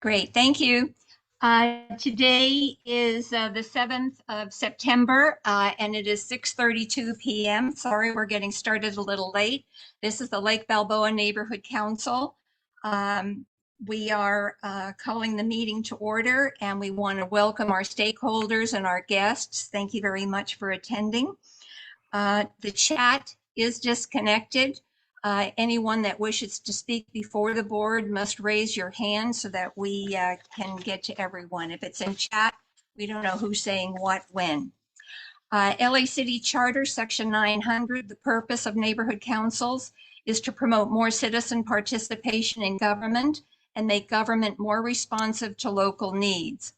Great, thank you. Today is the 7th of September, and it is 6:32 p.m. Sorry, we're getting started a little late. This is the Lake Balboa Neighborhood Council. We are calling the meeting to order, and we want to welcome our stakeholders and our guests. Thank you very much for attending. The chat is disconnected. Anyone that wishes to speak before the board must raise your hand so that we can get to everyone. If it's in chat, we don't know who's saying what when. LA City Charter, Section 900, the purpose of neighborhood councils is to promote more citizen participation in government and make government more responsive to local needs.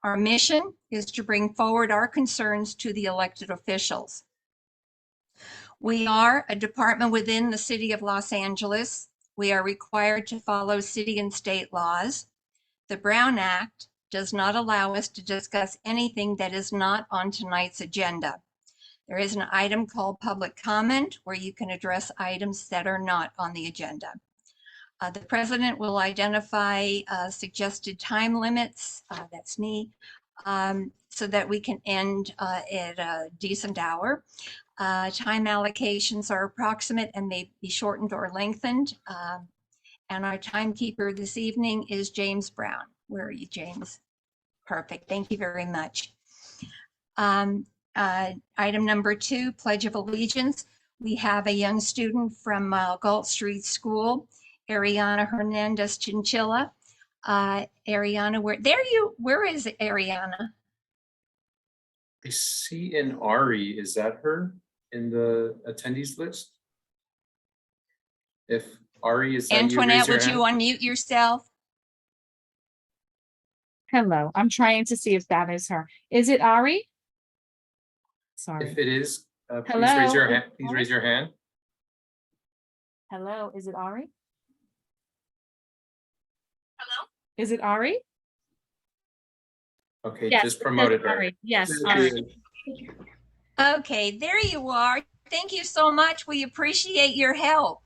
Our mission is to bring forward our concerns to the elected officials. We are a department within the City of Los Angeles. We are required to follow city and state laws. The Brown Act does not allow us to discuss anything that is not on tonight's agenda. There is an item called public comment where you can address items that are not on the agenda. The president will identify suggested time limits, that's me, so that we can end at a decent hour. Time allocations are approximate and may be shortened or lengthened. And our timekeeper this evening is James Brown. Where are you, James? Perfect. Thank you very much. Item number 2, Pledge of Allegiance. We have a young student from Galt Street School, Ariana Hernandez Chinchilla. Ariana, where is Ariana? I see an Ari. Is that her in the attendees list? If Ari is that Antoinette, you, would you unmute yourself? Hello, I'm trying to see if that is her. Is it Ari? Sorry. If it is, please Hello? raise your hand. Please raise your hand. Hello, is it Ari? Hello? Is it Ari? Okay, Yes, just promoted her. Ari. Yes, Ari. Okay, there you are. Thank you so much. We appreciate your help.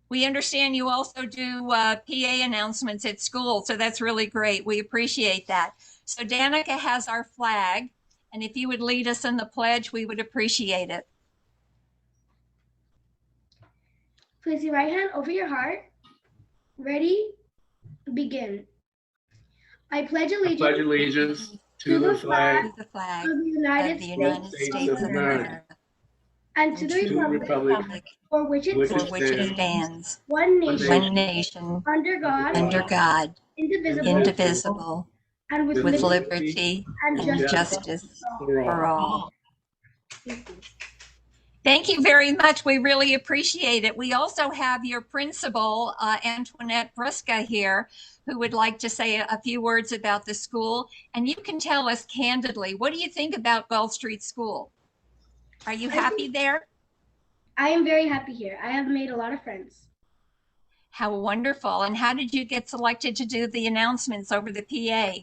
We understand you also do PA announcements at school, so that's really great. We appreciate that. So Danica has our flag, and if you would lead us in the pledge, we would appreciate it. Place your right hand over your heart. Ready? Begin. I pledge allegiance to the flag To the flag of the United States of America and to the republic for which it stands, one one nation, under under God, indivisible, and with with liberty liberty and and justice for all. Thank you very much. We really appreciate it. We also have your principal, Antoinette Brusca here, who would like to say a few words about the school. And you can tell us candidly, what do you think about Galt Street School? Are you happy there? I am very happy here. I have made a lot of friends. How wonderful. And how did you get selected to do the announcements over the PA?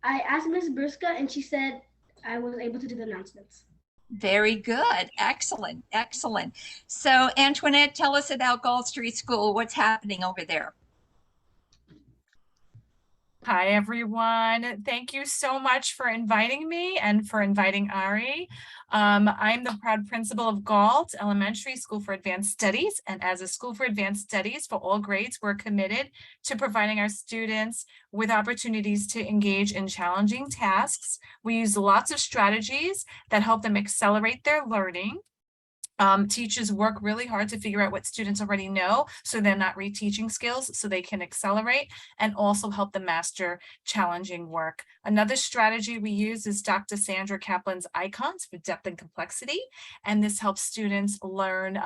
I asked Ms. Brusca and she said I was able to do the announcements. Very good. Excellent. Excellent. So Antoinette, tell us about Galt Street School. What's happening over there? Hi, everyone. Thank you so much for inviting me and for inviting Ari. I'm the proud principal of Galt Elementary School for Advanced Studies. And as a School for Advanced Studies for all grades, we're committed to providing our students with opportunities to engage in challenging tasks. We use lots of strategies that help them accelerate their learning. Teachers work really hard to figure out what students already know, so they're not reteaching skills, so they can accelerate and also help them master challenging work. Another strategy we use is Dr. Sandra Kaplan's icons for depth and complexity, and this helps students learn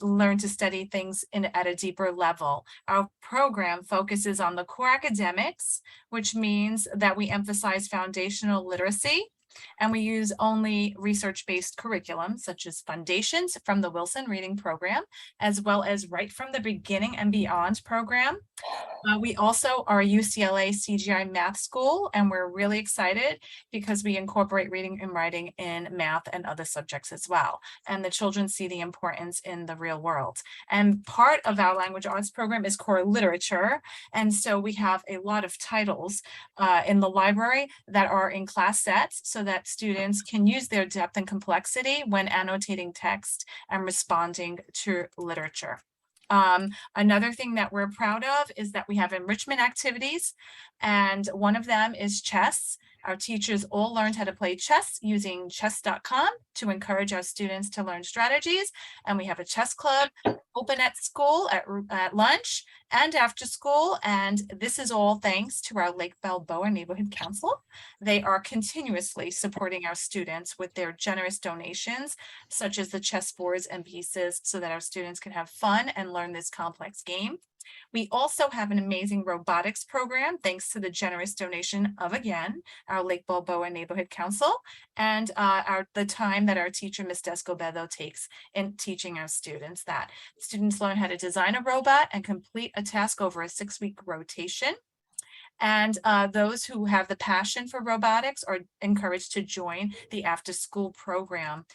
learn to study things at a deeper level. Our program focuses on the core academics, which means that we emphasize foundational literacy. And we use only research-based curriculum, such as Foundations from the Wilson Reading Program, as well as Right from the Beginning and Beyond program. We also are a UCLA CGI math school, and we're really excited because we incorporate reading and writing in math and other subjects as well. And the children see the importance in the real world. And part of our language arts program is core literature. And so we have a lot of titles in the library that are in class sets so that students can use their depth and complexity when annotating text and responding to literature. Another thing that we're proud of is that we have enrichment activities, and one of them is chess. Our teachers all learned how to play chess using chess.com to encourage our students to learn strategies. And we have a chess club open at school at lunch and after school. And this is all thanks to our Lake Balboa Neighborhood Council. They are continuously supporting our students with their generous donations, such as the chess boards and pieces, so that our students can have fun and learn this complex game. We also have an amazing robotics program, thanks to the generous donation of, again, our Lake Balboa Neighborhood Council, and the time that our teacher, Ms. Descobedo, takes in teaching our students that. Students learn how to design a robot and complete a task over a 6-week rotation. And those who have the passion for robotics are encouraged to join the after-school program.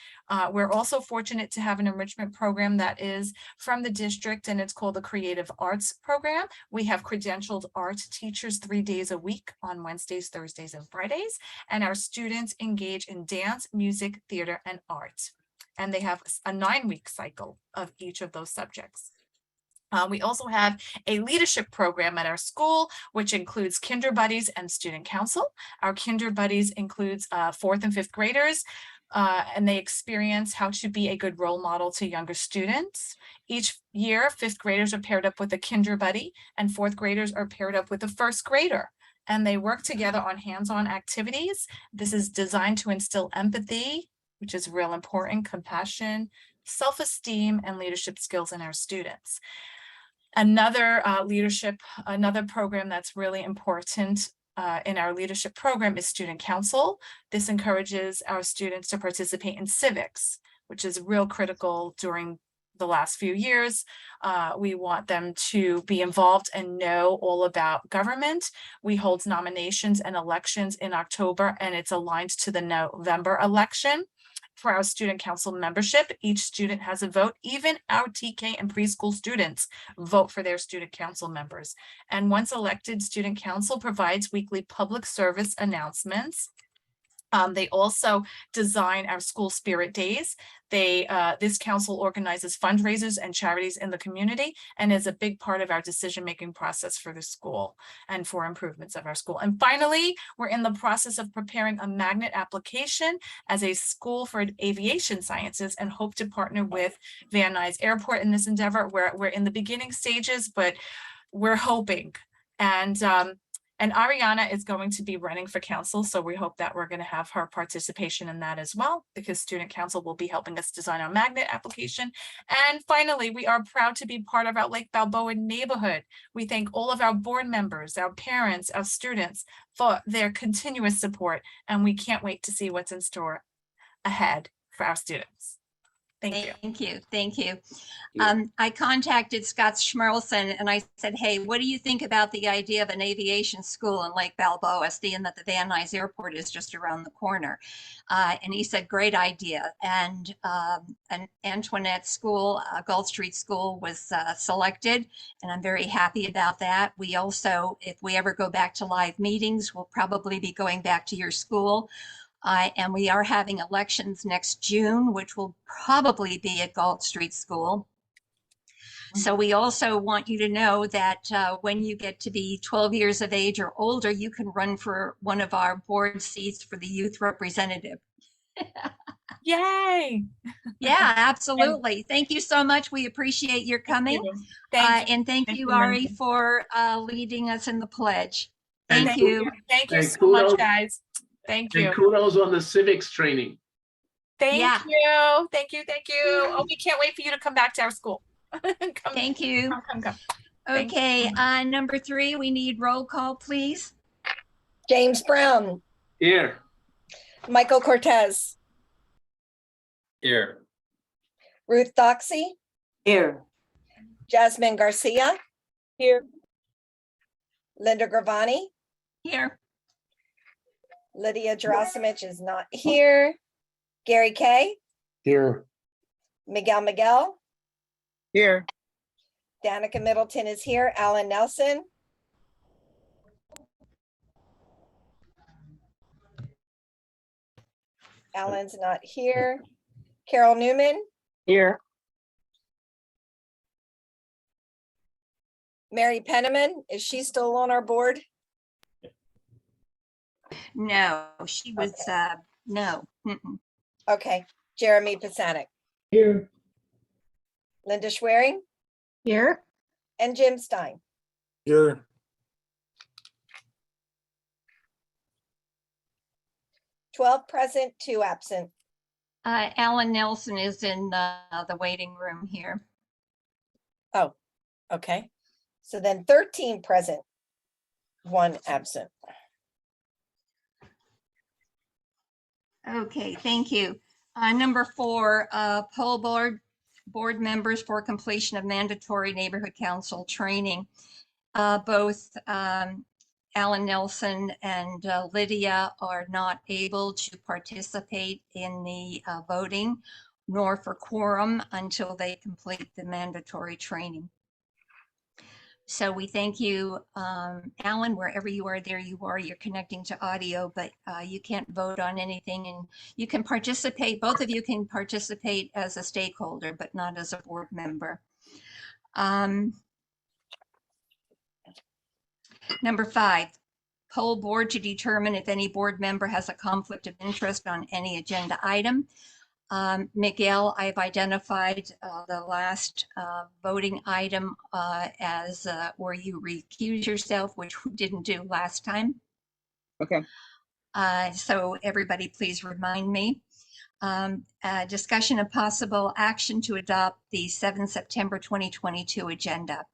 We're also fortunate to have an enrichment program that is from the district, and it's called the Creative Arts Program. We have credentialed art teachers 3 days a week on Wednesdays, Thursdays, and Fridays, and our students engage in dance, music, theater, and art. And they have a 9-week cycle of each of those subjects. We also have a leadership program at our school, which includes Kinder Buddies and Student Council. Our Kinder Buddies includes 4th and 5th graders, and they experience how to be a good role model to younger students. Each year, 5th graders are paired up with a Kinder Buddy, and 4th graders are paired up with a 1st grader. And they work together on hands-on activities. This is designed to instill empathy, which is real important, compassion, self-esteem, and leadership skills in our students. Another another program that's really important in our leadership program is Student Council. This encourages our students to participate in civics, which is real critical during the last few years. We want them to be involved and know all about government. We hold nominations and elections in October, and it's aligned to the November election. For our student council membership, each student has a vote. Even our TK and preschool students vote for their student council members. And once elected, student council provides weekly public service announcements. They also design our school spirit days. This council organizes fundraisers and charities in the community and is a big part of our decision-making process for the school and for improvements of our school. And finally, we're in the process of preparing a magnet application as a school for aviation sciences and hope to partner with Van Nuys Airport in this endeavor. We're in the beginning stages, but we're hoping. And Ariana is going to be running for council, so we hope that we're going to have her participation in that as well, because student council will be helping us design our magnet application. And finally, we are proud to be part of our Lake Balboa neighborhood. We thank all of our board members, our parents, our students for their continuous support, and we can't wait to see what's in store ahead for our students. Thank you. Thank you. Thank you. I contacted Scott Schmerlson and I said, hey, what do you think about the idea of an aviation school in Lake Balboa, seeing that the Van Nuys Airport is just around the corner? And he said, great idea. And Antoinette School, Galt Street School was selected, and I'm very happy about that. We also, if we ever go back to live meetings, we'll probably be going back to your school. And we are having elections next June, which will probably be at Galt Street School. So we also want you to know that when you get to be 12 years of age or older, you can run for one of our board seats for the youth representative. Yay! Yeah, absolutely. Thank you so much. We appreciate your coming. Thank you. And thank you, Ari, for leading us in the pledge. And Thank you. Thank you And so much, kudos- guys. Thank you. And kudos on the civics training. Thank Yeah. you. Thank you. Thank you. Oh, we can't wait for you to come back to our school. Come, Thank you. come. Thank Okay, number 3, we need roll call, please. James Brown, Here. Michael Cortez, Here. Ruth Doxey, Here. Jasmine Garcia, Here. Linda Gravani, Here. Lydia Gerasimovich is not here. Gary Kay, Here. Miguel, Here. Danica Middleton is here. Alan Nelson, Alan's not here. Carol Newman, Here. Mary Penniman, is she still on our board? No, she was, no. Mm-mm. Okay, Jeremy Pisanik, Here. Linda Schwerin, Here. and Jim Stein. Here. 12 present, 2 absent. Alan Nelson is in the waiting room here. Oh, okay. So then 13 present, 1 absent. Okay, thank you. Number 4, poll board members for completion of mandatory neighborhood council training. Both Alan Nelson and Lydia are not able to participate in the voting nor for quorum until they complete the mandatory training. So we thank you, Alan, wherever you are, there you are, you're connecting to audio, but you can't vote on anything, and you can participate, both of you can participate as a stakeholder, but not as a board member. Number 5, poll board to determine if any board member has a conflict of interest on any agenda item. Miguel, I've identified the last voting item as where you recuse yourself, which we didn't do last time. Okay. So everybody, please remind me. Discussion of possible action to adopt the 7 September 2022 agenda.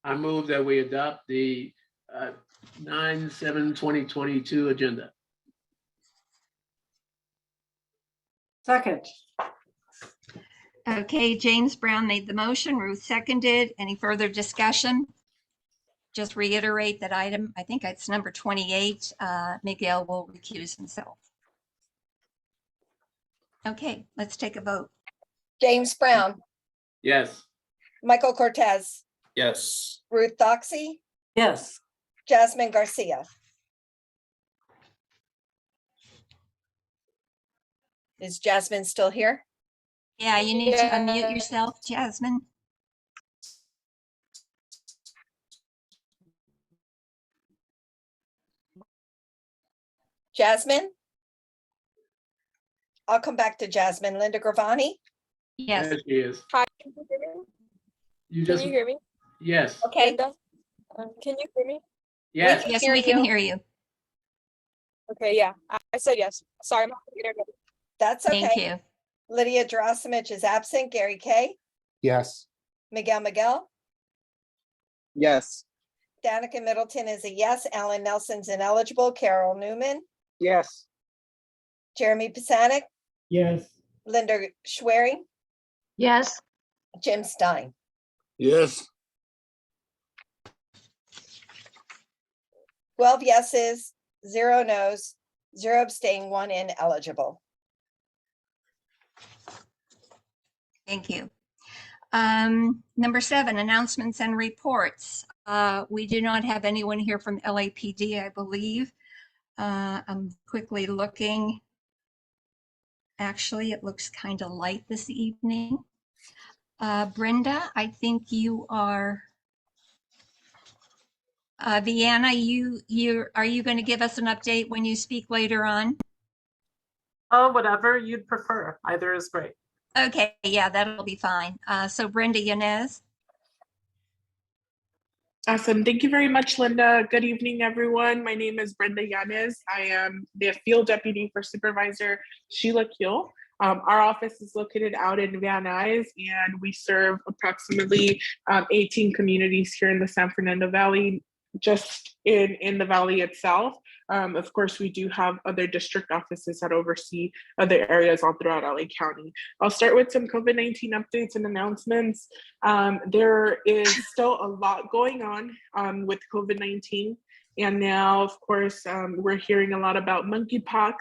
I move that we adopt the 9/7/2022 agenda. Second. Okay, James Brown made the motion, Ruth seconded. Any further discussion? Just reiterate that item, I think it's number 28, Miguel will recuse himself. Okay, let's take a vote. James Brown, Yes. Michael Cortez, Yes. Ruth Doxey, Yes. Jasmine Garcia. Is Jasmine still here? Yeah, you need to unmute yourself, Jasmine. Jasmine? I'll come back to Jasmine. Linda Gravani? Yes, Yes, she is. Hi, can you hear me? You Can just, you hear me? yes, Okay, Linda? Can you hear me? yes. can yes, hear we can you. hear you. Okay, yeah, I said yes. Sorry, my computer. that's Thank okay. you. Lydia Gerasimovich is absent. Gary Kay, Yes. Miguel, Yes. Danica Middleton is a yes. Alan Nelson's ineligible. Carol Newman, Yes. Jeremy Pisanik, Yes. Linda Schwerin, Yes. Jim Stein. Yes. 12 yeses, 0 nos, 0 abstain, 1 ineligible. Thank you. Number 7, announcements and reports. We do not have anyone here from LAPD, I believe. I'm quickly looking. Actually, it looks kind of light this evening. Brenda, I think you are. Vienna, are you going to give us an update when you speak later on? Whatever you'd prefer. Either is great. Okay, yeah, that'll be fine. So Brenda Yanez. Awesome. Thank you very much, Linda. Good evening, everyone. My name is Brenda Yanez. I am the field deputy for Supervisor Sheila Keel. Our office is located out in Van Nuys, and we serve approximately 18 communities here in the San Fernando Valley, just in the valley itself. Of course, we do have other district offices that oversee other areas all throughout LA County. I'll start with some COVID-19 updates and announcements. There is still a lot going on with COVID-19. And now, of course, we're hearing a lot about monkeypox.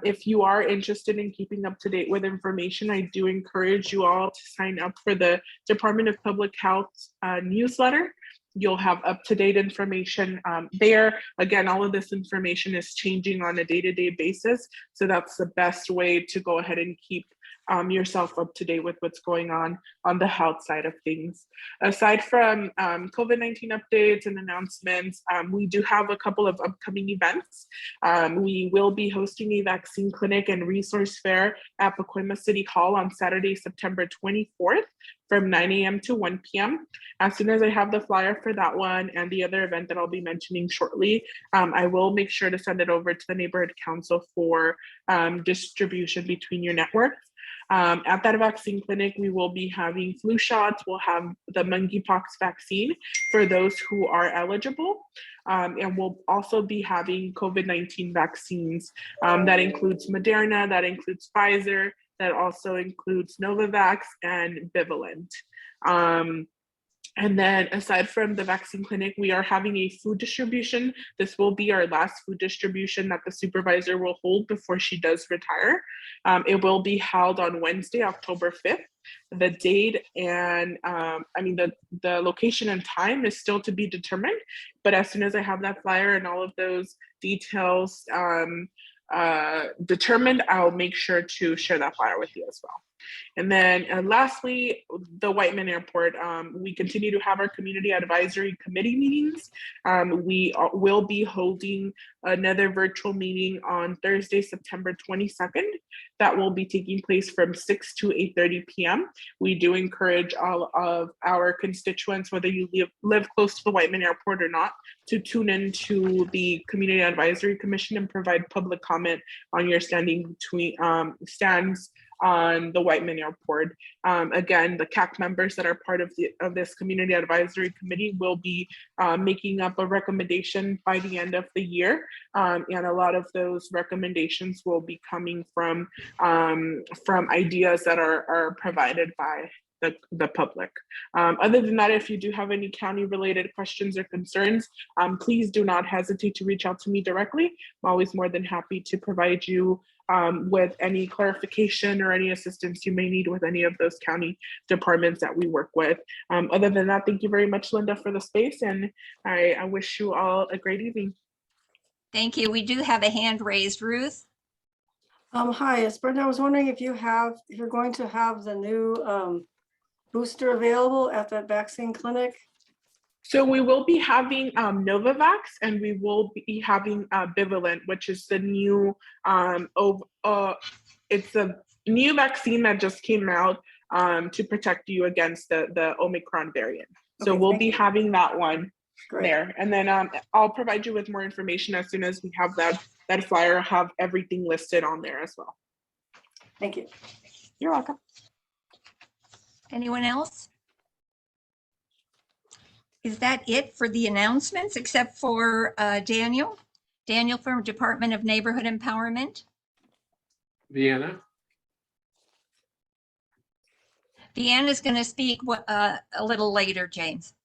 If you are interested in keeping up to date with information, I do encourage you all to sign up for the Department of Public Health newsletter. You'll have up-to-date information there. Again, all of this information is changing on a day-to-day basis. So that's the best way to go ahead and keep yourself up to date with what's going on the health side of things. Aside from COVID-19 updates and announcements, we do have a couple of upcoming events. We will be hosting a vaccine clinic and resource fair at Pacoima City Hall on Saturday, September 24th from 9 a.m. to 1 p.m. As soon as I have the flyer for that one and the other event that I'll be mentioning shortly, I will make sure to send it over to the neighborhood council for distribution between your networks. At that vaccine clinic, we will be having flu shots. We'll have the monkeypox vaccine for those who are eligible. And we'll also be having COVID-19 vaccines. That includes Moderna, that includes Pfizer, that also includes Novavax and Bivalent. And then aside from the vaccine clinic, we are having a food distribution. This will be our last food distribution that the supervisor will hold before she does retire. It will be held on Wednesday, October 5th. The date and the location and time is still to be determined, but as soon as I have that flyer and all of those details determined, I'll make sure to share that flyer with you as well. And then lastly, the Whiteman Airport, we continue to have our community advisory committee meetings. We will be holding another virtual meeting on Thursday, September 22nd. That will be taking place from 6 to 8:30 p.m. We do encourage all of our constituents, whether you live close to the Whiteman Airport or not, to tune into the Community Advisory Commission and provide public comment on your stands on the Whiteman Airport. Again, the CAC members that are part of this Community Advisory Committee will be making up a recommendation by the end of the year. And a lot of those recommendations will be coming from ideas that are provided by the public. Other than that, if you do have any county related questions or concerns, please do not hesitate to reach out to me directly. I'm always more than happy to provide you with any clarification or any assistance you may need with any of those county departments that we work with. Other than that, thank you very much, Linda, for the space, and I wish you all a great evening. Thank you. We do have a hand raised. Ruth? Hi, it's Brenda. I was wondering if you're going to have the new booster available at that vaccine clinic. So we will be having Novavax, and we will be having Bivalent, which is the new, it's a new vaccine that just came out to protect you against the Omicron variant. So Okay, we'll be having that one Great. there. And then I'll provide you with more information as soon as we have that flyer, have everything listed on there as well. Thank you. You're welcome. Anyone else? Is that it for the announcements, except for Daniel? Daniel from Department of Neighborhood Empowerment. Deanna? Deanna's going to speak a little later, James.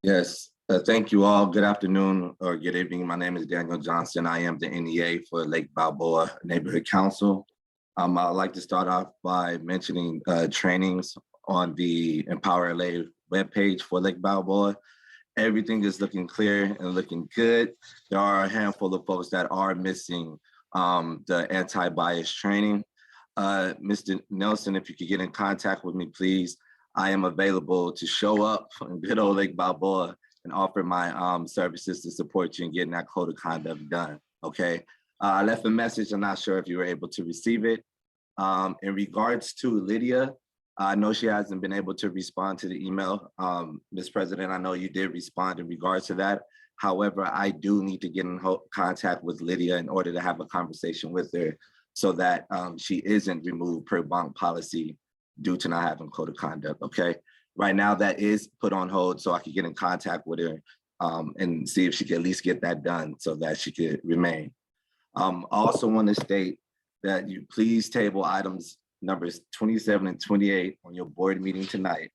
Yes, thank you all. Good afternoon or good evening. My name is Daniel Johnson. I am the NEA for Lake Balboa Neighborhood Council. I'd like to start off by mentioning trainings on the Empower LA webpage for Lake Balboa. Everything is looking clear and looking good. There are a handful of folks that are missing the anti-bias training. Mr. Nelson, if you could get in contact with me, please. I am available to show up in good old Lake Balboa and offer my services to support you in getting that code of conduct done, okay? I left a message, I'm not sure if you were able to receive it. In regards to Lydia, I know she hasn't been able to respond to the email. Ms. President, I know you did respond in regards to that. However, I do need to get in contact with Lydia in order to have a conversation with her so that she isn't removed per bond policy due to not having code of conduct, okay? Right now, that is put on hold so I could get in contact with her and see if she could at least get that done so that she could remain. I also want to state that you please table items numbers 27 and 28 on your board meeting tonight,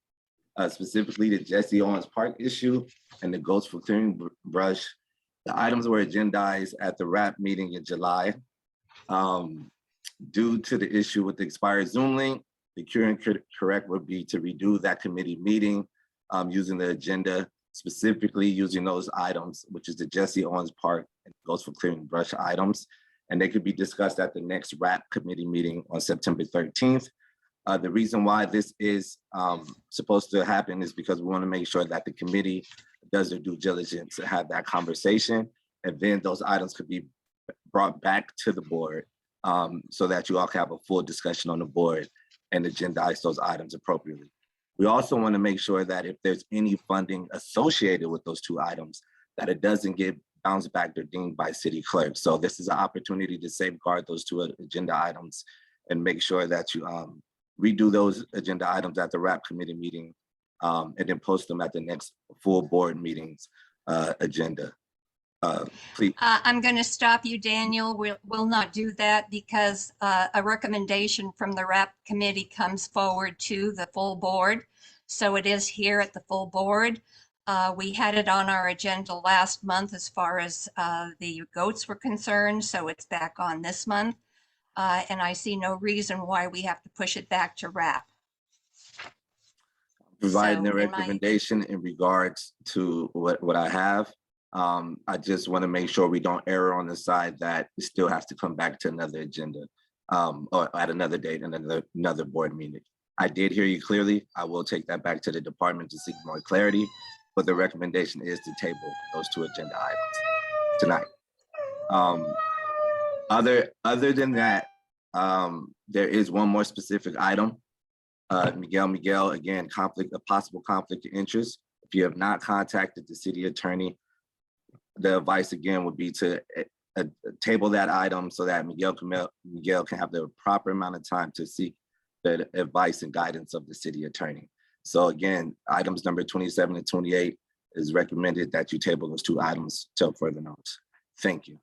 specifically the Jesse Owens Park issue and the Goats for Clearing Brush. The items were agendized at the RAP meeting in July. Due to the issue with the expired Zoom link, the current correct would be to redo that committee meeting using the agenda, specifically using those items, which is the Jesse Owens Park and Goats for Clearing Brush items. And they could be discussed at the next RAP committee meeting on September 13th. The reason why this is supposed to happen is because we want to make sure that the committee does their due diligence to have that conversation. And then those items could be brought back to the board so that you all can have a full discussion on the board and agendize those items appropriately. We also want to make sure that if there's any funding associated with those two items, that it doesn't get bounced back or dinged by city clerk. So this is an opportunity to safeguard those two agenda items and make sure that you redo those agenda items at the RAP committee meeting and then post them at the next full board meetings agenda. Please. I'm going to stop you, Daniel. We'll not do that because a recommendation from the RAP committee comes forward to the full board. So it is here at the full board. We had it on our agenda last month as far as the goats were concerned. So it's back on this month. And I see no reason why we have to push it back to RAP. Providing So the recommendation in regards to what I have. I just want to make sure we don't err on the side that it still has to come back to another agenda or at another date and another board meeting. I did hear you clearly. I will take that back to the department to seek more clarity, but the recommendation is to table those two agenda items tonight. Other than that, there is one more specific item. Miguel, again, a possible conflict of interest. If you have not contacted the city attorney, the advice again would be to table that item so that Miguel can have the proper amount of time to seek the advice and guidance of the city attorney. So again, items number 27 and 28 is recommended that you table those two items till further notice. Thank you.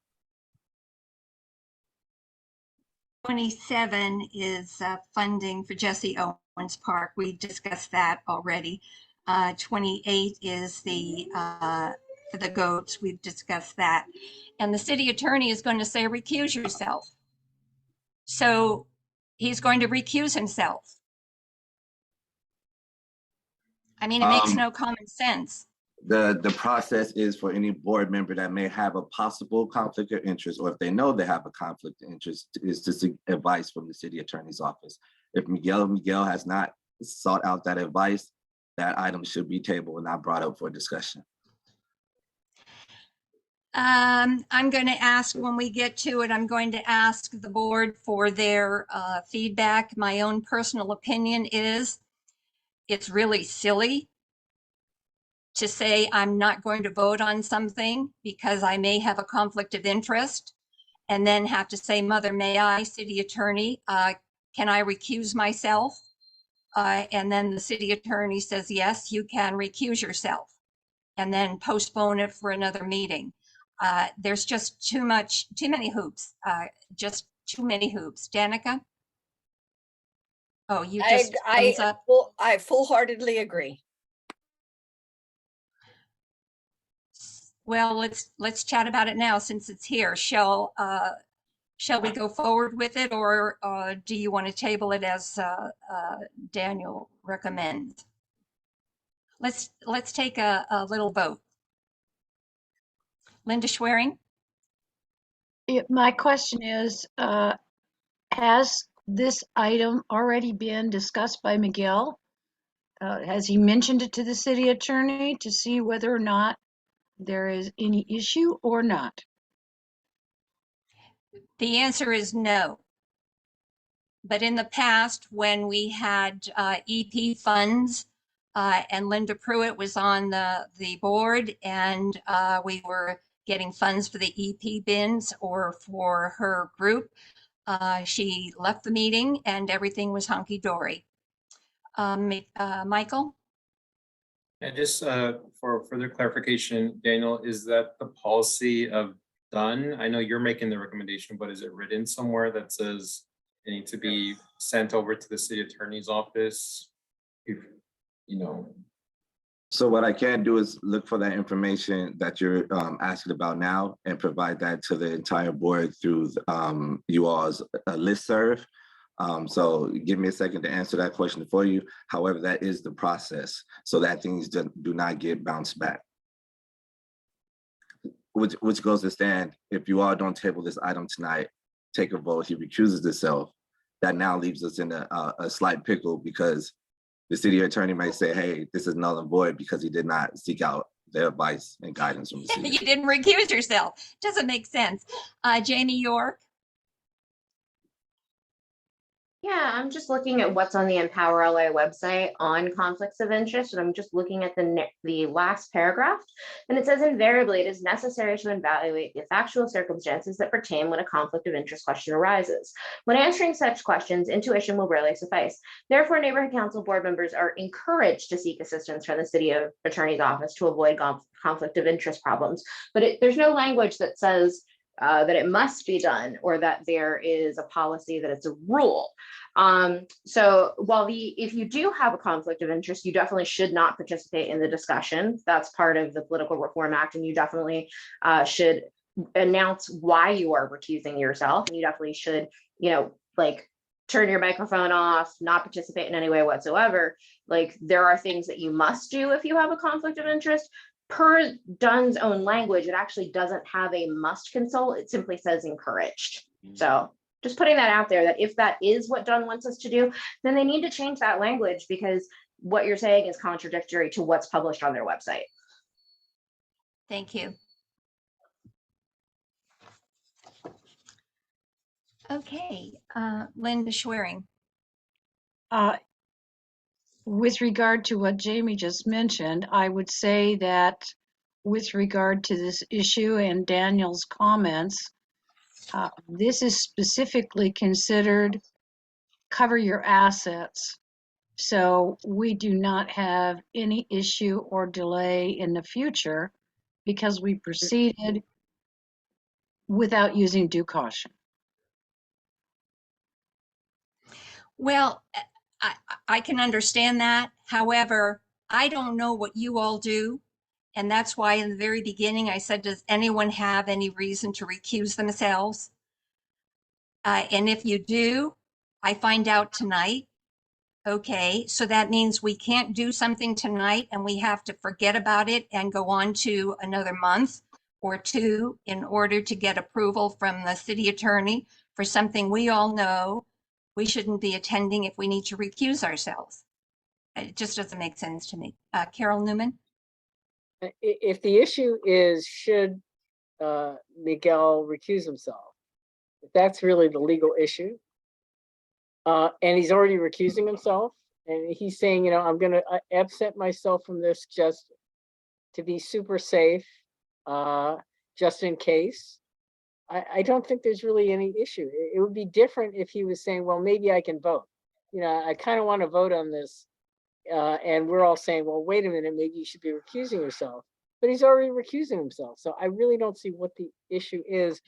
27 is funding for Jesse Owens Park. We discussed that already. 28 is for the goats. We've discussed that. And the city attorney is going to say, recuse yourself. So he's going to recuse himself. I mean, it makes no common sense. The process is for any board member that may have a possible conflict of interest, or if they know they have a conflict of interest, is to seek advice from the city attorney's office. If Miguel has not sought out that advice, that item should be tabled and not brought up for discussion. I'm going to ask when we get to it, I'm going to ask the board for their feedback. My own personal opinion is it's really silly to say I'm not going to vote on something because I may have a conflict of interest and then have to say, Mother, may I, city attorney, can I recuse myself? And then the city attorney says, yes, you can recuse yourself, and then postpone it for another meeting. There's just too many hoops, just too many hoops. Danica? Oh, you just thumbs up. I full-heartedly agree. Well, let's chat about it now since it's here. Shall we go forward with it, or do you want to table it as Daniel recommends? Let's take a little vote. Linda Schwerin? My question is, has this item already been discussed by Miguel? Has he mentioned it to the city attorney to see whether or not there is any issue or not? The answer is no. But in the past, when we had EP funds, and Linda Pruitt was on the board, and we were getting funds for the EP bins or for her group, she left the meeting and everything was hunky-dory. Michael? And just for further clarification, Daniel, is that the policy of done? I know you're making the recommendation, but is it written somewhere that says it needs to be sent over to the city attorney's office? If, you know, So what I can do is look for that information that you're asking about now and provide that to the entire board through you all's listserv. So give me a second to answer that question for you. However, that is the process, so that things do not get bounced back. Which goes to stand, if you all don't table this item tonight, take a vote, he recuses himself, that now leaves us in a slight pickle, because the city attorney might say, hey, this is null and void because he did not seek out their advice and guidance from the city. You didn't recuse yourself. Doesn't make sense. Jamie York. Yeah, I'm just looking at what's on the Empower LA website on conflicts of interest, and I'm just looking at the last paragraph, and it says invariably it is necessary to evaluate the factual circumstances that pertain when a conflict of interest question arises. When answering such questions, intuition will rarely suffice. Therefore, neighborhood council board members are encouraged to seek assistance from the city attorney's office to avoid conflict of interest problems. But there's no language that says that it must be done, or that there is a policy that it's a rule. So while if you do have a conflict of interest, you definitely should not participate in the discussion. That's part of the Political Reform Act, and you definitely should announce why you are recusing yourself. And you definitely should, like, turn your microphone off, not participate in any way whatsoever. Like, there are things that you must do if you have a conflict of interest. Per Dunn's own language, it actually doesn't have a must consult. It simply says encouraged. So just putting that out there, that if that is what Dunn wants us to do, then they need to change that language, because what you're saying is contradictory to what's published on their website. Thank you. Okay, Linda Schwerin. With regard to what Jamie just mentioned, I would say that with regard to this issue and Daniel's comments, this is specifically considered cover your assets. So we do not have any issue or delay in the future because we proceeded without using due caution. Well, I can understand that. However, I don't know what you all do. And that's why in the very beginning, I said, does anyone have any reason to recuse themselves? And if you do, I find out tonight. Okay, so that means we can't do something tonight and we have to forget about it and go on to another month or two in order to get approval from the city attorney for something we all know we shouldn't be attending if we need to recuse ourselves. It just doesn't make sense to me. Carol Newman? If the issue is, should Miguel recuse himself, if that's really the legal issue, and he's already recusing himself, and he's saying, I'm going to absent myself from this just to be super safe, just in case. I don't think there's really any issue. It would be different if he was saying, well, maybe I can vote. I kind of want to vote on this. And we're all saying, well, wait a minute, maybe you should be recusing yourself. But he's already recusing himself. So I really don't see what the issue is.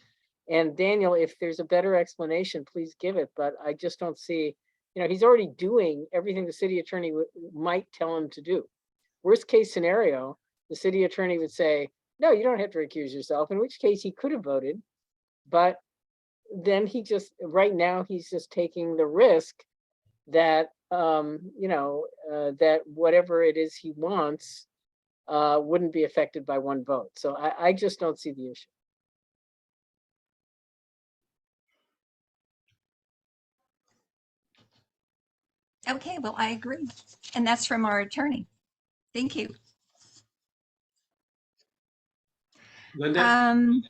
And Daniel, if there's a better explanation, please give it. But I just don't see, he's already doing everything the city attorney might tell him to do. Worst case scenario, the city attorney would say, no, you don't have to recuse yourself, in which case he could have voted. But then right now, he's just taking the risk that, that whatever it is he wants wouldn't be affected by one vote. So I just don't see the issue. Okay, well, I agree. And that's from our attorney. Thank you. Linda?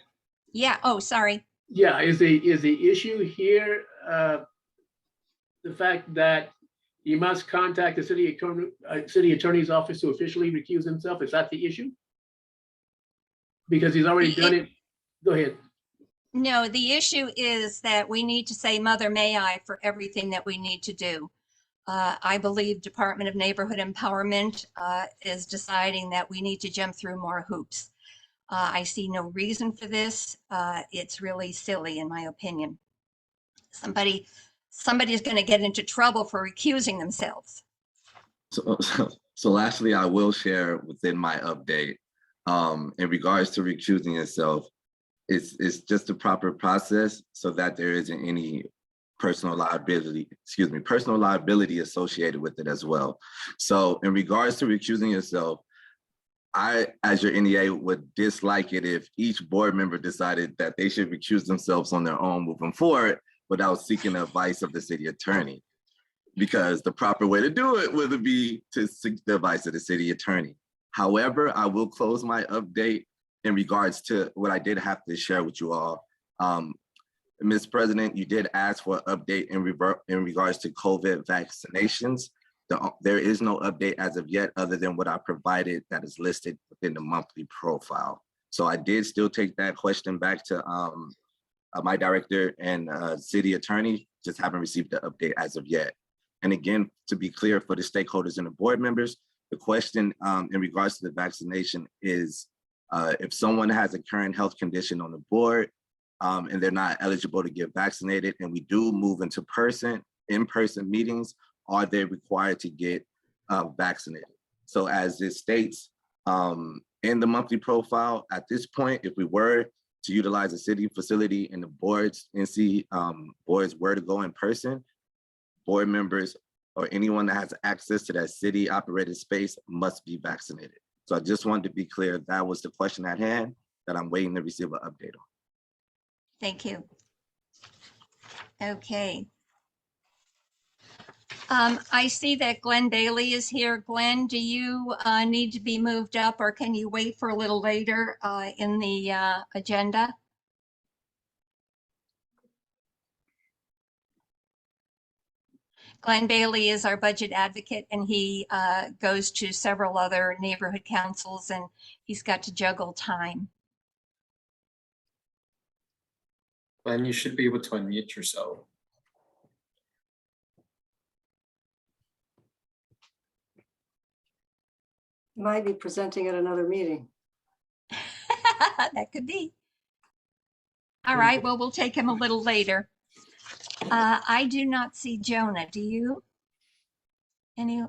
Yeah, oh, sorry. Yeah, is the issue here the fact that he must contact the city attorney's office to officially recuse himself? Is that the issue? Because he's already done it. Go ahead. No, the issue is that we need to say, Mother, may I, for everything that we need to do. I believe Department of Neighborhood Empowerment is deciding that we need to jump through more hoops. I see no reason for this. It's really silly, in my opinion. Somebody's going to get into trouble for recusing themselves. So lastly, I will share within my update, in regards to recusing yourself, it's just a proper process so that there isn't any personal liability associated with it as well. So in regards to recusing yourself, I, as your NEA, would dislike it if each board member decided that they should recuse themselves on their own moving forward without seeking the advice of the city attorney. Because the proper way to do it would be to seek the advice of the city attorney. However, I will close my update in regards to what I did have to share with you all. Ms. President, you did ask for an update in regards to COVID vaccinations. There is no update as of yet other than what I provided that is listed within the monthly profile. So I did still take that question back to my director and city attorney, just haven't received the update as of yet. And again, to be clear for the stakeholders and the board members, the question in regards to the vaccination is if someone has a current health condition on the board and they're not eligible to get vaccinated and we do move into in-person meetings, are they required to get vaccinated? So as it states in the monthly profile, at this point, if we were to utilize a city facility and the boards, NC boards were to go in person, board members or anyone that has access to that city operated space must be vaccinated. So I just wanted to be clear, that was the question at hand that I'm waiting to receive an update on. Thank you. Okay. I see that Glenn Bailey is here. Glenn, do you need to be moved up or can you wait for a little later in the agenda? Glenn Bailey is our budget advocate and he goes to several other neighborhood councils and he's got to juggle time. Glenn, you should be able to unmute yourself. Might be presenting at another meeting. That could be. All right, well, we'll take him a little later. I do not see Jonah. Do you?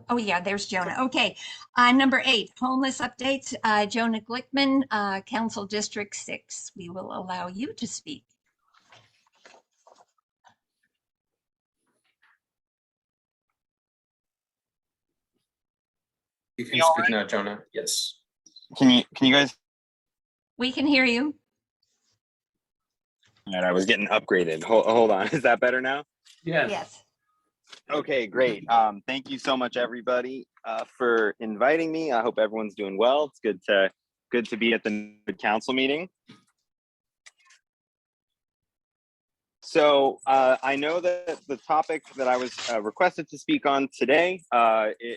Oh yeah, there's Jonah. Okay, number 8, homeless updates. Jonah Glickman, Council District 6. We will allow you to speak. You can speak now, Jonah. Yes. Can you guys? We can hear you. All right, I was getting upgraded. Hold on. Is that better now? Yes. Yes. Okay, great. Thank you so much, everybody, for inviting me. I hope everyone's doing well. It's good to be at the council meeting. So I know that the topic that I was requested to speak on today,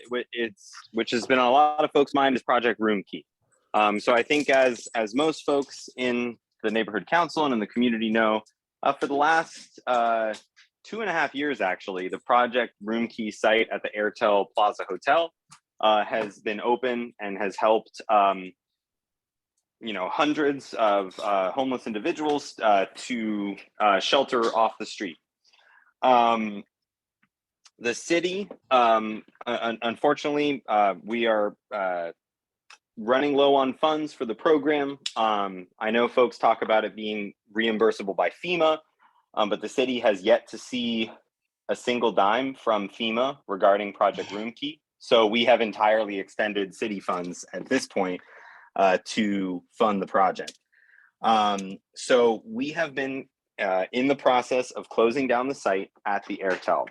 which has been on a lot of folks' mind, is Project Room Key. So I think as most folks in the neighborhood council and in the community know, for the last 2.5 years, actually, the Project Room Key site at the Airtel Plaza Hotel has been open and has helped hundreds of homeless individuals to shelter off the street. The city, unfortunately, we are running low on funds for the program. I know folks talk about it being reimbursable by FEMA, but the city has yet to see a single dime from FEMA regarding Project Room Key. So we have entirely extended city funds at this point to fund the project. So we have been in the process of closing down the site at the Airtel.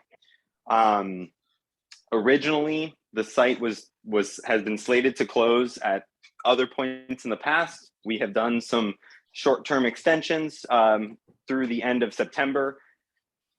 Originally, the site has been slated to close at other points in the past. We have done some short-term extensions through the end of September.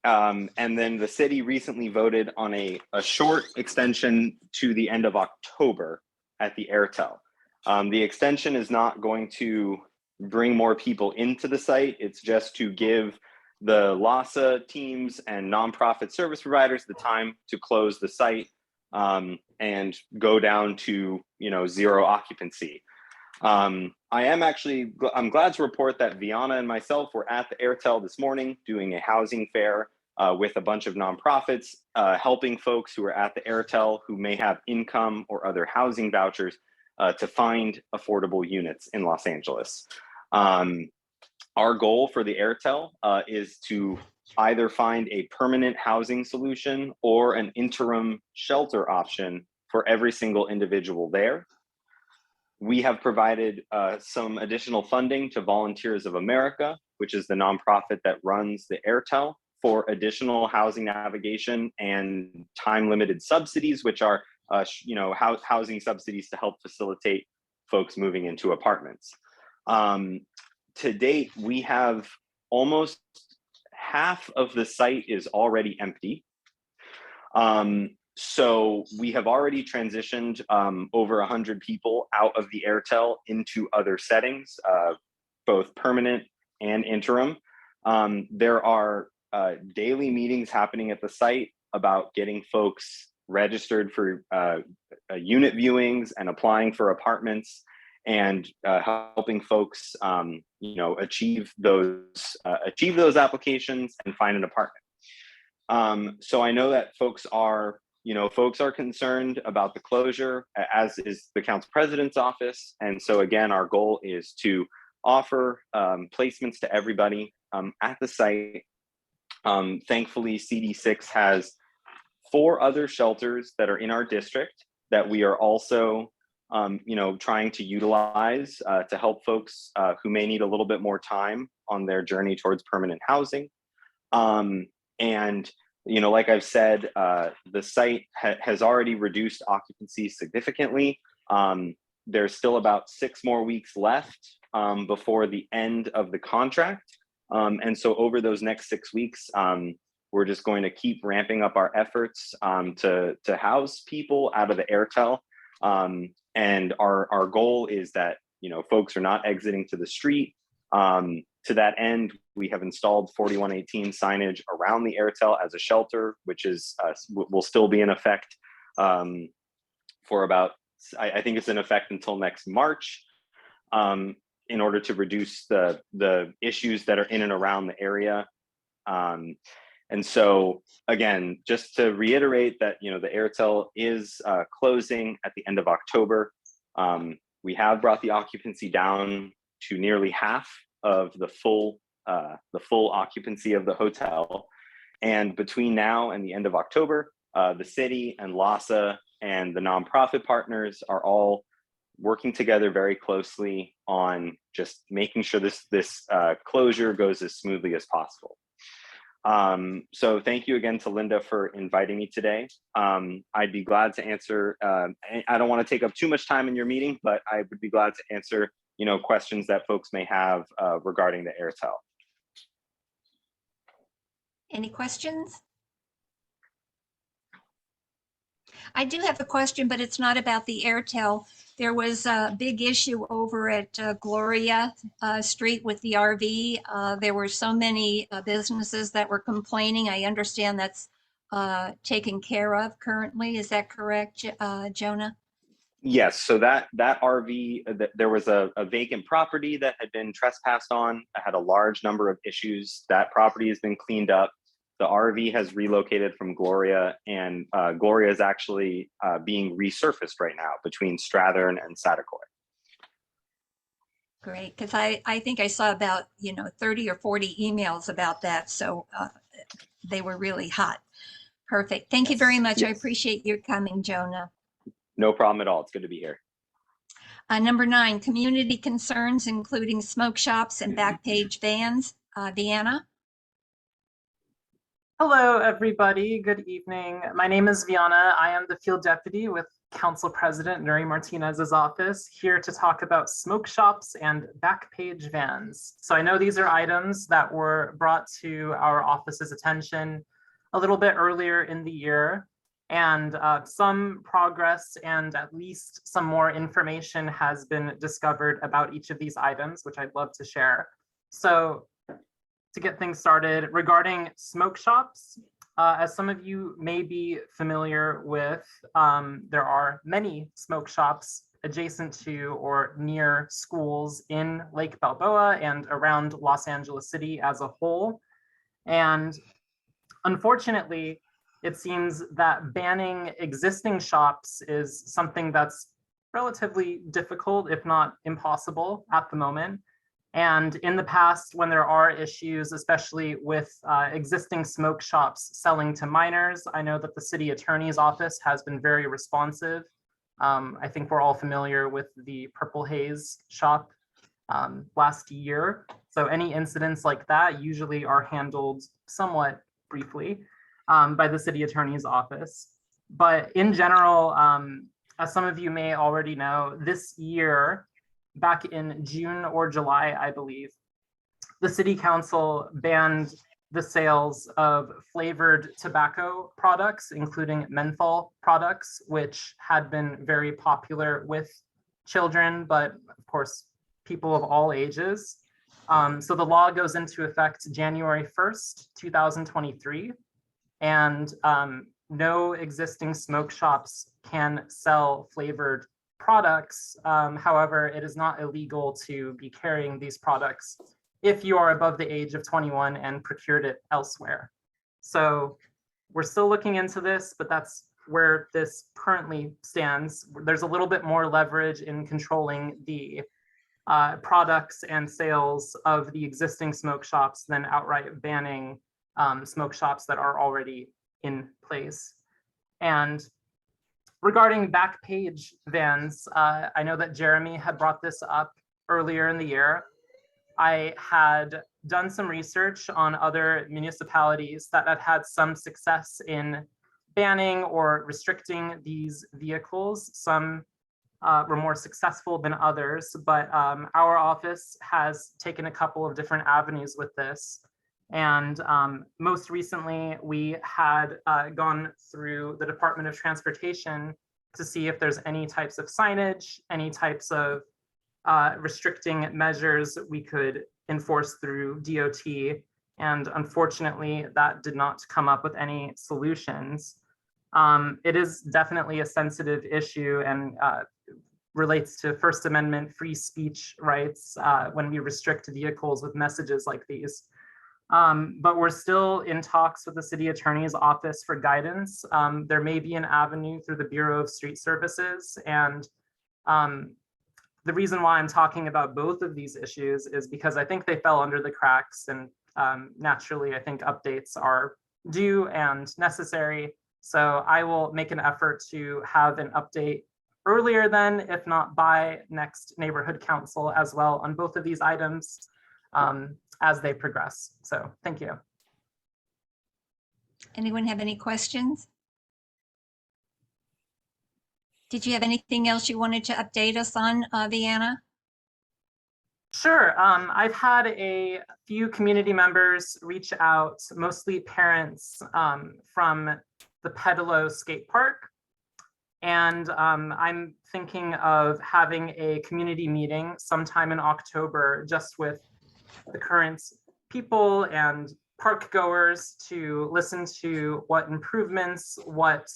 And then the city recently voted on a short extension to the end of October at the Airtel. The extension is not going to bring more people into the site. It's just to give the LASA teams and nonprofit service providers the time to close the site and go down to, you know, zero occupancy. I'm glad to report that Viana and myself were at the Airtel this morning doing a housing fair with a bunch of nonprofits, helping folks who are at the Airtel who may have income or other housing vouchers to find affordable units in Los Angeles. Our goal for the Airtel is to either find a permanent housing solution or an interim shelter option for every single individual there. We have provided some additional funding to Volunteers of America, which is the nonprofit that runs the Airtel, for additional housing navigation and time-limited subsidies, which are housing subsidies to help facilitate folks moving into apartments. To date, we have almost half of the site is already empty. So we have already transitioned over 100 people out of the Airtel into other settings, both permanent and interim. There are daily meetings happening at the site about getting folks registered for unit viewings and applying for apartments, and helping folks achieve those applications and find an apartment. So I know that folks are concerned about the closure, as is the council president's office. And so again, our goal is to offer placements to everybody at the site. Thankfully, CD6 has 4 other shelters that are in our district that we are also trying to utilize to help folks who may need a little bit more time on their journey towards permanent housing. And like I've said, the site has already reduced occupancy significantly. There's still about 6 more weeks left before the end of the contract. And so over those next 6 weeks, we're just going to keep ramping up our efforts to house people out of the Airtel. And our goal is that, folks are not exiting to the street. To that end, we have installed 4118 signage around the Airtel as a shelter, which will still be in effect for about, I think it's in effect until next March, in order to reduce the issues that are in and around the area. And so again, just to reiterate that, the Airtel is closing at the end of October. We have brought the occupancy down to nearly half of the full occupancy of the hotel. And between now and the end of October, the city and LASA and the nonprofit partners are all working together very closely on just making sure this closure goes as smoothly as possible. So thank you again to Linda for inviting me today. I'd be glad to answer, I don't want to take up too much time in your meeting, but I would be glad to answer questions that folks may have regarding the Airtel. Any questions? I do have a question, but it's not about the Airtel. There was a big issue over at Gloria Street with the RV. There were so many businesses that were complaining. I understand that's taken care of currently. Is that correct, Jonah? Yes, so that RV, there was a vacant property that had been trespassed on. It had a large number of issues. That property has been cleaned up. The RV has relocated from Gloria, and Gloria is actually being resurfaced right now between Strathern and Saticoy. Great, because I think I saw about 30 or 40 emails about that, so they were really hot. Perfect. Thank you very much. I appreciate your coming, Jonah. No problem at all. It's good to be here. Number 9, community concerns, including smoke shops and back page vans. Deanna? Hello, everybody. Good evening. My name is Viana. I am the field deputy with Council President Nuri Martinez's office, here to talk about smoke shops and back page vans. So I know these are items that were brought to our office's attention a little bit earlier in the year, and some progress and at least some more information has been discovered about each of these items, which I'd love to share. So to get things started regarding smoke shops. As some of you may be familiar with, there are many smoke shops adjacent to or near schools in Lake Balboa and around Los Angeles City as a whole. And unfortunately, it seems that banning existing shops is something that's relatively difficult, if not impossible at the moment. And in the past, when there are issues, especially with existing smoke shops selling to minors, I know that the city attorney's office has been very responsive. I think we're all familiar with the Purple Haze shop last year. So any incidents like that usually are handled somewhat briefly by the city attorney's office. But in general, as some of you may already know, this year, back in June or July, I believe, the city council banned the sales of flavored tobacco products, including menthol products, which had been very popular with children, but of course, people of all ages. So the law goes into effect January 1st, 2023, and no existing smoke shops can sell flavored products. However, it is not illegal to be carrying these products if you are above the age of 21 and procured it elsewhere. So we're still looking into this, but that's where this currently stands. There's a little bit more leverage in controlling the products and sales of the existing smoke shops than outright banning smoke shops that are already in place. And regarding back page vans, I know that Jeremy had brought this up earlier in the year. I had done some research on other municipalities that had had some success in banning or restricting these vehicles. Some were more successful than others, but our office has taken a couple of different avenues with this. And most recently, we had gone through the Department of Transportation to see if there's any types of signage, any types of restricting measures we could enforce through DOT. And unfortunately, that did not come up with any solutions. It is definitely a sensitive issue and relates to First Amendment free speech rights when we restrict vehicles with messages like these. But we're still in talks with the city attorney's office for guidance. There may be an avenue through the Bureau of Street Services. And the reason why I'm talking about both of these issues is because I think they fell under the cracks, and naturally, I think updates are due and necessary. So I will make an effort to have an update earlier than, if not by next neighborhood council as well on both of these items as they progress. So thank you. Anyone have any questions? Did you have anything else you wanted to update us on, Vienna? Sure. I've had a few community members reach out, mostly parents from the Pedalo skate park. And I'm thinking of having a community meeting sometime in October, just with the current people and park goers to listen to what improvements, what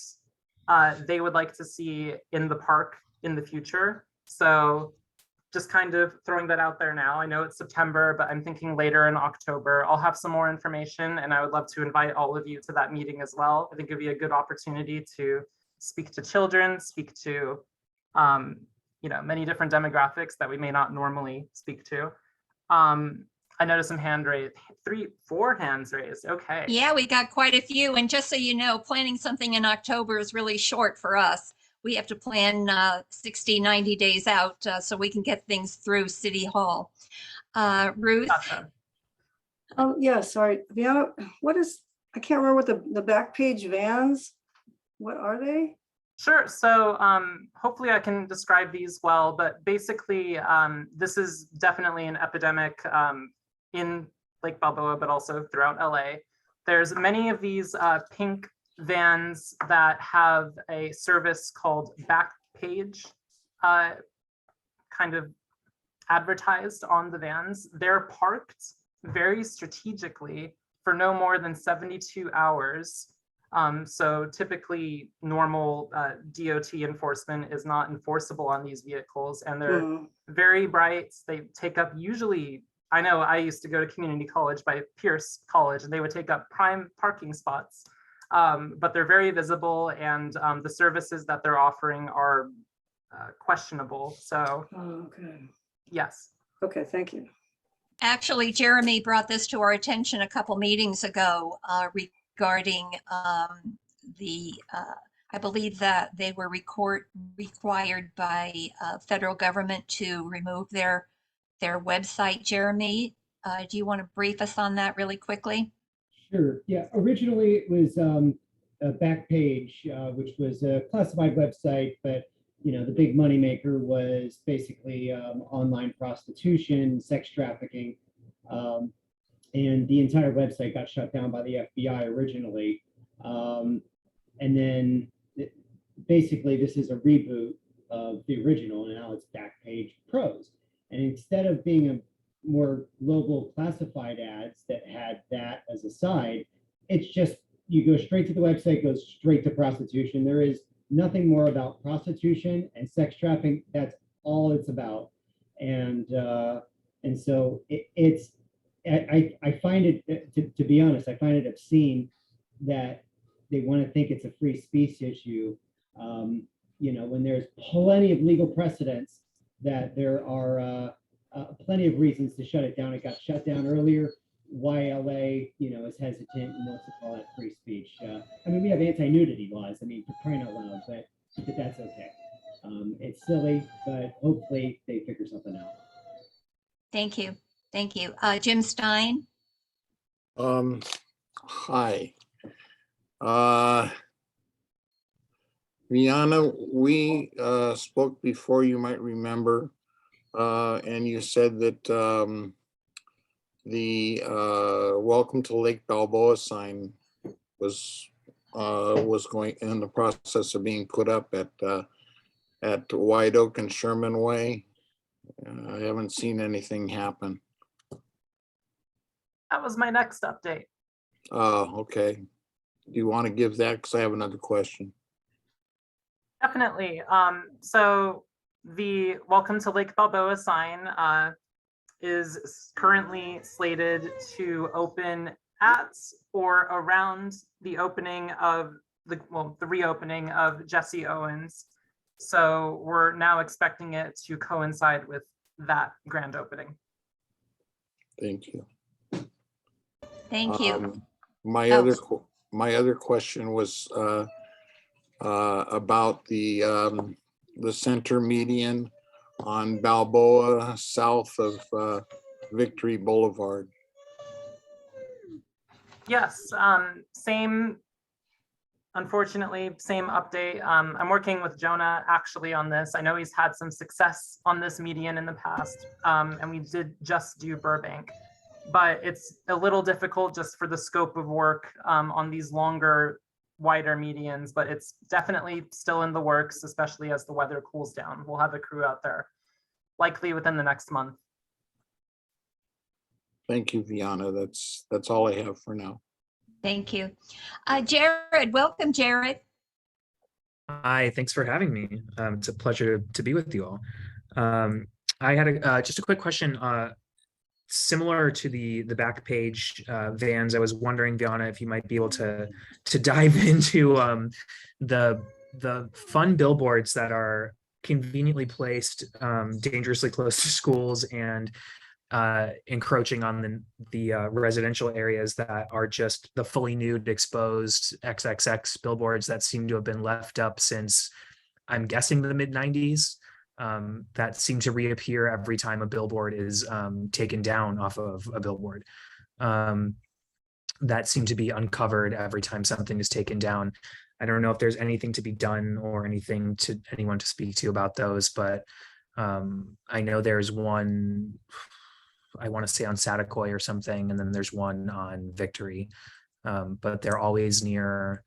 they would like to see in the park in the future. So just kind of throwing that out there now. I know it's September, but I'm thinking later in October, I'll have some more information, and I would love to invite all of you to that meeting as well. I think it'd be a good opportunity to speak to children, speak to many different demographics that we may not normally speak to. I noticed some hand raised, 4 hands raised. Okay. Yeah, we got quite a few. And just so you know, planning something in October is really short for us. We have to plan 60, 90 days out so we can get things through City Hall. Ruth? Gotcha. Yeah, sorry, Vienna, I can't remember what the back page vans, what are they? Sure. So hopefully I can describe these well, but basically this is definitely an epidemic in Lake Balboa, but also throughout LA. There's many of these pink vans that have a service called Backpage kind of advertised on the vans. They're parked very strategically for no more than 72 hours. So typically normal DOT enforcement is not enforceable on these vehicles, and they're very bright. They take up usually, I know I used to go to community college by Pierce College, and they would take up prime parking spots, but they're very visible, and the services that they're offering are questionable. So Okay. yes. Okay, thank you. Actually, Jeremy brought this to our attention a couple meetings ago regarding I believe that they were required by federal government to remove their website. Jeremy, do you want to brief us on that really quickly? Sure. Yeah. Originally, it was a Backpage, which was a classified website, but the big moneymaker was basically online prostitution, sex trafficking, and the entire website got shut down by the FBI originally. And then basically this is a reboot of the original, and now it's Backpage Pros. And instead of being a more global classified ads that had that as a side, it's just, you go straight to the website, goes straight to prostitution. There is nothing more about prostitution and sex trafficking. That's all it's about. And so I find it, to be honest, I find it obscene that they want to think it's a free speech issue, when there's plenty of legal precedents that there are plenty of reasons to shut it down. It got shut down earlier. YLA, is hesitant and wants to call that free speech. We have anti-nudity laws. For crying out loud, but that's okay. It's silly, but hopefully they figure something out. Thank you. Thank you. Jim Stein? Hi. Rihanna, we spoke before, you might remember, and you said that the Welcome to Lake Balboa sign was going in the process of being put up at White Oak and Sherman Way. I haven't seen anything happen. That was my next update. Okay. Do you want to give that? Because I have another question. Definitely. So the Welcome to Lake Balboa sign is currently slated to open at or around the opening of the reopening of Jesse Owens. So we're now expecting it to coincide with that grand opening. Thank you. Thank you. My other question was about the center median on Balboa south of Victory Boulevard. Yes, unfortunately, same update. I'm working with Jonah actually on this. I know he's had some success on this median in the past, and we did just do Burbank, but it's a little difficult just for the scope of work on these longer, wider medians, but it's definitely still in the works, especially as the weather cools down. We'll have a crew out there likely within the next month. Thank you, Viana. That's all I have for now. Thank you. Jared, welcome, Jared. Hi, thanks for having me. It's a pleasure to be with you all. I had just a quick question. Similar to the Backpage vans, I was wondering, Viana, if you might be able to dive into the fun billboards that are conveniently placed dangerously close to schools and encroaching on the residential areas that are just the fully nude, exposed XXX billboards that seem to have been left up since, I'm guessing, the mid-90s. That seem to reappear every time a billboard is taken down off of a billboard. That seem to be uncovered every time something is taken down. I don't know if there's anything to be done or anything to anyone to speak to about those, but I know there's one, I want to say on Satakoy or something, and then there's one on Victory, but they're always near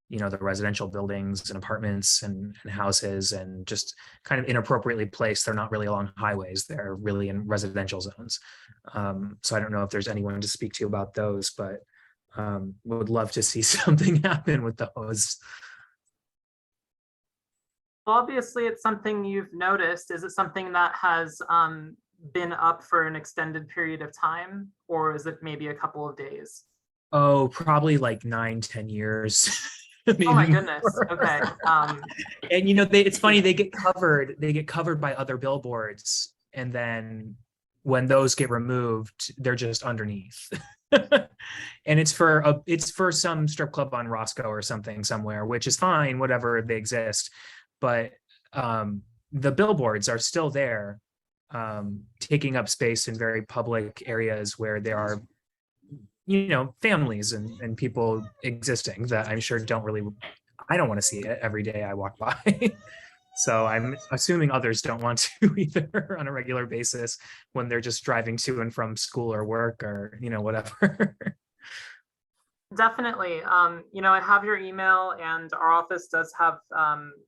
the residential buildings and apartments and houses, and just kind of inappropriately placed. They're not really along highways. They're really in residential zones. So I don't know if there's anyone to speak to about those, but would love to see something happen with those. Obviously, it's something you've noticed. Is it something that has been up for an extended period of time, or is it maybe a couple of days? Oh, probably like 9-10 years. Oh my goodness. Okay. And it's funny, they get covered by other billboards, and then when those get removed, they're just underneath. And it's for some strip club on Roscoe or something somewhere, which is fine, whatever, they exist. But the billboards are still there, taking up space in very public areas where there are families and people existing that I'm sure I don't want to see it every day I walk by. So I'm assuming others don't want to either on a regular basis when they're just driving to and from school or work or, whatever. Definitely. I have your email, and our office does have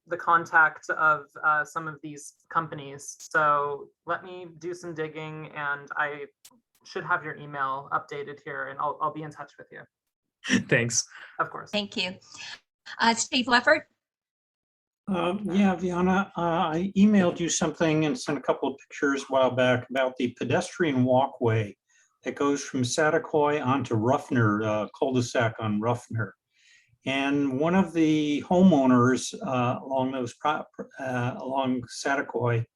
the contact of some of these companies. So let me do some digging, and I should have your email updated here, and I'll be in touch with you. Thanks. Of course. Thank you. Steve Leffert? Yeah, Viana, I emailed you something and sent a couple of pictures a while back about the pedestrian walkway that goes from Satakoy onto Ruffner, cul-de-sac on Ruffner. And one of the homeowners along Satakoy,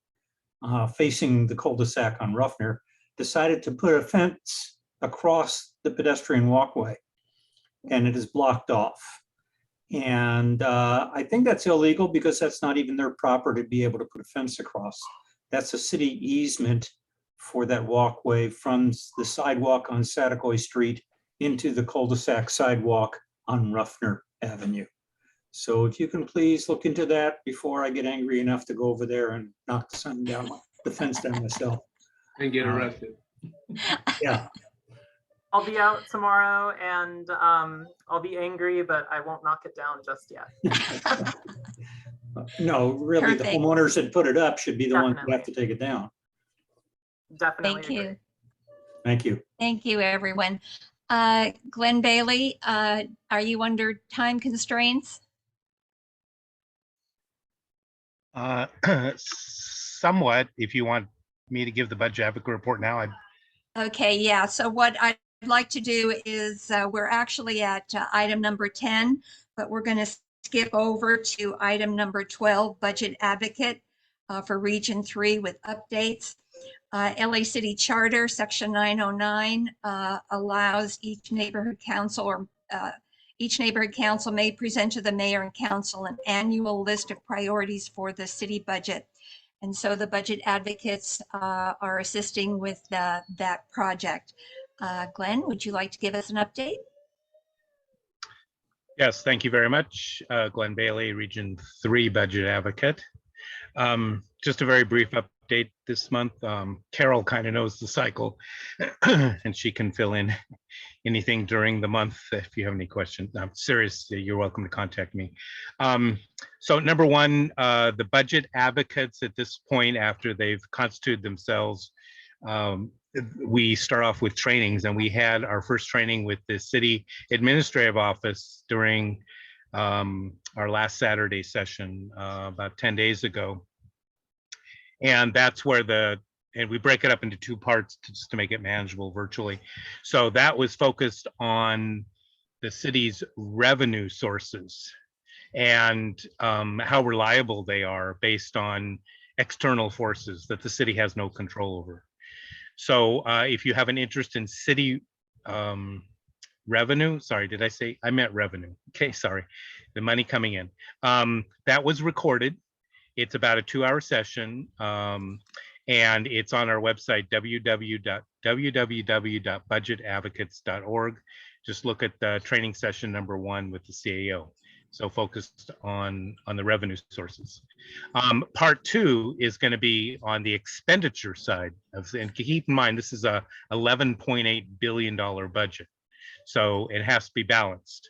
facing the cul-de-sac on Ruffner, decided to put a fence across the pedestrian walkway, and it is blocked off. And I think that's illegal because that's not even their property to be able to put a fence across. That's a city easement for that walkway from the sidewalk on Satakoy Street into the cul-de-sac sidewalk on Ruffner Avenue. So if you can please look into that before I get angry enough to go over there and knock the fence down myself. And get arrested. Yeah. I'll be out tomorrow, and I'll be angry, but I won't knock it down just yet. No, really, the Perfect. homeowners that put it up should be the ones who Definitely. have to take it down. Definitely. Thank you. Thank you. Thank you, everyone. Glenn Bailey, are you under time constraints? Somewhat, if you want me to give the budget advocate report now, Okay, yeah. So what I'd like to do is we're actually at item number 10, but we're going to skip over to item number 12, budget advocate for Region 3 with updates. LA City Charter, Section 909, allows each neighborhood council may present to the mayor and council an annual list of priorities for the city budget. And so the budget advocates are assisting with that project. Glenn, would you like to give us an update? yes, thank you very much. Glenn Bailey, Region 3 budget advocate. Just a very brief update this month. Carol kind of knows the cycle and she can fill in anything during the month if you have any questions. I'm serious, you're welcome to contact me. So number one, the budget advocates at this point, after they've constituted themselves, we start off with trainings, and we had our first training with the city administrative office during our last Saturday session about 10 days ago. And that's where and we break it up into two parts just to make it manageable virtually. So that was focused on the city's revenue sources and how reliable they are based on external forces that the city has no control over. So if you have an interest in city revenue, sorry, did I say, I meant revenue. Okay, sorry, the money coming in. That was recorded. It's about a 2-hour session, and it's on our website, www.budgetadvocates.org. Just look at the training session number 1 with the CAO. So focused on the revenue sources. Part 2 is going to be on the expenditure side and keep in mind, this is a $11.8 billion budget. So it has to be balanced.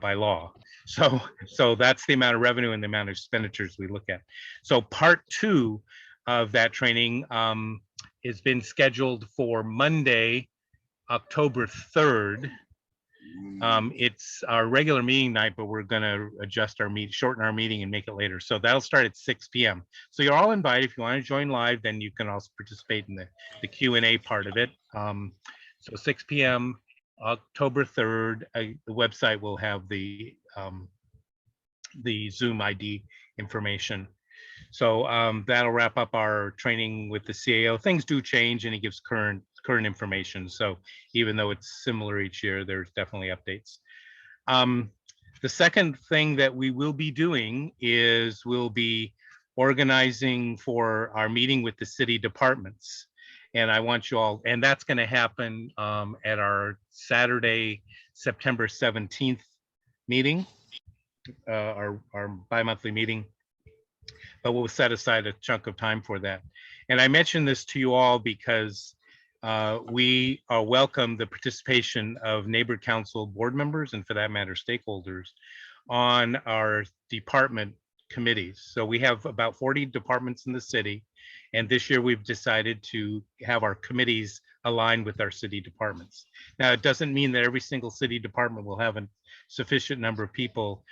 by law. So that's the amount of revenue and the amount of expenditures we look at. So part 2 of that training has been scheduled for Monday, October 3rd. It's our regular meeting night, but we're going to adjust our shorten our meeting and make it later. So that'll start at 6 p.m. So you're all invited. If you want to join live, then you can also participate in the Q&A part of it. So 6 p.m. October 3rd, the website will have the Zoom ID information. So that'll wrap up our training with the CAO. Things do change, and he gives current information. So even though it's similar each year, there's definitely updates. The second thing that we will be doing is we'll be organizing for our meeting with the city departments. And I want you all, and that's going to happen at our Saturday, September 17th meeting, our bi-monthly meeting. But we'll set aside a chunk of time for that. And I mention this to you all because we welcome the participation of neighborhood council board members, and for that matter, stakeholders, on our department committees. So we have about 40 departments in the city, and this year we've decided to have our committees aligned with our city departments. Now, it doesn't mean that every single city department will have a sufficient number of people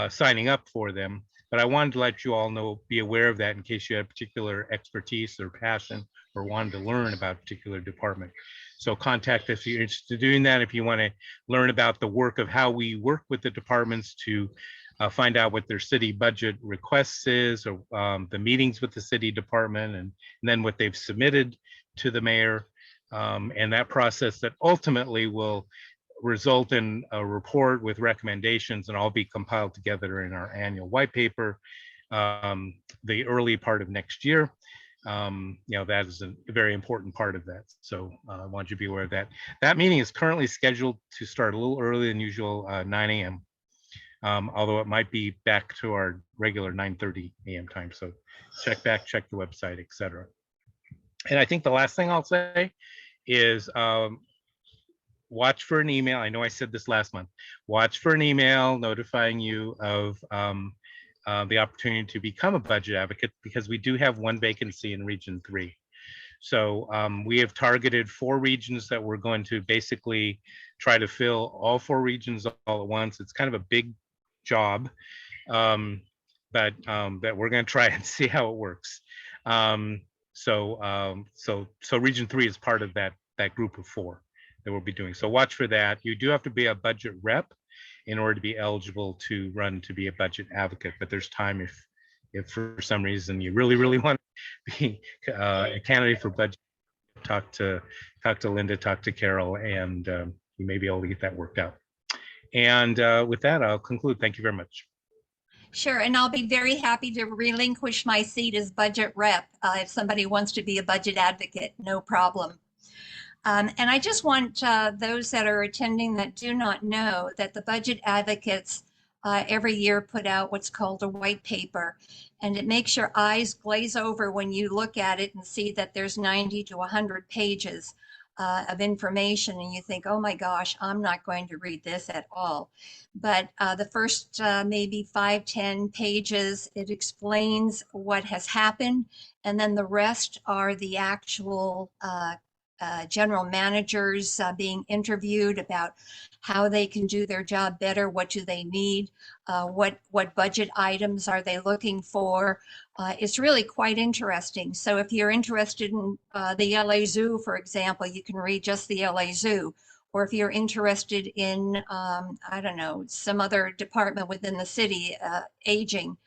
signing up for them, but I wanted to let you all know, be aware of that in case you have particular expertise or passion or wanted to learn about a particular department. So contact us if you're interested in doing that. If you want to learn about the work of how we work with the departments to find out what their city budget requests is, or the meetings with the city department, and then what they've submitted to the mayor, and that process that ultimately will result in a report with recommendations, and all be compiled together in our annual white paper the early part of next year. That is a very important part of that. So I want you to be aware of that. That meeting is currently scheduled to start a little earlier than usual, 9 a.m. Although it might be back to our regular 9:30 a.m. time. So check the website, etc. And I think the last thing I'll say is watch for an email. I know I said this last month. Watch for an email notifying you of the opportunity to become a budget advocate, because we do have one vacancy in Region 3. So we have targeted 4 regions that we're going to basically try to fill all 4 regions all at once. It's kind of a big job, but that we're going to try and see how it works. So Region 3 is part of that group of 4 that we'll be doing. So watch for that. You do have to be a budget rep in order to be eligible to run to be a budget advocate, but there's time if for some reason you really want to be a candidate for budget. Talk to Linda, talk to Carol, and you may be able to get that worked out. And with that, I'll conclude. Thank you very much. Sure, and I'll be very happy to relinquish my seat as budget rep if somebody wants to be a budget advocate, no problem. And I just want those that are attending that do not know that the budget advocates every year put out what's called a white paper, and it makes your eyes glaze over when you look at it and see that there's 90 to 100 pages of information, and you think, oh my gosh, I'm not going to read this at all. But the first maybe 5-10 pages, it explains what has happened, and then the rest are the actual general managers being interviewed about how they can do their job better, what do they need, what budget items are they looking for. It's really quite interesting. So if you're interested in the LA Zoo, for example, you can read just the LA Zoo. Or if you're interested in, I don't know, some other department within the city, aging,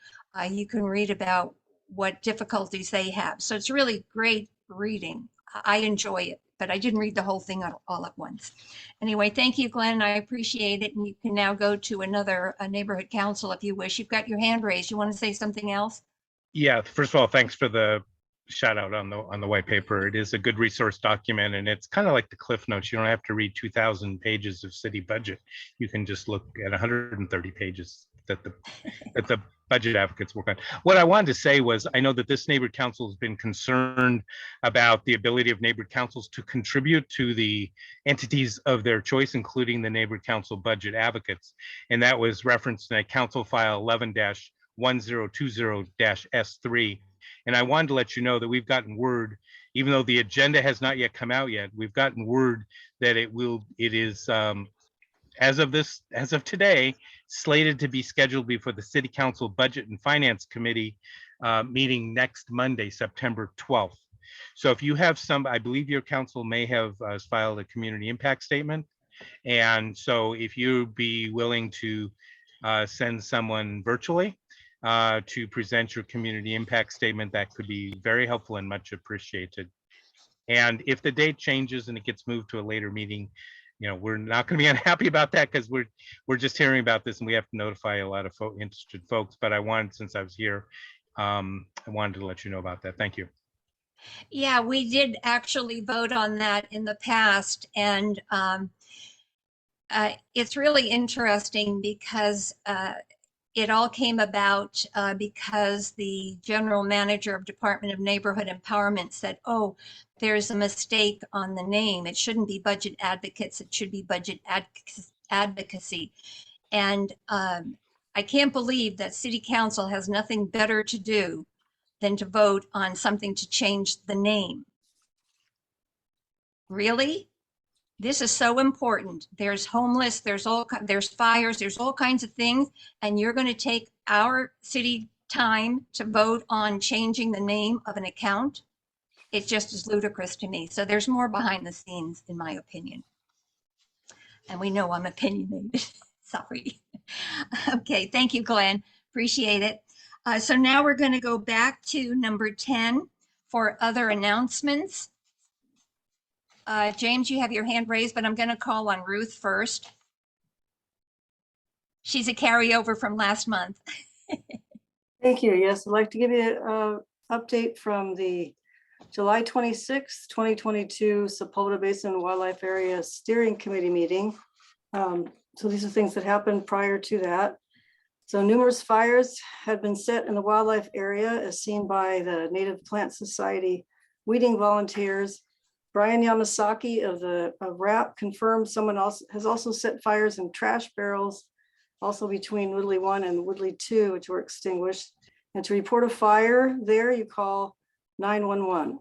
you can read about what difficulties they have. So it's really great reading. I enjoy it, but I didn't read the whole thing all at once. Anyway, thank you, Glenn. I appreciate it. And you can now go to another neighborhood council if you wish. You've got your hand raised. You want to say something else? Yeah, first of all, thanks for the shout out on the white paper. It is a good resource document, and it's kind of like the Cliff Notes. You don't have to read 2,000 pages of city budget. You can just look at 130 pages that the budget advocates work on. What I wanted to say was, I know that this neighborhood council has been concerned about the ability of neighborhood councils to contribute to the entities of their choice, including the neighborhood council budget advocates. And that was referenced in a council file 11-1020-S3. And I wanted to let you know that we've gotten word, even though the agenda has not yet come out yet, we've gotten word that it is as of today, slated to be scheduled before the City Council Budget and Finance Committee meeting next Monday, September 12th. So if you have I believe your council may have filed a community impact statement. And so if you'd be willing to send someone virtually to present your community impact statement, that could be very helpful and much appreciated. And if the date changes and it gets moved to a later meeting, we're not going to be unhappy about that, because we're just hearing about this and we have to notify a lot of interested folks. But I wanted, since I was here, I wanted to let you know about that. Thank you. Yeah, we did actually vote on that in the past, and it's really interesting because it all came about because the general manager of Department of Neighborhood Empowerment said, oh, there's a mistake on the name. It shouldn't be budget advocates. It should be budget advocacy. And I can't believe that City Council has nothing better to do than to vote on something to change the name. Really? This is so important. There's homeless, there's fires, there's all kinds of things, and you're going to take our city time to vote on changing the name of an account? It just is ludicrous to me. So there's more behind the scenes, in my opinion. And we know I'm opinionated. Sorry. Okay, thank you, Glenn. Appreciate it. So now we're going to go back to number 10 for other announcements. James, you have your hand raised, but I'm going to call on Ruth first. She's a carryover from last month. Thank you. Yes, I'd like to give you an update from the July 26, 2022 Sepulveda Basin Wildlife Area Steering Committee meeting. So these are things that happened prior to that. So numerous fires had been set in the wildlife area, as seen by the Native Plant Society weeding volunteers. Brian Yamasaki of RAP confirmed someone else has also set fires in trash barrels, also between Woodley 1 and Woodley 2, which were extinguished. And to report a fire there, you call 911.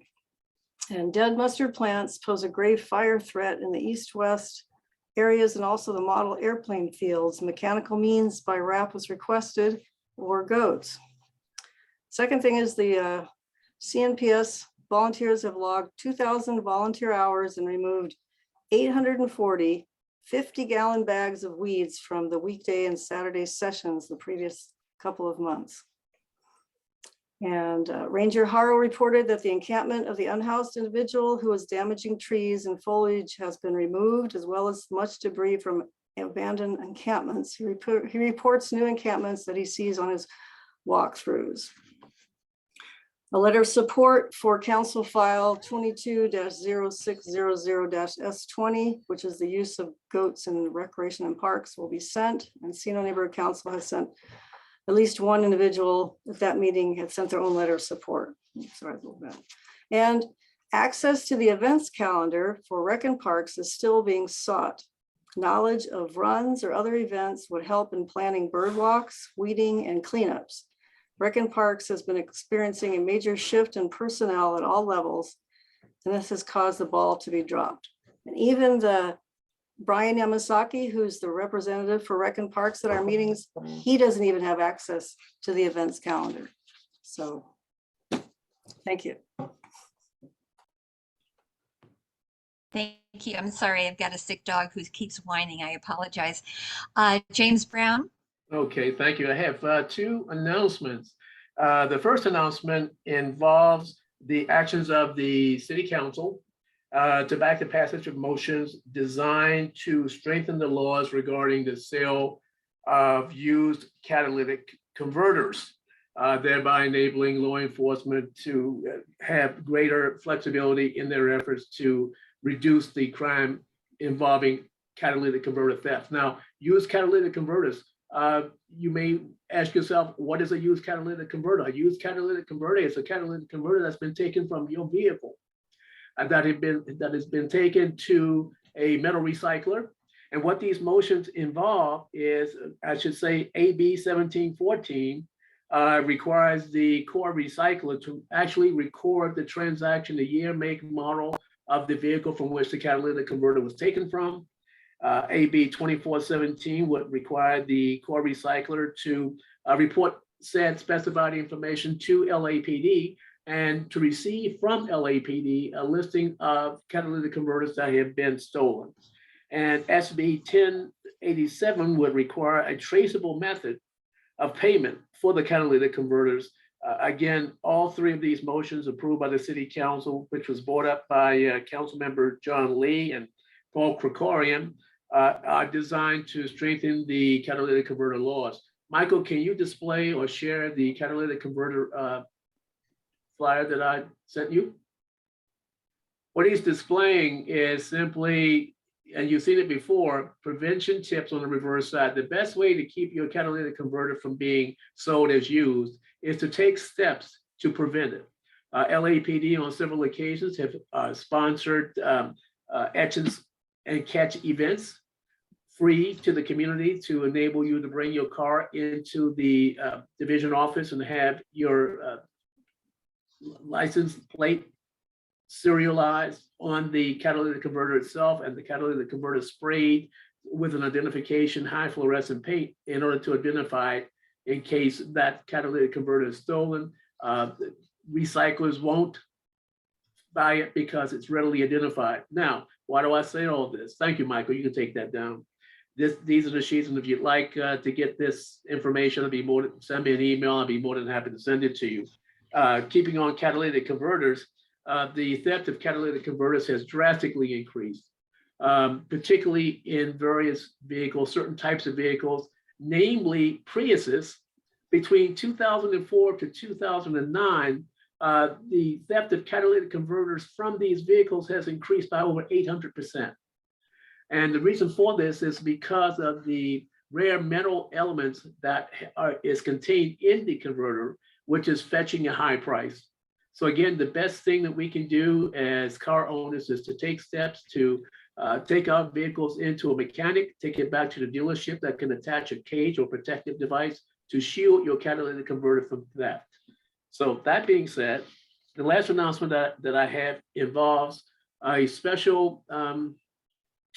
And dead mustard plants pose a grave fire threat in the east-west areas and also the model airplane fields. Mechanical means by RAP was requested, or goats. Second thing is the CNPS volunteers have logged 2,000 volunteer hours and removed 840 50-gallon bags of weeds from the weekday and Saturday sessions the previous couple of months. And Ranger Haro reported that the encampment of the unhoused individual who was damaging trees and foliage has been removed, as well as much debris from abandoned encampments. He reports new encampments that he sees on his walkthroughs. A letter of support for Council File 22-0600-S20, which is the use of goats in recreation and parks, will be sent. And Encino Neighborhood Council has sent at least one individual at that meeting had sent their own letter of support. Sorry, a little bit. And access to the events calendar for rec and parks is still being sought. Knowledge of runs or other events would help in planning bird walks, weeding, and cleanups. Rec and Parks has been experiencing a major shift in personnel at all levels, and this has caused the ball to be dropped. And even the Brian Yamasaki, who's the representative for Rec and Parks at our meetings, he doesn't even have access to the events calendar. So, thank you. Thank you. I'm sorry, I've got a sick dog who keeps whining. I apologize. James Brown. Okay, thank you. I have two announcements. The first announcement involves the actions of the City Council to back the passage of motions designed to strengthen the laws regarding the sale of used catalytic converters, thereby enabling law enforcement to have greater flexibility in their efforts to reduce the crime involving catalytic converter theft. Now, used catalytic converters you may ask yourself, what is a used catalytic converter? A used catalytic converter is a catalytic converter that's been taken from your vehicle, that has been taken to a metal recycler. And what these motions involve is, I should say, AB 1714 requires the core recycler to actually record the transaction, the year, make, model of the vehicle from which the catalytic converter was taken from. AB 2417 would require the core recycler to report said specified information to LAPD and to receive from LAPD a listing of catalytic converters that have been stolen. And SB 1087 would require a traceable method of payment for the catalytic converters. Again, all three of these motions approved by the City Council, which was brought up by Council Member John Lee and Paul Krikorian, are designed to strengthen the catalytic converter laws. Michael, can you display or share the catalytic converter flyer that I sent you? What he's displaying is simply, and you've seen it before, prevention tips on the reverse side. The best way to keep your catalytic converter from being sold as used is to take steps to prevent it. LAPD on several occasions have sponsored etch and catch events free to the community to enable you to bring your car into the division office and have your license plate serialized on the catalytic converter itself, and the catalytic converter sprayed with an identification high fluorescent paint in order to identify it in case that catalytic converter is stolen. Recyclers won't buy it because it's readily identified. Now, why do I say all this? Thank you, Michael. You can take that down. These are the sheets, and if you'd like to get this information, send me an email. I'll be more than happy to send it to you. Keeping on catalytic converters, the theft of catalytic converters has drastically increased, particularly in various vehicles, certain types of vehicles, namely Priuses. Between 2004 to 2009, the theft of catalytic converters from these vehicles has increased by over 800%. And the reason for this is because of the rare metal elements that is contained in the converter, which is fetching a high price. So again, the best thing that we can do as car owners is to take steps to take our vehicles into a mechanic, take it back to the dealership that can attach a cage or protective device to shield your catalytic converter from theft. So that being said, the last announcement that I have involves a special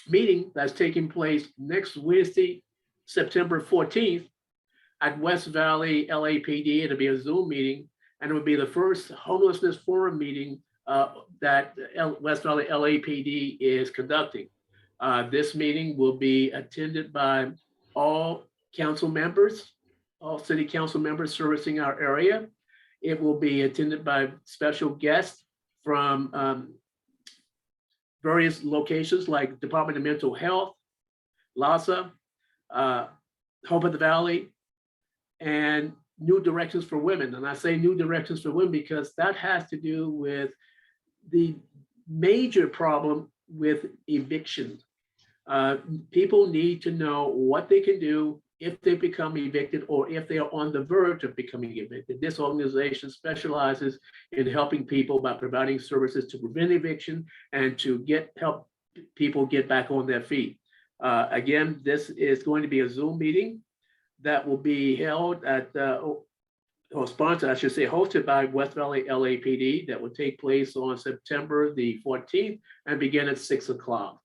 meeting that's taking place next Wednesday, September 14th at West Valley LAPD. It'll be a Zoom meeting, and it will be the first homelessness forum meeting that West Valley LAPD is conducting. This meeting will be attended by all council members, all city council members servicing our area. It will be attended by special guests from various locations like Department of Mental Health, LASA, Hope of the Valley, and New Directions for Women. And I say New Directions for Women because that has to do with the major problem with eviction. People need to know what they can do if they become evicted or if they are on the verge of becoming evicted. This organization specializes in helping people by providing services to prevent eviction and to help people get back on their feet. Again, this is going to be a Zoom meeting that will be held at, or sponsored, I should say, hosted by West Valley LAPD, that will take place on September the 14th and begin at 6 o'clock.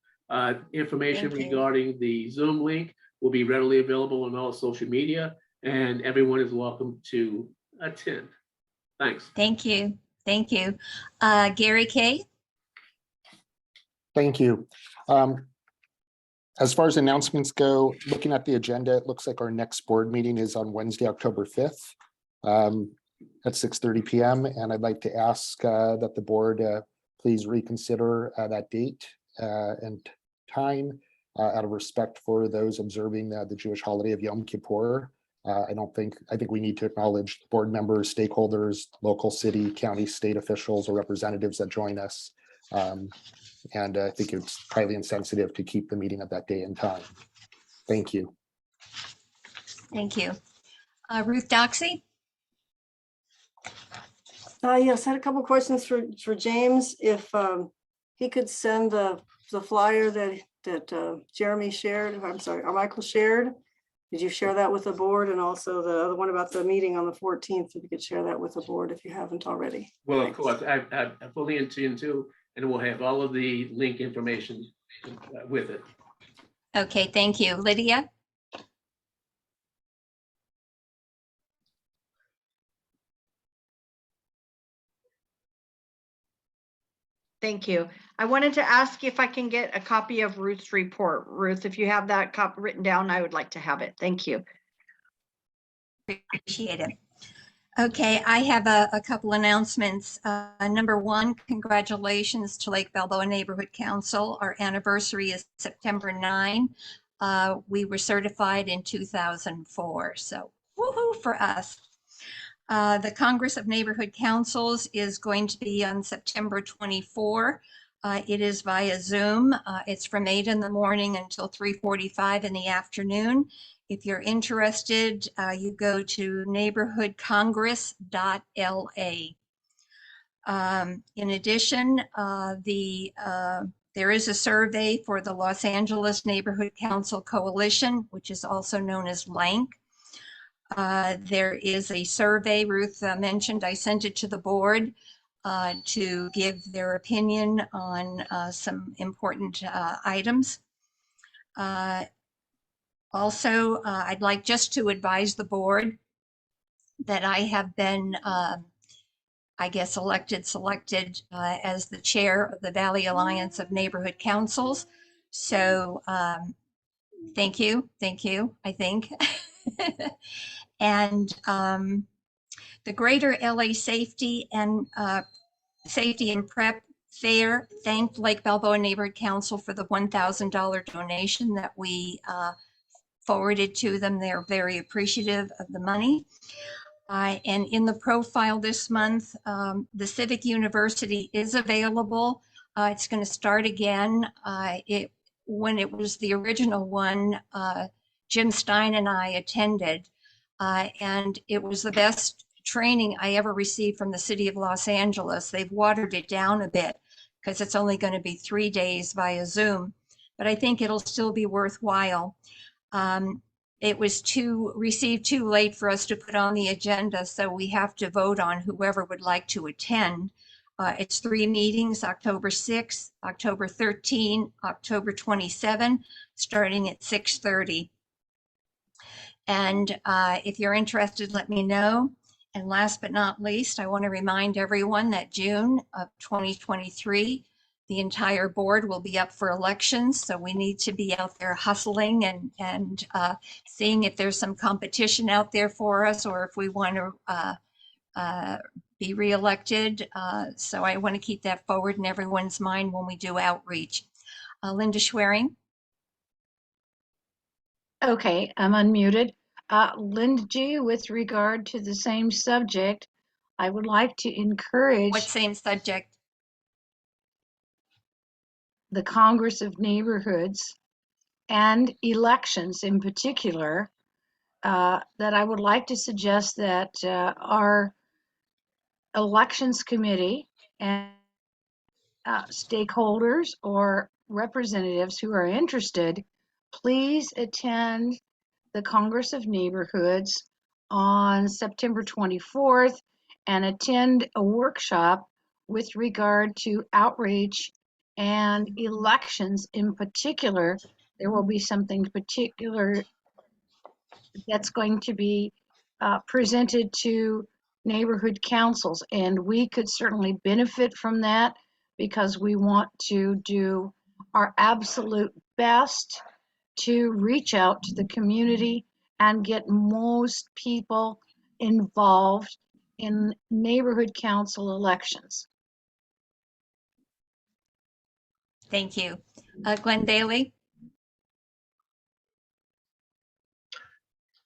Information regarding the Zoom link will be readily available on all social media, and everyone is welcome to attend. Thanks. Thank you. Thank you. Gary Kay? Thank you. As far as announcements go, looking at the agenda, it looks like our next board meeting is on Wednesday, October 5th at 6:30 p.m. And I'd like to ask that the board please reconsider that date and time out of respect for those observing the Jewish holiday of Yom Kippur. I think we need to acknowledge board members, stakeholders, local city, county, state officials, or representatives that join us. And I think it's highly insensitive to keep the meeting at that day and time. Thank you. Thank you. Ruth Doxey? Yes, I had a couple questions for James. If he could send the flyer that Jeremy shared, I'm sorry, Michael shared. Did you share that with the board? And also the other one about the meeting on the 14th, if you could share that with the board if you haven't already. Well, of course, I fully intend to, and we'll have all of the link information with it. Okay, thank you. Lydia? Thank you. I wanted to ask if I can get a copy of Ruth's report. Ruth, if you have that copy written down, I would like to have it. Thank you. Appreciate it. Okay, I have a couple announcements. Number one, congratulations to Lake Balboa Neighborhood Council. Our anniversary is September 9. We were certified in 2004, so woohoo for us. The Congress of Neighborhood Councils is going to be on September 24. It is via Zoom. It's from 8 in the morning until 3:45 in the afternoon. If you're interested, you go to neighborhoodcongress.la. In addition, there is a survey for the Los Angeles Neighborhood Council Coalition, which is also known as LANC. There is a survey Ruth mentioned. I sent it to the board to give their opinion on some important items. Also, I'd like just to advise the board that I have been, I guess, selected as the chair of the Valley Alliance of Neighborhood Councils. So thank you, I think. And the Greater LA Safety and Prep Fair thanked Lake Balboa Neighborhood Council for the $1,000 donation that we forwarded to them. They're very appreciative of the money. And in the profile this month, the Civic University is available. It's going to start again. When it was the original one, Jim Stein and I attended, and it was the best training I ever received from the city of Los Angeles. They've watered it down a bit because it's only going to be 3 days via Zoom, but I think it'll still be worthwhile. It was received too late for us to put on the agenda, so we have to vote on whoever would like to attend. It's 3 meetings, October 6th, October 13, October 27, starting at 6:30. And if you're interested, let me know. And last but not least, I want to remind everyone that June of 2023, the entire board will be up for elections. So we need to be out there hustling and seeing if there's some competition out there for us, or if we want to be reelected. So I want to keep that forward in everyone's mind when we do outreach. Linda Schwerin. Okay, I'm unmuted. Linda G, with regard to the same subject, I would like to encourage. What same subject? The Congress of Neighborhoods and elections in particular, that I would like to suggest that our elections committee and stakeholders or representatives who are interested, please attend the Congress of Neighborhoods on September 24th and attend a workshop with regard to outreach and elections in particular. There will be something particular that's going to be presented to neighborhood councils, and we could certainly benefit from that because we want to do our absolute best to reach out to the community and get most people involved in neighborhood council elections. Thank you. Glenn Bailey.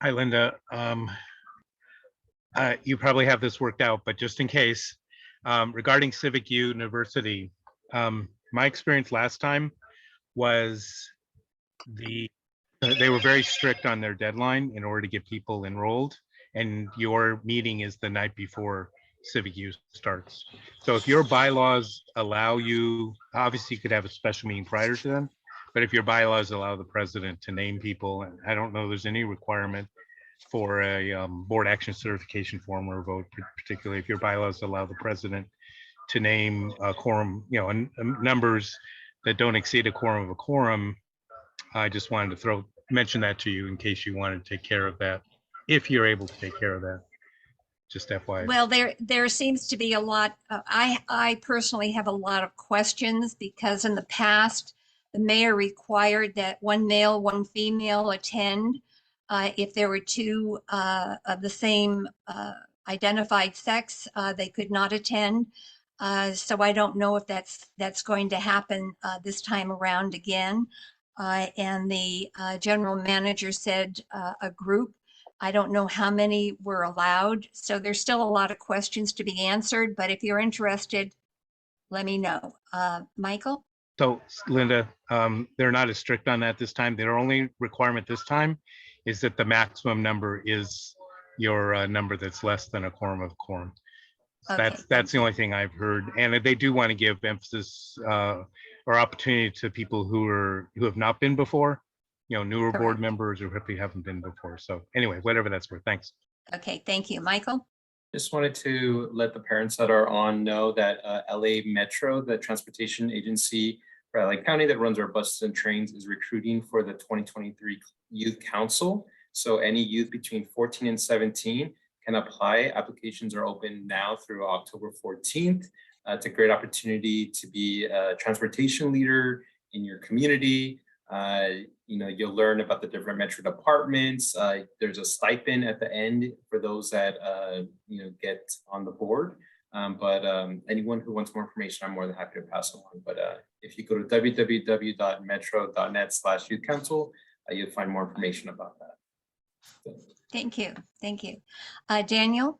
Hi, Linda. You probably have this worked out, but just in case, regarding Civic University, my experience last time was the they were very strict on their deadline in order to get people enrolled. And your meeting is the night before civic use starts. So if your bylaws allow you, obviously you could have a special meeting prior to them, but if your bylaws allow the president to name people, and I don't know there's any requirement for a board action certification form or a vote, particularly if your bylaws allow the president to name a quorum, numbers that don't exceed a quorum of a quorum. I just wanted to mention that to you in case you wanted to take care of that, if you're able to take care of that. Just FYI. Well, there seems to be a lot. I personally have a lot of questions because in the past, the mayor required that one male, one female attend. If there were two of the same identified sex, they could not attend. So I don't know if that's going to happen this time around again. And the general manager said a group. I don't know how many were allowed. So there's still a lot of questions to be answered, but if you're interested, let me know. Michael? So Linda, they're not as strict on that this time. Their only requirement this time is that the maximum number is your number that's less than a quorum of a quorum. So Okay, that's the only thing I've heard. And they do want to give emphasis or opportunity to people who have not been before, newer board members or who haven't been before. So anyway, whatever that's worth. Thanks. Okay, thank you. Michael? Just wanted to let the parents that are on know that LA Metro, the transportation agency for LA County that runs our buses and trains, is recruiting for the 2023 Youth Council. So any youth between 14 and 17 can apply. Applications are open now through October 14th. It's a great opportunity to be a transportation leader in your community. You'll learn about the different metro departments. There's a stipend at the end for those that get on the board. But anyone who wants more information, I'm more than happy to pass along. But if you go to www.metro.net/youth council, you'll find more information about that. Thank you. Thank you. Daniel?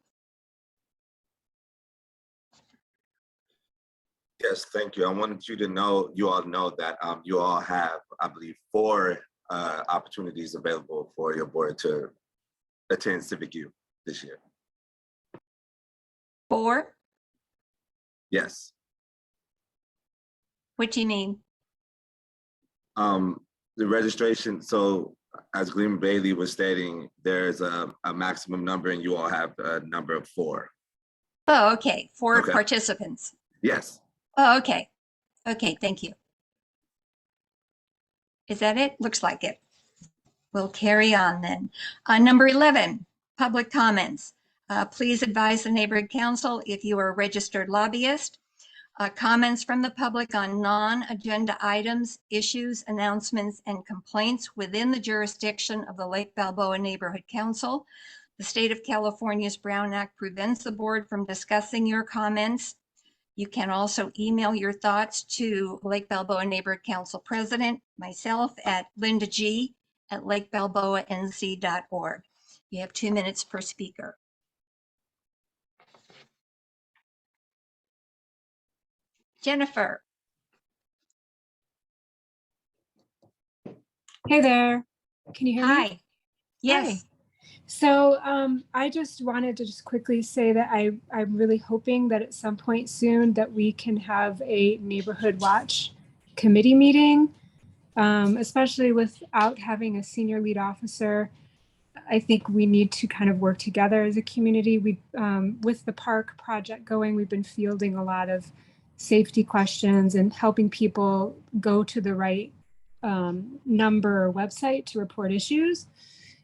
Yes, thank you. I wanted you all know that you all have, I believe, 4 opportunities available for your board to attend Civic Youth this year. 4? Yes. What do you mean? The registration, so as Glenn Bailey was stating, there's a maximum number and you all have a number of 4. Oh, okay. 4 Okay. participants. Yes. Oh, okay. Okay, thank you. Is that it? Looks like it. We'll carry on then. Number 11, public comments. Please advise the neighborhood council if you are a registered lobbyist. Comments from the public on non-agenda items, issues, announcements, and complaints within the jurisdiction of the Lake Balboa Neighborhood Council. The state of California's Brown Act prevents the board from discussing your comments. You can also email your thoughts to Lake Balboa Neighborhood Council President, myself at lindag@lakebalboanc.org. You have 2 minutes per speaker. Jennifer. Hey there. Can you hear me? Hi. Yes. Hi. So I just wanted to quickly say that I'm really hoping that at some point soon that we can have a neighborhood watch committee meeting, especially without having a senior lead officer. I think we need to kind of work together as a community. With the park project going, we've been fielding a lot of safety questions and helping people go to the right number or website to report issues.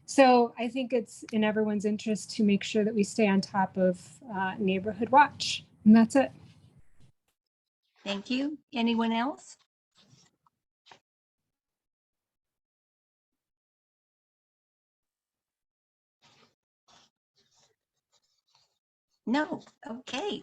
So I think it's in everyone's interest to make sure that we stay on top of neighborhood watch. And that's it. Thank you. Anyone else? No. Okay.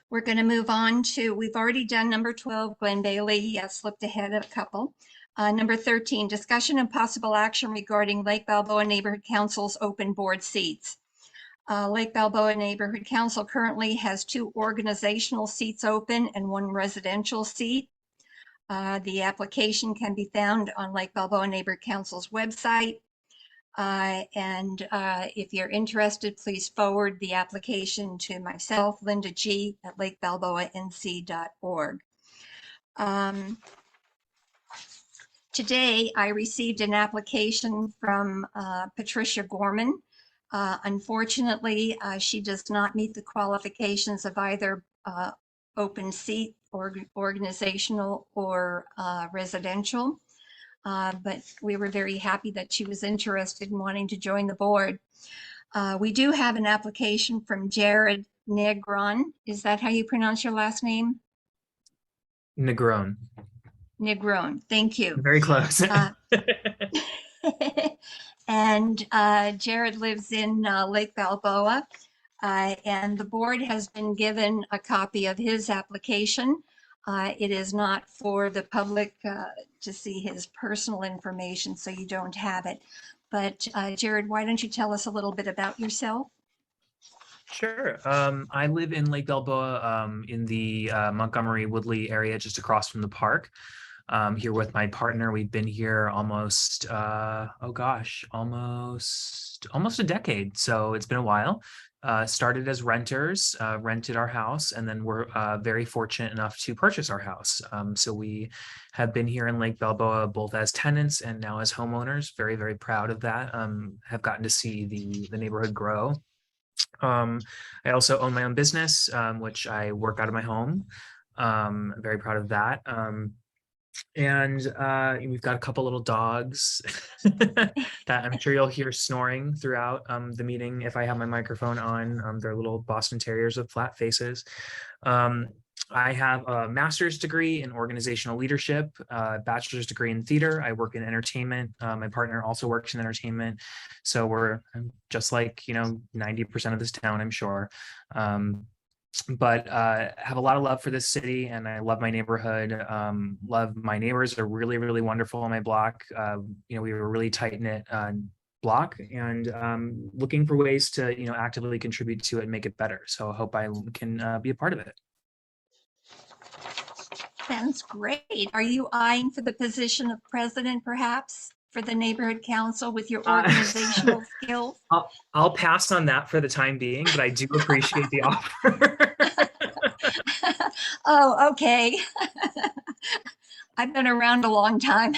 We're going to move on to, we've already done number 12, Glenn Bailey, slipped ahead a couple. Number 13, discussion and possible action regarding Lake Balboa Neighborhood Council's open board seats. Lake Balboa Neighborhood Council currently has 2 organizational seats open and 1 residential seat. The application can be found on Lake Balboa Neighborhood Council's website. If you're interested, please forward the application to myself, Linda G. at lakebalboanc.org. Today, I received an application from Patricia Gorman. Unfortunately, she does not meet the qualifications of either open seat or organizational or residential. But we were very happy that she was interested in wanting to join the board. We do have an application from Jared Negron. Is that how you pronounce your last name? Negron. Negron, thank you. Very close. And Jared lives in Lake Balboa. And the board has been given a copy of his application. It is not for the public to see his personal information, so you don't have it. But Jared, why don't you tell us a little bit about yourself? Sure. I live in Lake Balboa in the Montgomery Woodley area, just across from the park. Here with my partner. We've been here almost, almost a decade. So it's been a while. Started as renters, rented our house, and then we're very fortunate enough to purchase our house. So we have been here in Lake Balboa both as tenants and now as homeowners. Very, very proud of that. Have gotten to see the neighborhood grow. I also own my own business, which I work out of my home. Very proud of that. And we've got a couple little dogs that I'm sure you'll hear snoring throughout the meeting if I have my microphone on. They're little Boston Terriers with flat faces. I have a master's degree in organizational leadership, a bachelor's degree in theater. I work in entertainment. My partner also works in entertainment. So we're just like, 90% of this town, I'm sure. But have a lot of love for this city, and I love my neighborhood. Love my neighbors are really, really wonderful on my block. We were a really tight-knit block, and looking for ways to actively contribute to it and make it better. So I hope I can be a part of it. Sounds great. Are you eyeing for the position of president, perhaps, for the neighborhood council with your organizational skills? I'll pass on that for the time being, but I do appreciate the offer. Oh, okay. I've been around a long time.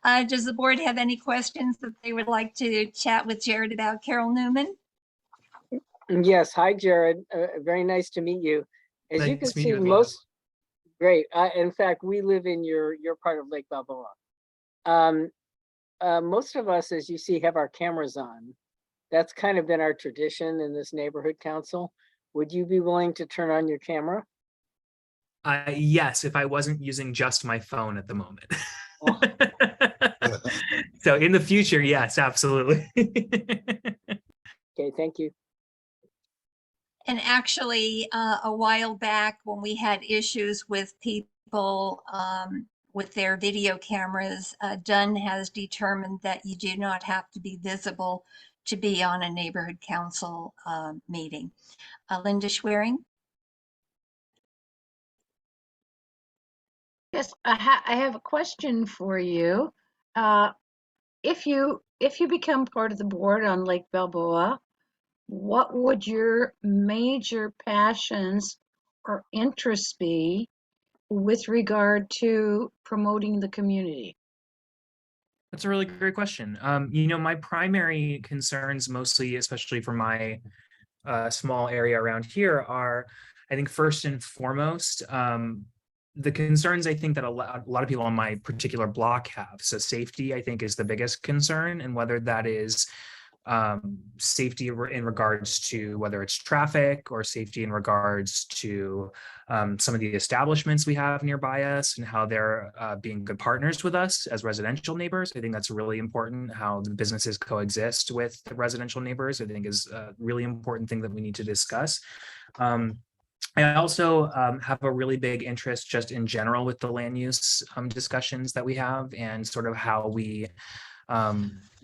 Does the board have any questions that they would like to chat with Jared about? Carol Newman? Yes, hi, Jared. Very nice to meet you. As you can see, great. In fact, we live in your part of Lake Balboa. Most of us, as you see, have our cameras on. That's kind of been our tradition in this neighborhood council. Would you be willing to turn on your camera? Yes, if I wasn't using just my phone at the moment. So in the future, yes, absolutely. Okay, thank you. And actually, a while back when we had issues with people with their video cameras, Dunn has determined that you do not have to be visible to be on a neighborhood council meeting. Linda Schwerin? Yes, I have a question for you. If you become part of the board on Lake Balboa, what would your major passions or interests be with regard to promoting the community? That's a really great question. My primary concerns, mostly, especially for my small area around here, are, I think, first and foremost, the concerns I think that a lot of people on my particular block have. So safety, I think, is the biggest concern, and whether that is safety in regards to whether it's traffic or safety in regards to some of the establishments we have nearby us and how they're being good partners with us as residential neighbors. I think that's really important, how the businesses coexist with the residential neighbors. I think is a really important thing that we need to discuss. I also have a really big interest just in general with the land use discussions that we have, and sort of how we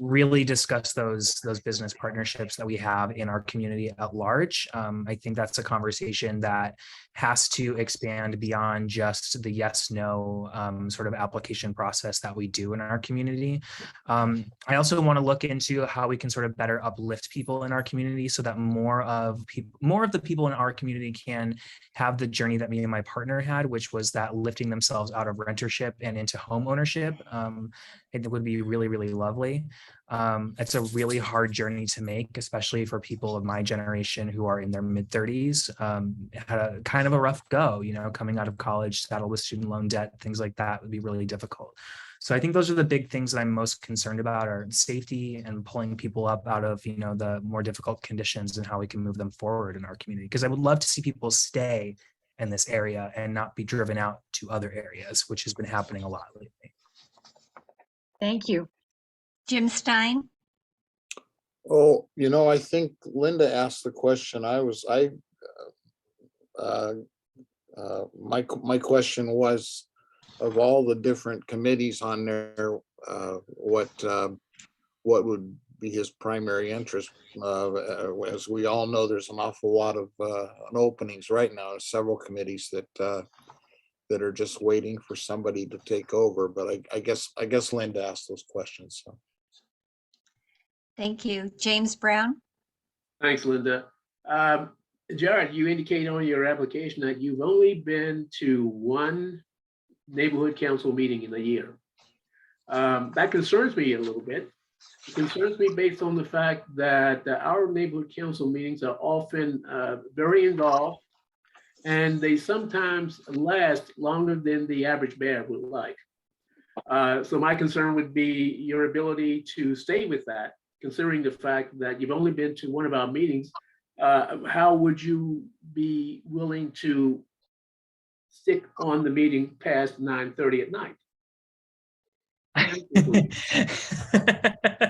really discuss those business partnerships that we have in our community at large. I think that's a conversation that has to expand beyond just the yes/no sort of application process that we do in our community. I also want to look into how we can sort of better uplift people in our community so that more of the people in our community can have the journey that me and my partner had, which was that lifting themselves out of rentership and into home ownership. It would be really, really lovely. It's a really hard journey to make, especially for people of my generation who are in their mid-30s. Had a kind of a rough go, you know, coming out of college, saddled with student loan debt, things like that would be really difficult. So I think those are the big things that I'm most concerned about, are safety and pulling people up out of, you know, the more difficult conditions and how we can move them forward in our community. Because I would love to see people stay in this area and not be driven out to other areas, which has been happening a lot lately. Thank you. Jim Stein? Oh, you know, I think Linda asked the question. My question was, of all the different committees on there, what would be his primary interest? As we all know, there's an awful lot of openings right now, several committees that are just waiting for somebody to take over. But I guess Linda asked those questions. So. Thank you. James Brown? Thanks, Linda. Jared, you indicate on your application that you've only been to one neighborhood council meeting in a year. That concerns me a little bit. It concerns me based on the fact that our neighborhood council meetings are often very involved, and they sometimes last longer than the average bear would like. So my concern would be your ability to stay with that, considering the fact that you've only been to one of our meetings. How would you be willing to stick on the meeting past 9:30 at night?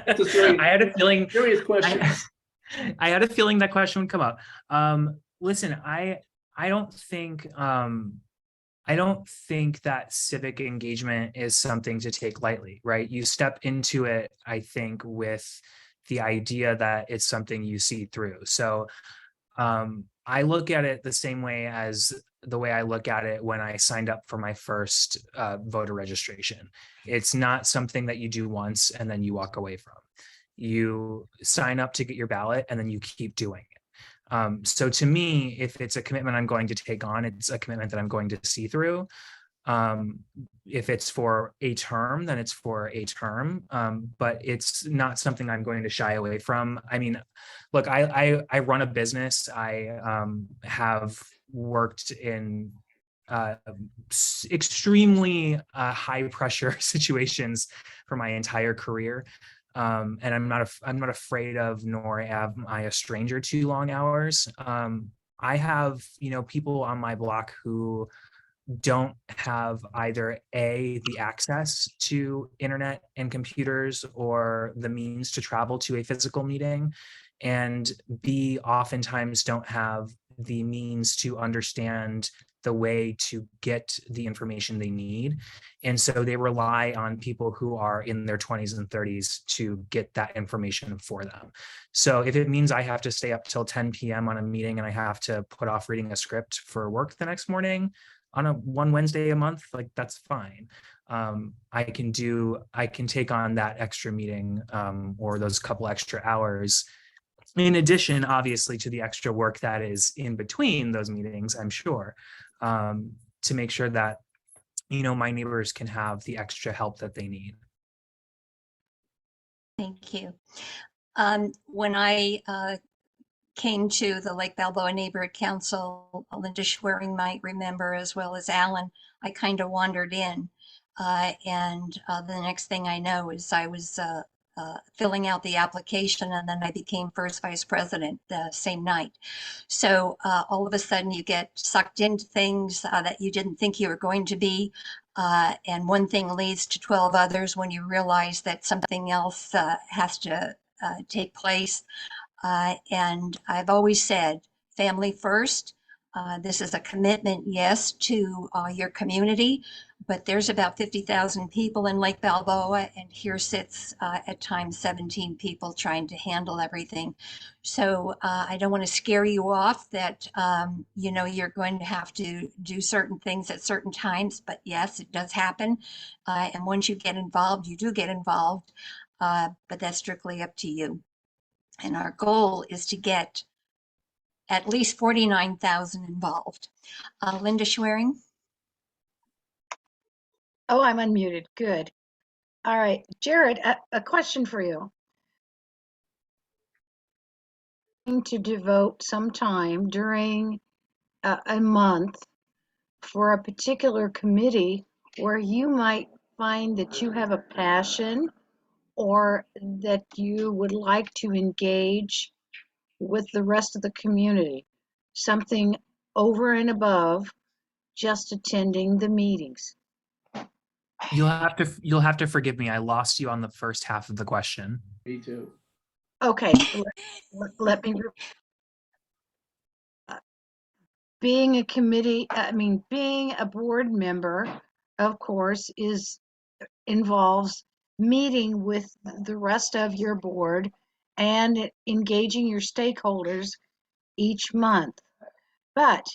That's a serious, I had a feeling. Serious question. I had a feeling that question would come up. Listen, I don't think that civic engagement is something to take lightly, right? You step into it, I think, with the idea that it's something you see through. So I look at it the same way as the way I look at it when I signed up for my first voter registration. It's not something that you do once and then you walk away from. You sign up to get your ballot and then you keep doing it. So to me, if it's a commitment I'm going to take on, it's a commitment that I'm going to see through. If it's for a term, then it's for a term, but it's not something I'm going to shy away from. I mean, look, I run a business. I have worked in extremely high pressure situations for my entire career. And I'm not afraid of, nor am I a stranger to long hours. I have, people on my block who don't have either the access to internet and computers or the means to travel to a physical meeting, and B, oftentimes don't have the means to understand the way to get the information they need. And so they rely on people who are in their 20s and 30s to get that information for them. So if it means I have to stay up till 10 p.m. on a meeting and I have to put off reading a script for work the next morning on one Wednesday a month, like that's fine. I can take on that extra meeting or those couple extra hours, in addition, obviously, to the extra work that is in between those meetings, I'm sure, to make sure that, my neighbors can have the extra help that they need. Thank you. When I came to the Lake Balboa Neighborhood Council, Linda Schwering might remember, as well as Alan, I kind of wandered in. And the next thing I know is I was filling out the application, and then I became first vice president the same night. So all of a sudden you get sucked into things that you didn't think you were going to be. And one thing leads to 12 others when you realize that something else has to take place. And I've always said, family first. This is a commitment, yes, to your community, but there's about 50,000 people in Lake Balboa, and here sits at times 17 people trying to handle everything. So I don't want to scare you off that, you know, you're going to have to do certain things at certain times, but yes, it does happen. And once you get involved, you do get involved, but that's strictly up to you. And our goal is to get at least 49,000 involved. Linda Schwerin? Oh, I'm unmuted. Good. All right. Jared, a question for you. To devote some time during a month for a particular committee where you might find that you have a passion or that you would like to engage with the rest of the community, something over and above just attending the meetings. You'll have to forgive me. I lost you on the first half of the question. Me too. Okay, let me. Being a committee, being a board member, of course, involves meeting with the rest of your board and engaging your stakeholders each month. But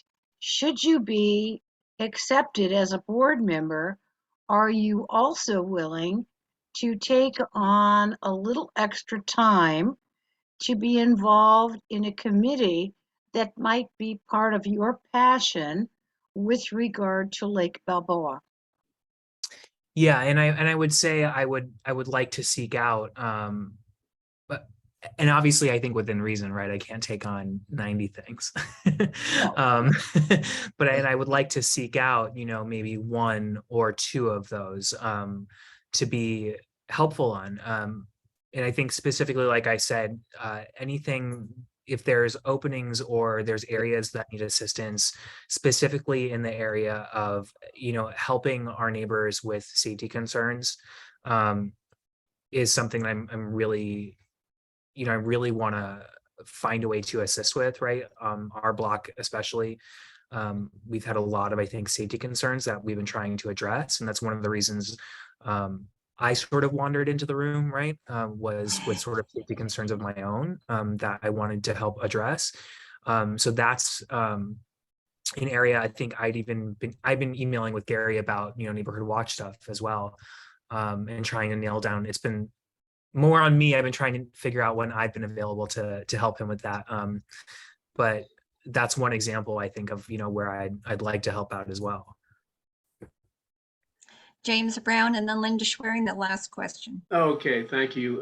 should you be accepted as a board member, are you also willing to take on a little extra time to be involved in a committee that might be part of your passion with regard to Lake Balboa? Yeah, and I would say I would like to seek out, but and obviously I think within reason, right? I can't take on 90 things. But I would like to seek out, you know, maybe one or two of those to be helpful on. And I think specifically, like I said, anything, if there's openings or there's areas that need assistance, specifically in the area of, you know, helping our neighbors with safety concerns, is something that I'm really, you know, I really want to find a way to assist with, right? Our block especially, we've had a lot of, I think, safety concerns that we've been trying to address. And that's one of the reasons I sort of wandered into the room, right? Was with sort of safety concerns of my own that I wanted to help address. So that's an area I think I've been emailing with Gary about, you know, neighborhood watch stuff as well, and trying to nail down. It's been more on me. I've been trying to figure out when I've been available to help him with that. But that's one example I think of, you know, where I'd like to help out as well. James Brown and then Linda Schwerin, the last question. Okay, thank you.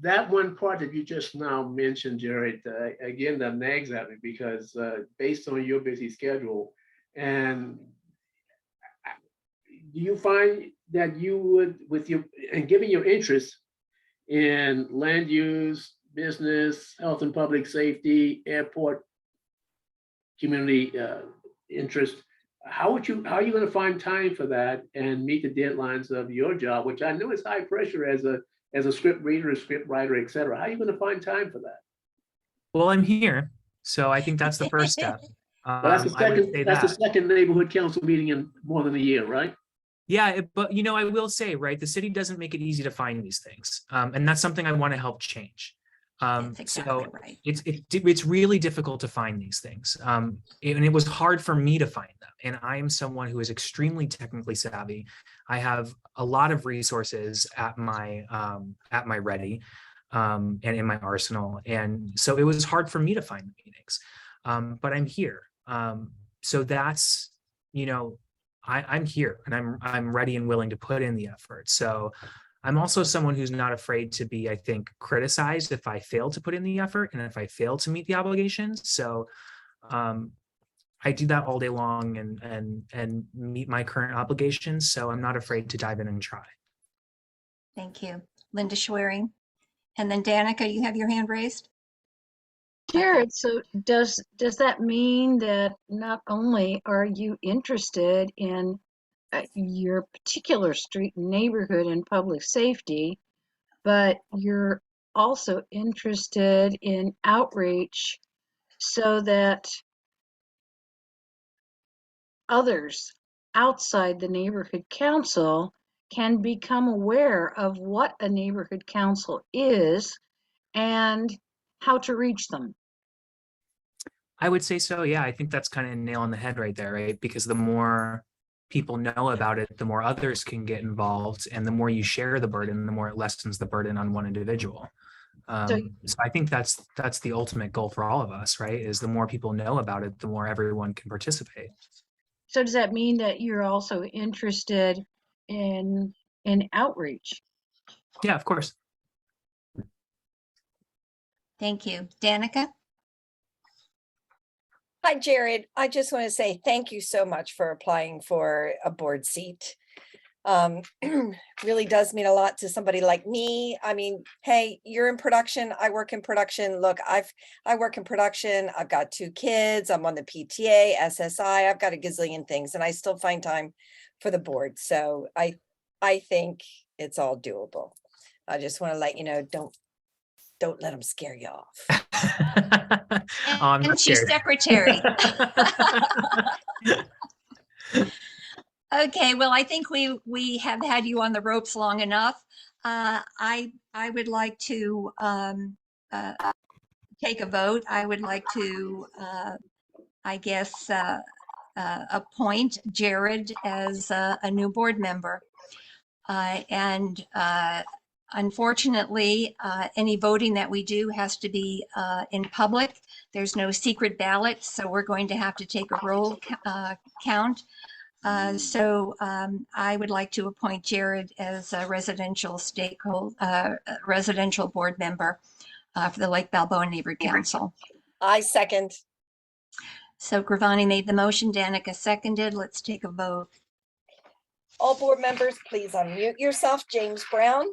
That one part that you just now mentioned, Jared, again, that nags at me because based on your busy schedule, and do you find that you would, with your, and given your interest in land use, business, health and public safety, airport, community interest, how are you going to find time for that and meet the deadlines of your job, which I know is high pressure as a script reader, a script writer, et cetera? How are you going to find time for that? Well, I'm here, so I think that's the first step. Well, that's the second neighborhood council meeting in more than a year, right? Yeah, but you know, I will say, right, the city doesn't make it easy to find these things, and that's something I want to help change. That's exactly so right. it's really difficult to find these things, and it was hard for me to find them. And I am someone who is extremely technically savvy. I have a lot of resources at my ready, and in my arsenal, and so it was hard for me to find the meetings. But I'm here, so that's, you know, I'm here and I'm ready and willing to put in the effort. So I'm also someone who's not afraid to be, I think, criticized if I fail to put in the effort and if I fail to meet the obligations. So I do that all day long and meet my current obligations. So I'm not afraid to dive in and try. Thank you. Linda Schwerin. And then Danica, you have your hand raised? Jared, so does that mean that not only are you interested in your particular street neighborhood and public safety, but you're also interested in outreach so that others outside the neighborhood council can become aware of what a neighborhood council is and how to reach them? I would say so. Yeah, I think that's kind of a nail on the head right there, right? Because the more people know about it, the more others can get involved, and the more you share the burden, the more it lessens the burden on one individual. So I think that's the ultimate goal for all of us, right? Is the more people know about it, the more everyone can participate. So does that mean that you're also interested in outreach? Yeah, of course. Thank you. Danica? Hi, Jared. I just want to say thank you so much for applying for a board seat. Really does mean a lot to somebody like me. I mean, hey, you're in production. I work in production. Look, I work in production. I've got 2 kids. I'm on the PTA, SSI. I've got a gazillion things, and I still find time for the board. So I think it's all doable. I just want to let you know, don't let them scare you off. I'm not And she's scared. secretary. Okay, well, I think we have had you on the ropes long enough. I would like to take a vote. I would like to, I guess, appoint Jared as a new board member. And unfortunately, any voting that we do has to be in public. There's no secret ballot, so we're going to have to take a roll count. So I would like to appoint Jared as a residential residential board member for the Lake Balboa Neighborhood Council. I second. So Gravani made the motion, Danica seconded. Let's take a vote. All board members, please unmute yourself. James Brown,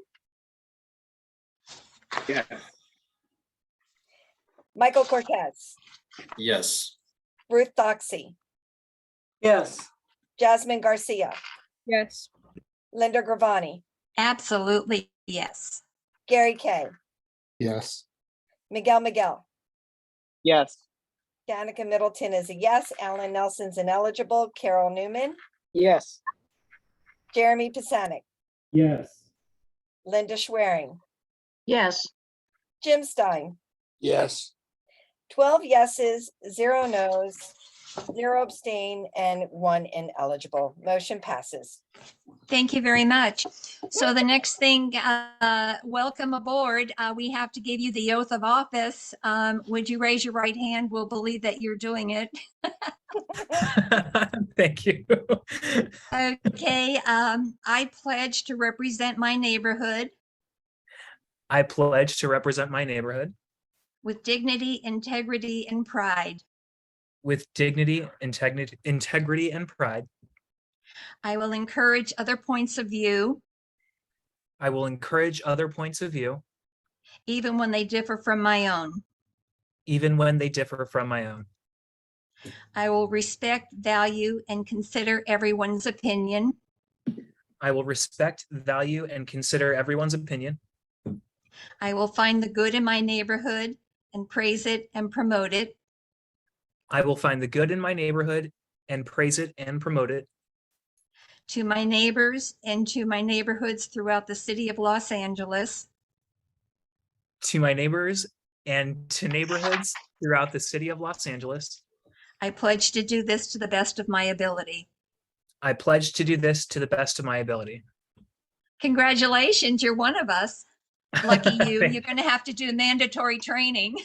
Yeah. Michael Cortez, Yes. Ruth Doxey, Yes. Jasmine Garcia, Yes. Linda Gravani, Absolutely, yes. Gary Kay, Yes. Miguel, Yes. Danica Middleton is a yes. Alan Nelson's ineligible. Carol Newman, Yes. Jeremy Pisanik, Yes. Linda Schwerin, Yes. Jim Stein, Yes. 12 yeses, 0 nos, 0 abstain, and 1 ineligible. Motion passes. Thank you very much. So the next thing, welcome aboard. We have to give you the oath of office. Would you raise your right hand? We'll believe that you're doing it. Thank you. Okay, I pledge to represent my neighborhood I pledge to represent my neighborhood with dignity, integrity, and pride. with dignity, integrity, and pride. I will encourage other points of view, I will encourage other points of view, even when they differ from my own. even when they differ from my own. I will respect, value, and consider everyone's opinion. I will respect, value, and consider everyone's opinion. I will find the good in my neighborhood and praise it and promote it. I will find the good in my neighborhood and praise it and promote it. To my neighbors and to my neighborhoods throughout the city of Los Angeles, To my neighbors and to neighborhoods throughout the city of Los Angeles, I pledge to do this to the best of my ability. I pledge to do this to the best of my ability. Congratulations, you're one of us. Lucky you. Thank- You're going to have to do mandatory training.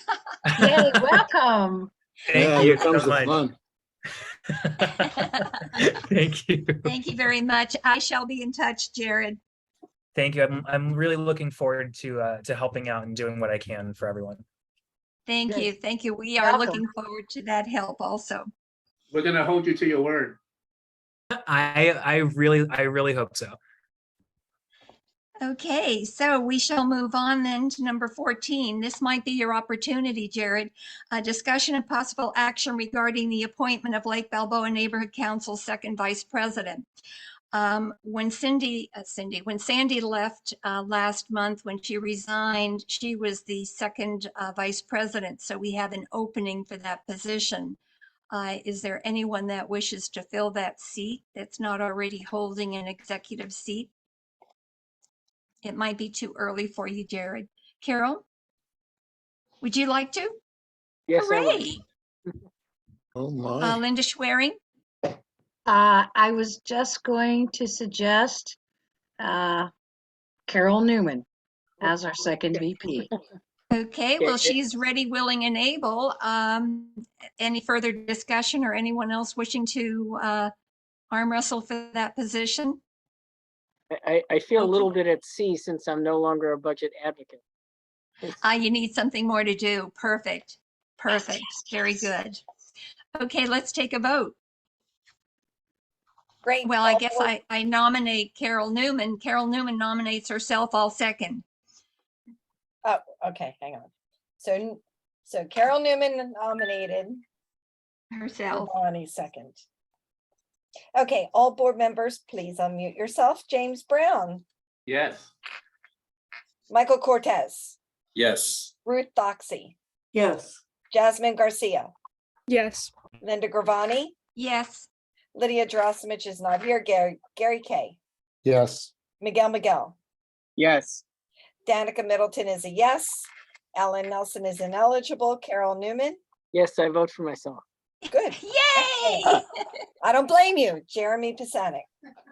Yay, welcome. Thank you here comes so the much. fun. Thank you. Thank you very much. I shall be in touch, Jared. Thank you. I'm really looking forward to helping out and doing what I can for everyone. Thank Good. you. Thank you. We are Welcome. looking forward to that help also. We're gonna hold you to your word. I really hope so. Okay, so we shall move on then to number 14. This might be your opportunity, Jared. A discussion and possible action regarding the appointment of Lake Balboa Neighborhood Council second vice president. When Sandy left last month, when she resigned, she was the second vice president. So we have an opening for that position. Is there anyone that wishes to fill that seat that's not already holding an executive seat? It might be too early for you, Jared. Carol, would you like to? Yes, I would. Hooray! Oh, my. Linda Schwerin? I was just going to suggest Carol Newman as our second VP. Okay, well, she's ready, willing, and able. Any further discussion or anyone else wishing to arm wrestle for that position? I feel a little bit at sea since I'm no longer a budget advocate. You need something more to do. Perfect. Perfect. Very good. Okay, let's take a vote. Great. Well, I guess I nominate Carol Newman. Carol Newman nominates herself. I'll second. Oh, okay, hang on. So Carol Newman nominated herself. Bonnie second. Okay, all board members, please unmute yourself. James Brown, Yes. Michael Cortez, Yes. Ruth Doxey, Yes. Jasmine Garcia, Yes. Linda Gravani, Yes. Lydia Drosimich is not here. Gary Kay, Yes. Miguel, Yes. Danica Middleton is a yes. Alan Nelson is ineligible. Carol Newman, Yes, I vote for myself. good. Yay! I don't blame you. Jeremy Pisanic,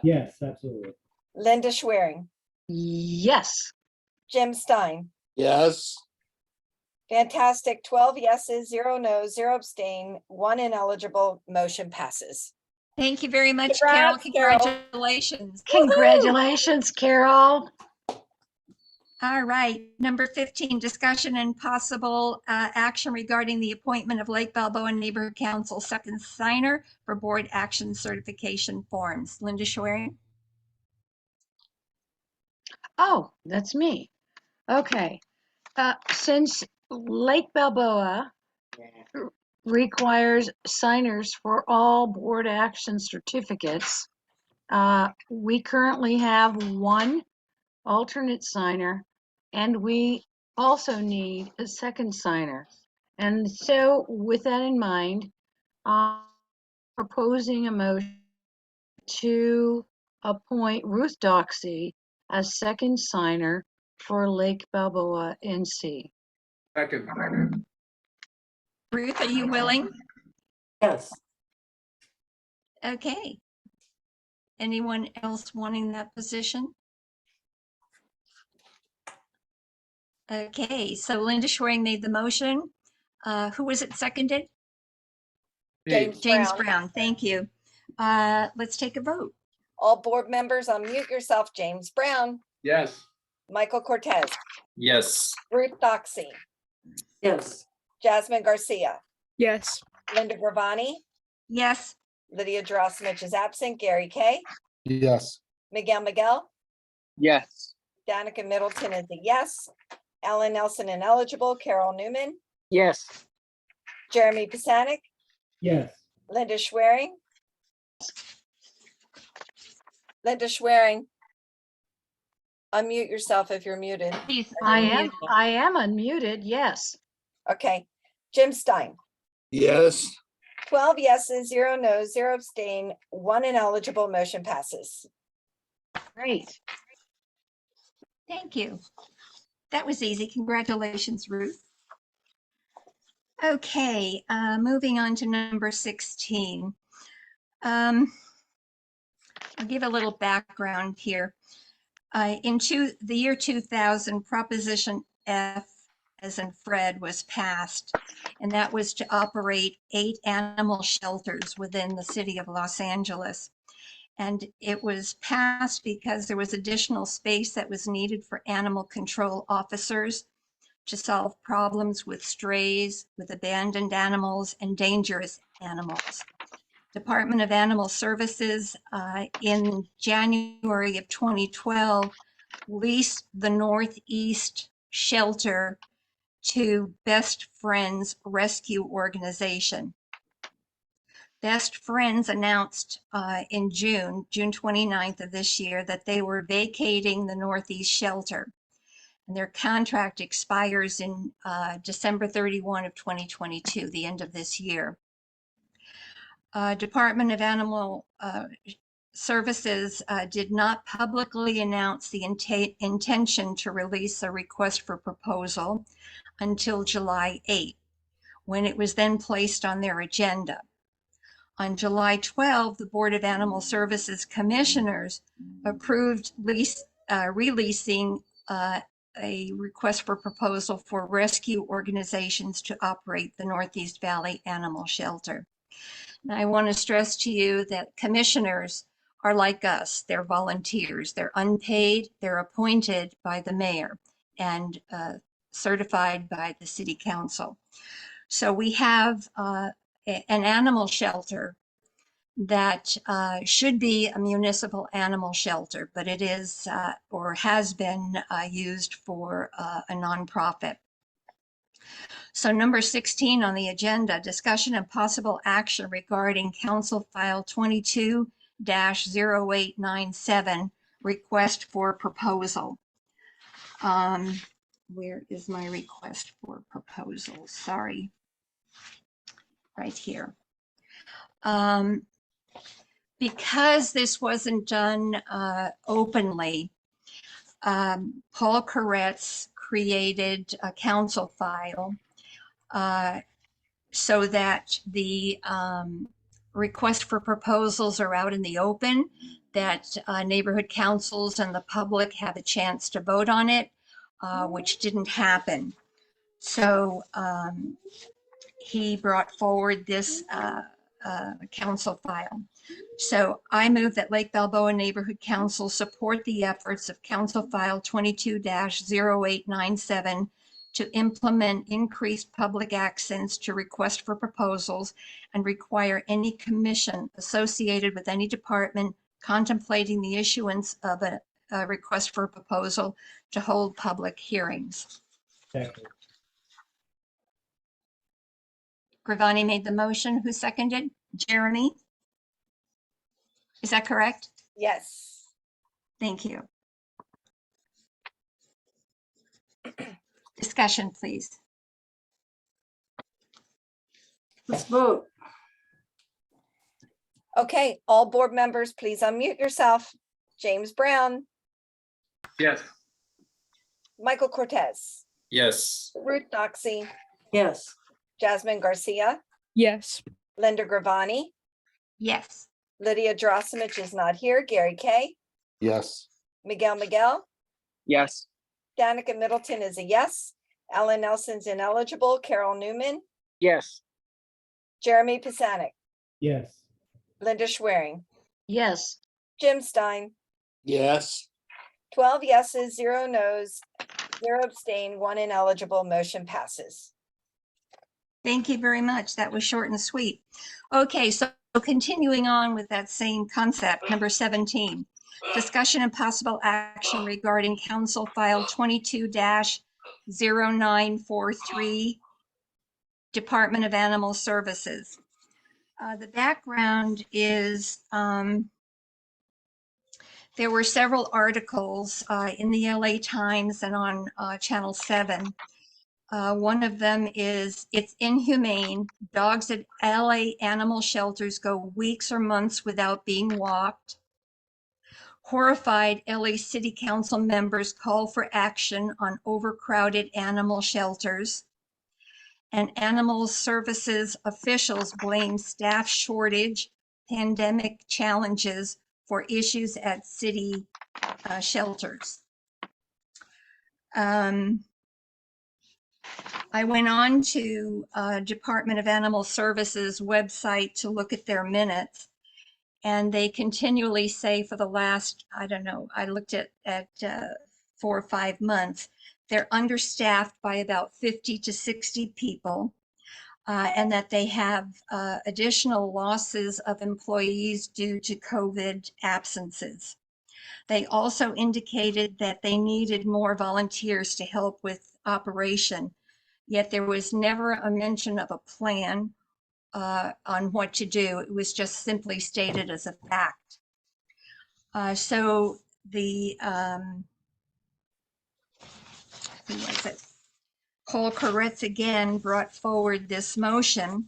Yes, absolutely. Linda Schwerin, Yes. Jim Stein. Yes. Fantastic. 12 yeses, 0 no's, 0 abstain, 1 ineligible. Motion passes. Thank you very much, Congrats, Carol. Carol. Congratulations. Congratulations, Carol. All right, number 15, discussion and possible action regarding the appointment of Lake Balboa Neighborhood Council second signer for board action certification forms. Linda Schwerin? Oh, that's me. Okay. Since Lake Balboa requires signers for all board action certificates, we currently have one alternate signer, and we also need a second signer. And so with that in mind, I'm proposing a motion to appoint Ruth Doxey as second signer for Lake Balboa NC. Second. Ruth, are you willing? Yes. Okay. Anyone else wanting that position? Okay, so Linda Schwerin made the motion. Who was it seconded? James Brown, thank you. Let's take a vote. All board members unmute yourself. James Brown, Yes. Michael Cortez, Yes. Ruth Doxey, Yes. Jasmine Garcia, Yes. Linda Gravani, Yes. Lydia Drosimich is absent. Gary Kay, Yes. Miguel, Yes. Danica Middleton is a yes. Alan Nelson ineligible. Carol Newman, Yes. Jeremy Pisanic, Yes. Linda Schwerin. Linda Schwerin, unmute yourself if you're muted. I am unmuted, yes. Okay, Jim Stein, Yes. 12 yeses, 0 no's, 0 abstain, 1 ineligible. Motion passes. Great. Thank you. That was easy. Congratulations, Ruth. Okay, moving on to number 16. I'll give a little background here. In the year 2000, Proposition F, as in Fred, was passed, and that was to operate 8 animal shelters within the city of Los Angeles. And it was passed because there was additional space that was needed for animal control officers to solve problems with strays, with abandoned animals, and dangerous animals. Department of Animal Services in January of 2012 leased the Northeast shelter to Best Friends Rescue Organization. Best Friends announced in June 29th of this year, that they were vacating the Northeast shelter. And their contract expires in December 31 of 2022, the end of this year. Department of Animal Services did not publicly announce the intention to release a request for proposal until July 8th, when it was then placed on their agenda. On July 12th, the Board of Animal Services Commissioners approved releasing a request for proposal for rescue organizations to operate the Northeast Valley Animal Shelter. And I want to stress to you that commissioners are like us. They're volunteers. They're unpaid. They're appointed by the mayor and certified by the city council. So we have an animal shelter that should be a municipal animal shelter, but it is or has been used for a nonprofit. So number 16 on the agenda, discussion and possible action regarding Council File 22-0897, request for proposal. Where is my request for proposal? Sorry. Right here. Because this wasn't done openly, Paul Koretz created a council file so that the request for proposals are out in the open, that neighborhood councils and the public have a chance to vote on it, which didn't happen. So he brought forward this council file. So I move that Lake Balboa Neighborhood Council support the efforts of Council File 22-0897 to implement increased public access to request for proposals and require any commission associated with any department contemplating the issuance of a request for proposal to hold public hearings. Second. Gravani made the motion. Who seconded? Jeremy? Is that correct? Yes. Thank you. Discussion, please. Let's vote. Okay, all board members, please unmute yourself. James Brown, Yes. Michael Cortez, Yes. Ruth Doxey, Yes. Jasmine Garcia, Yes. Linda Gravani, Yes. Lydia Drosimich is not here, Gary Kay, Yes. Miguel, Yes. Danica Middleton is a yes, Ellen Nelson's ineligible, Carol Newman, Yes. Jeremy Pisanik, Yes. Linda Schwerin, Yes. Jim Stein, Yes. 12 yeses, 0 nos, 0 abstain, 1 ineligible, motion passes. Thank you very much. That was short and sweet. Okay, so continuing on with that same concept, number 17, discussion and possible action regarding Council File 22-0943, Department of Animal Services. The background is there were several articles in the LA Times and on Channel 7. One of them is, it's inhumane. Dogs at LA animal shelters go weeks or months without being walked. Horrified LA City Council members call for action on overcrowded animal shelters. And animal services officials blame staff shortage, pandemic challenges for issues at city shelters. I went on to Department of Animal Services website to look at their minutes, and they continually say for the last, I don't know, I looked at 4 or 5 months, they're understaffed by about 50 to 60 people, and that they have additional losses of employees due to COVID absences. They also indicated that they needed more volunteers to help with operation, yet there was never a mention of a plan on what to do. It was just simply stated as a fact. So the, who was it? Paul Koretz again brought forward this motion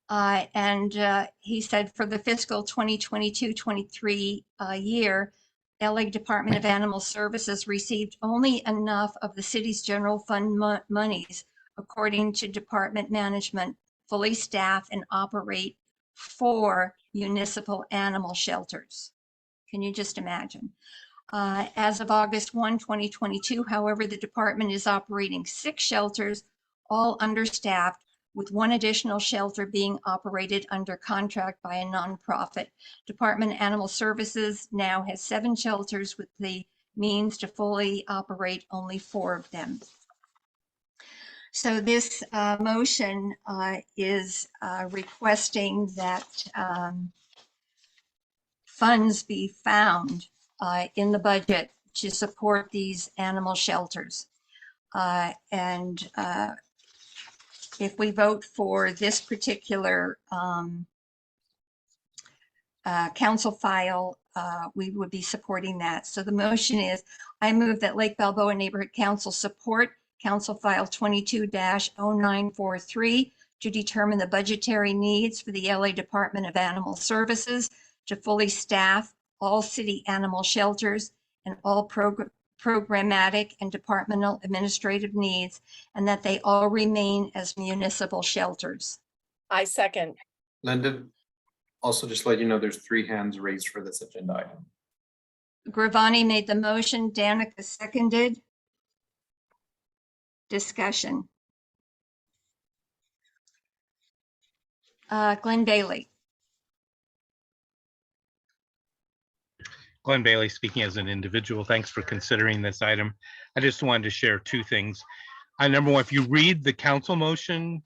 And he said for the fiscal 2022-23 year, LA Department of Animal Services received only enough of the city's general fund monies, according to department management, fully staff and operate 4 municipal animal shelters. Can you just imagine? As of August 1, 2022, however, the department is operating 6 shelters, all understaffed, with 1 additional shelter being operated under contract by a nonprofit. Department of Animal Services now has 7 shelters with the means to fully operate only 4 of them. So this motion is requesting that funds be found in the budget to support these animal shelters. And if we vote for this particular council file, we would be supporting that. So the motion is, I move that Lake Balboa Neighborhood Council support Council File 22-0943 to determine the budgetary needs for the LA Department of Animal Services to fully staff all city animal shelters and all programmatic and departmental administrative needs, and that they all remain as municipal shelters. I second. Linda, also just let you know, there's 3 hands raised for this agenda item. Gravani made the motion, Danica seconded. Discussion. Glenn Bailey. Glenn Bailey speaking as an individual. Thanks for considering this item. I just wanted to share 2 things. Number one, if you read the council motion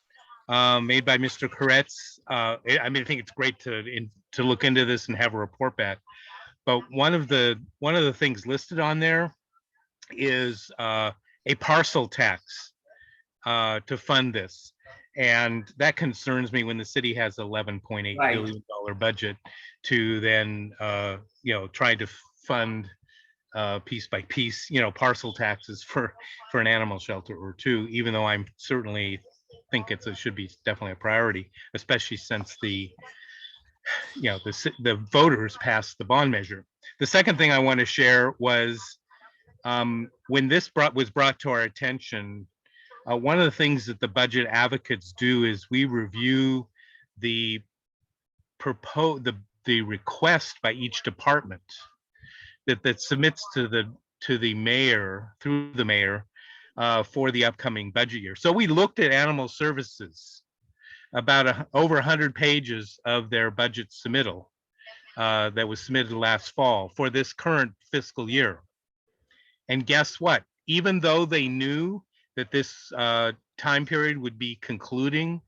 made by Mr. Koretz, I mean, I think it's great to look into this and have a report back. But one of the things listed on there is a parcel tax to fund this. And that concerns me when the city has $11.8 billion budget to then, try to fund piece by piece, parcel taxes for an animal shelter or 2, even though I'm certainly think it should be definitely a priority, especially since the voters passed the bond measure. The second thing I want to share was when this was brought to our attention, one of the things that the budget advocates do is we review the request by each department that submits to the mayor, through the mayor, for the upcoming budget year. So we looked at animal services, about over 100 pages of their budget submittal that was submitted last fall for this current fiscal year. And guess what? Even though they knew that this time period would be concluding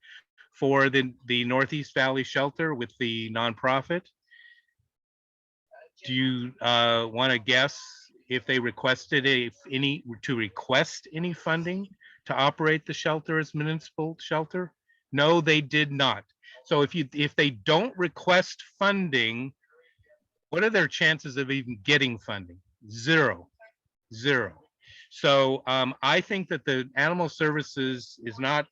for the Northeast Valley Shelter with the nonprofit, do you want to guess if they requested any funding to operate the shelter as municipal shelter? No, they did not. So if they don't request funding, what are their chances of even getting funding? Zero. So I think that the animal services is not,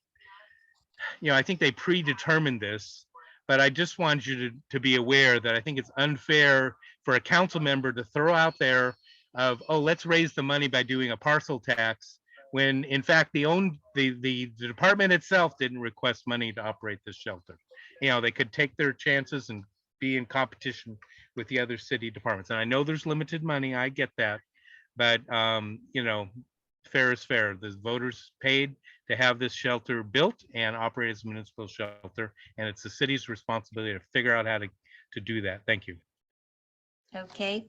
I think they predetermined this, but I just want you to be aware that I think it's unfair for a council member to throw out there of, oh, let's raise the money by doing a parcel tax, when in fact the department itself didn't request money to operate this shelter. They could take their chances and be in competition with the other city departments. And I know there's limited money, I get that, but fair is fair. The voters paid to have this shelter built and operate as a municipal shelter, and it's the city's responsibility to figure out how to do that. Thank you. Okay,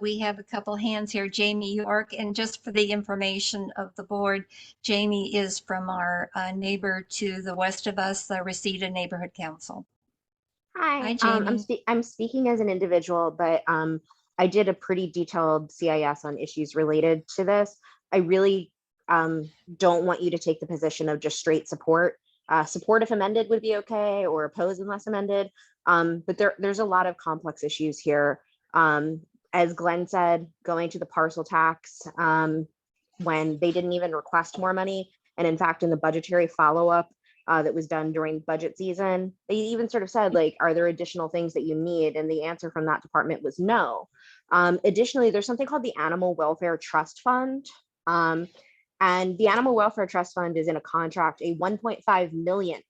we have a couple hands here. Jamie York, and just for the information of the board, Jamie is from our neighbor to the west of us, the Reseda Neighborhood Council. Hi, Jamie. I'm speaking as an individual, but I did a pretty detailed CIS on issues related to this. I really don't want you to take the position of just straight support. Support if amended would be okay, or oppose unless amended. But there's a lot of complex issues here. As Glenn said, going to the parcel tax when they didn't even request more money. And in fact, in the budgetary follow-up, that was done during budget season. They even sort of said, like, are there additional things that you need? And the answer from that department was no. Additionally, there's something called the Animal Welfare Trust Fund. And the Animal Welfare Trust Fund is in a contract, a $1.5 million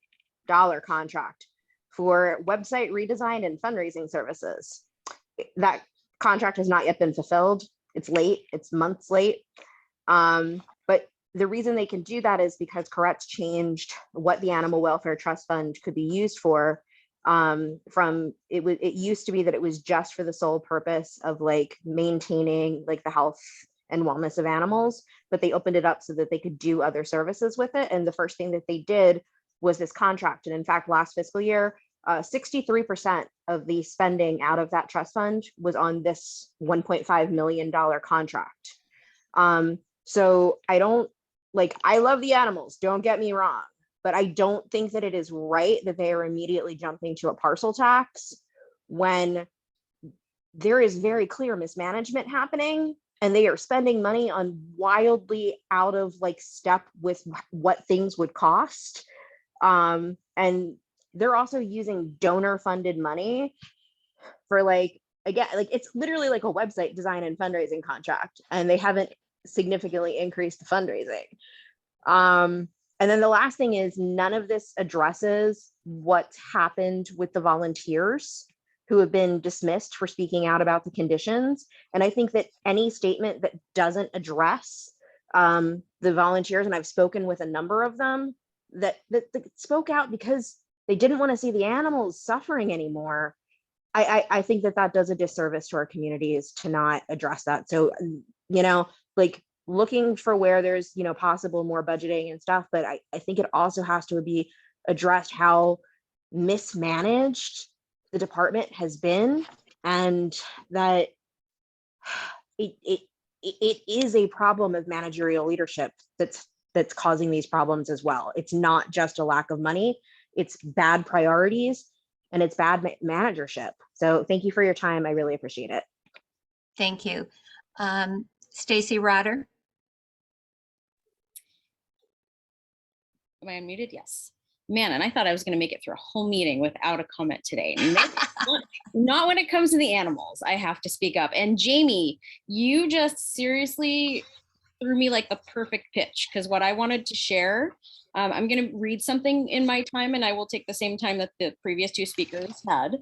contract for website redesign and fundraising services. That contract has not yet been fulfilled. It's late, it's months late. But the reason they can do that is because Koretz changed what the Animal Welfare Trust Fund could be used for. It used to be that it was just for the sole purpose of like maintaining like the health and wellness of animals, but they opened it up so that they could do other services with it. And the first thing that they did was this contract. And in fact, last fiscal year, 63% of the spending out of that trust fund was on this $1.5 million contract. So I love the animals, don't get me wrong, but I don't think that it is right that they are immediately jumping to a parcel tax when there is very clear mismanagement happening and they are spending money on wildly out of like step with what things would cost. And they're also using donor funded money for like, again, like it's literally like a website design and fundraising contract, and they haven't significantly increased the fundraising. And then the last thing is none of this addresses what's happened with the volunteers who have been dismissed for speaking out about the conditions. And I think that any statement that doesn't address the volunteers, and I've spoken with a number of them that spoke out because they didn't want to see the animals suffering anymore. I think that does a disservice to our communities to not address that. So, like looking for where there's, possible more budgeting and stuff, but I think it also has to be addressed how mismanaged the department has been, and that it is a problem of managerial leadership that's causing these problems as well. It's not just a lack of money, it's bad priorities and it's bad managership. So thank you for your time. I really appreciate it. Thank you. Stacy Rotter. Am I unmuted? Yes. Man, and I thought I was going to make it through a whole meeting without a comment today. Not when it comes to the animals. I have to speak up. And Jamie, you just seriously threw me like the perfect pitch, because what I wanted to share, I'm going to read something in my time, and I will take the same time that the previous two speakers had.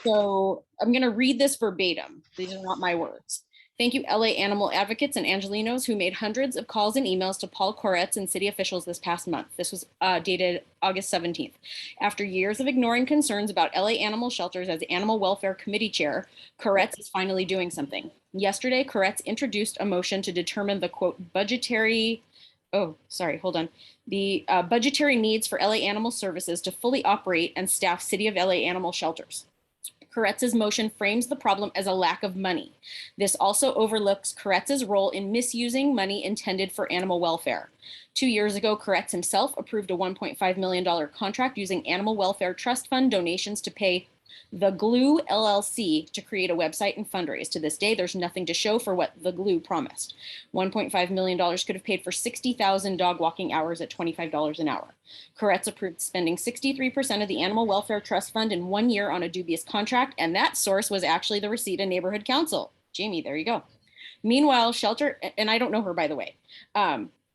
So I'm going to read this verbatim. These are not my words. Thank you, LA animal advocates and Angelinos who made hundreds of calls and emails to Paul Koretz and city officials this past month. This was dated August 17th. After years of ignoring concerns about LA animal shelters as Animal Welfare Committee Chair, Koretz is finally doing something. Yesterday, Koretz introduced a motion to determine the quote budgetary needs for LA Animal Services to fully operate and staff City of LA animal shelters. Koretz's motion frames the problem as a lack of money. This also overlooks Koretz's role in misusing money intended for animal welfare. 2 years ago, Koretz himself approved a $1.5 million contract using Animal Welfare Trust Fund donations to pay The Glue LLC to create a website and fundraise. To this day, there's nothing to show for what The Glue promised. $1.5 million could have paid for 60,000 dog walking hours at $25 an hour. Koretz approved spending 63% of the Animal Welfare Trust Fund in 1 year on a dubious contract, and that source was actually the Reseda Neighborhood Council. Jamie, there you go. Meanwhile, shelter, and I don't know her, by the way.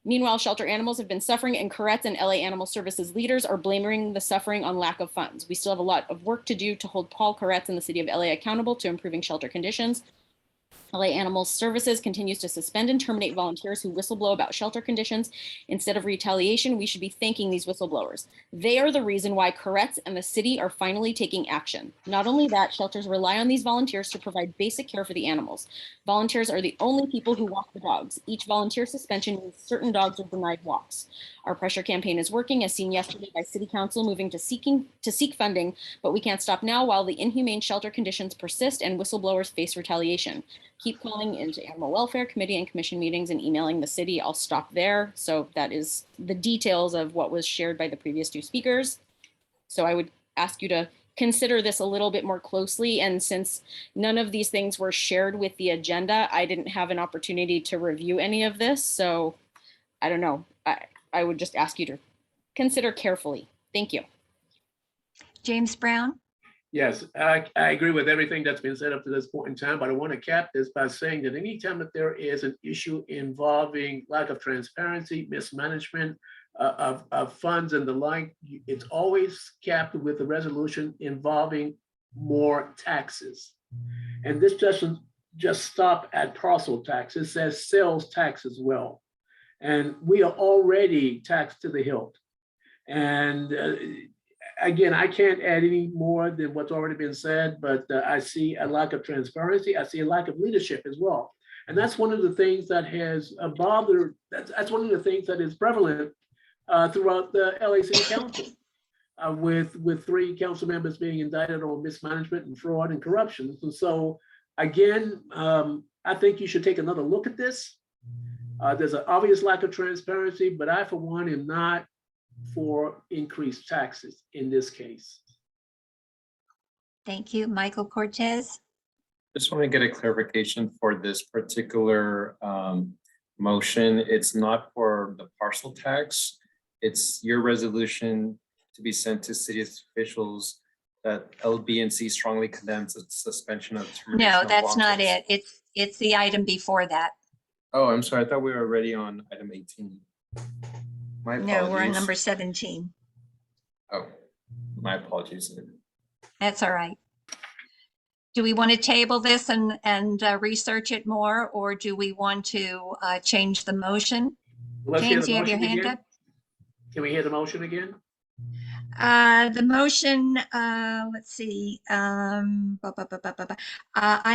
Meanwhile, shelter animals have been suffering, and Koretz and LA Animal Services leaders are blaming the suffering on lack of funds. We still have a lot of work to do to hold Paul Koretz and the city of LA accountable to improving shelter conditions. LA Animal Services continues to suspend and terminate volunteers who whistleblow about shelter conditions. Instead of retaliation, we should be thanking these whistleblowers. They are the reason why Koretz and the city are finally taking action. Not only that, shelters rely on these volunteers to provide basic care for the animals. Volunteers are the only people who walk the dogs. Each volunteer suspension means certain dogs are denied walks. Our pressure campaign is working, as seen yesterday by City Council moving to seek funding, but we can't stop now while the inhumane shelter conditions persist and whistleblowers face retaliation. Keep calling into Animal Welfare Committee and Commission meetings and emailing the city. I'll stop there. So that is the details of what was shared by the previous two speakers. So I would ask you to consider this a little bit more closely. And since none of these things were shared with the agenda, I didn't have an opportunity to review any of this. So I don't know. I would just ask you to consider carefully. Thank you. James Brown? Yes, I agree with everything that's been said up to this point in time, but I want to cap this by saying that anytime that there is an issue involving lack of transparency, mismanagement of funds and the like, it's always capped with a resolution involving more taxes. And this doesn't just stop at parcel tax, it says sales tax as well. And we are already taxed to the hilt. And again, I can't add any more than what's already been said, but I see a lack of transparency. I see a lack of leadership as well. And that's one of the things that has bothered, that's one of the things that is prevalent throughout the LA City Council, with 3 council members being indicted on mismanagement and fraud and corruption. And so again, I think you should take another look at this. There's an obvious lack of transparency, but I, for one, am not for increased taxes in this case. Thank you. Michael Cortez? Just want to get a clarification for this particular motion. It's not for the parcel tax. It's your resolution to be sent to city officials that LB&C strongly condemns the suspension of termination. No, of that's not lawsuits. it. It's the item before that. Oh, I'm sorry. I thought we were already on item 18. My apologies. No, we're on number 17. Oh, my apologies. That's all right. Do we want to table this and research it more, or do we want to change the motion? Let's hear James, the you have your motion hand again. up? Can we hear the motion again? The motion, let's see. I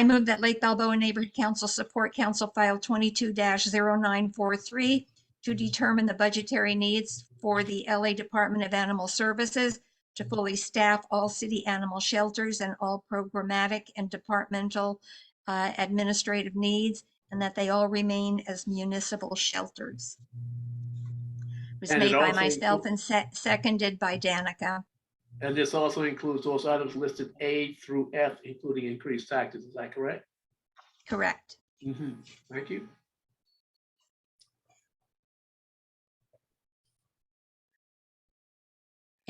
move that Lake Balboa Neighborhood Council support Council File 22-0943 to determine the budgetary needs for the LA Department of Animal Services to fully staff all city animal shelters and all programmatic and departmental administrative needs, and that they all remain as municipal shelters. It was And it made by also myself and seconded by Danica. And this also includes those items listed A through F, including increased taxes. Is that correct? Correct. Thank you.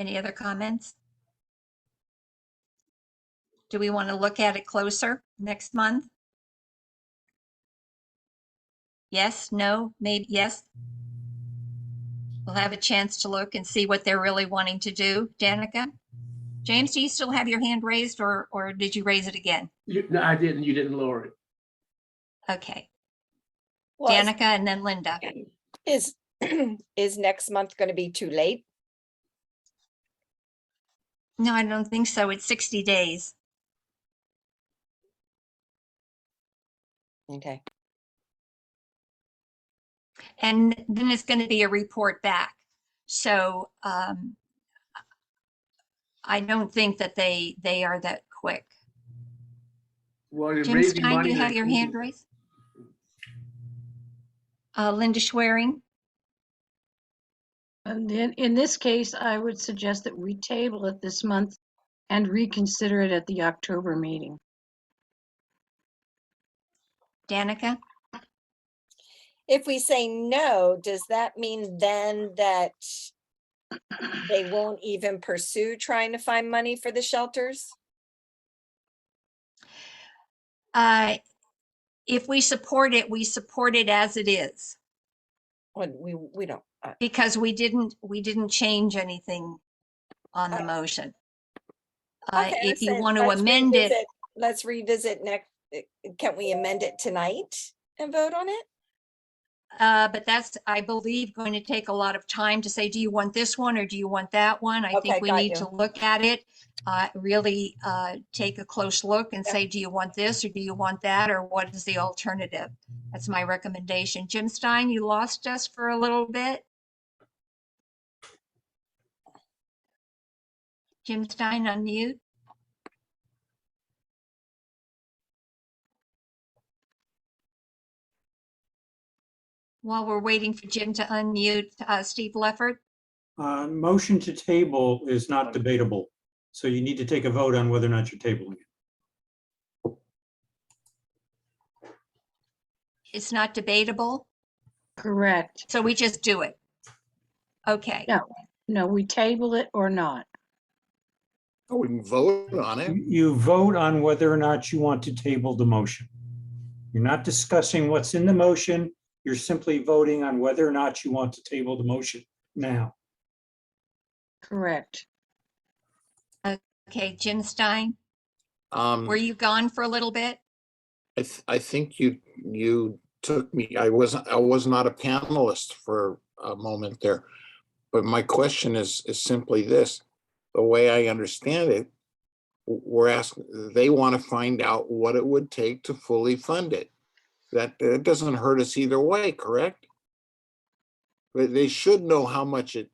Any other comments? Do we want to look at it closer next month? Yes, no, maybe, yes. We'll have a chance to look and see what they're really wanting to do. Danica? James, do you still have your hand raised, or did you raise it again? No, I didn't. You didn't lower it. Okay. Well, Danica and then Linda. Is next month going to be too late? No, I don't think so. It's 60 days. Okay. And then it's going to be a report back. So I don't think that they are that quick. Well, you're Jim raising Stein, money you have that- your hand raised? Linda Schwerin? And then in this case, I would suggest that we table it this month and reconsider it at the October meeting. Danica? If we say no, does that mean then that they won't even pursue trying to find money for the shelters? If we support it, we support it as it is. When we don't. Because we didn't change anything on the motion. Okay, If you listen, want to amend it, let's revisit next. Can we amend it tonight and vote on it? but that's, I believe, going to take a lot of time to say, do you want this one or do you want that one? I Okay, think we got need you. to look at it, really take a close look and say, do you want this or do you want that, or what is the alternative? That's my recommendation. Jim Stein, you lost us for a little bit. Jim Stein, unmute. While we're waiting for Jim to unmute, Steve Leffert. Motion to table is not debatable. So you need to take a vote on whether or not you're tabling it. It's not debatable. Correct. So we just do it. Okay. No, No, we table it or not. We can vote on it. You vote on whether or not you want to table the motion. You're not discussing what's in the motion. You're simply voting on whether or not you want to table the motion now. Correct. Okay, Jim Stein, were Um, you gone for a little bit? I think you took me, I was not a panelist for a moment there. But my question is simply this, the way I understand it, we're asking, they want to find out what it would take to fully fund it. That it doesn't hurt us either way, correct? But they should know how much it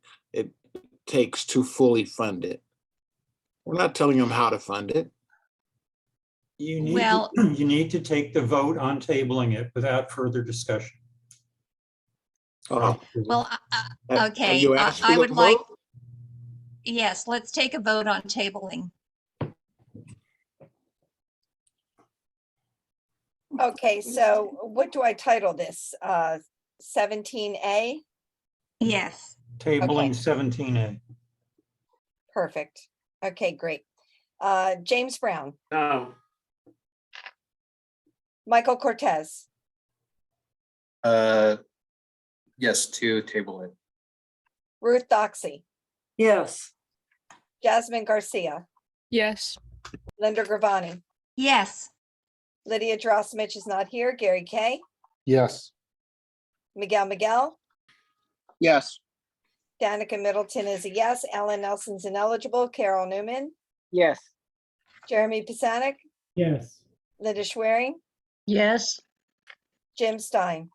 takes to fully fund it. We're not telling them how to fund it. You need, Well- you need to take the vote on tabling it without further discussion. Oh, Well, have okay, you asked for I the would like, vote? yes, let's take a vote on tabling. Okay, so what do I title this? 17A? Yes. Tabling Okay. 17A. Perfect. Okay, great. James Brown, No, Michael Cortez, Yes, to table it. Ruth Doxey, Yes. Jasmine Garcia, Yes. Linda Gravani, Yes. Lydia Drosmich is not here, Gary Kay, Yes. Miguel, Yes. Danica Middleton is a yes, Alan Nelson's ineligible, Carol Newman, Yes. Jeremy Pisanik, Yes. Linda Schwerin, Yes. Jim Stein.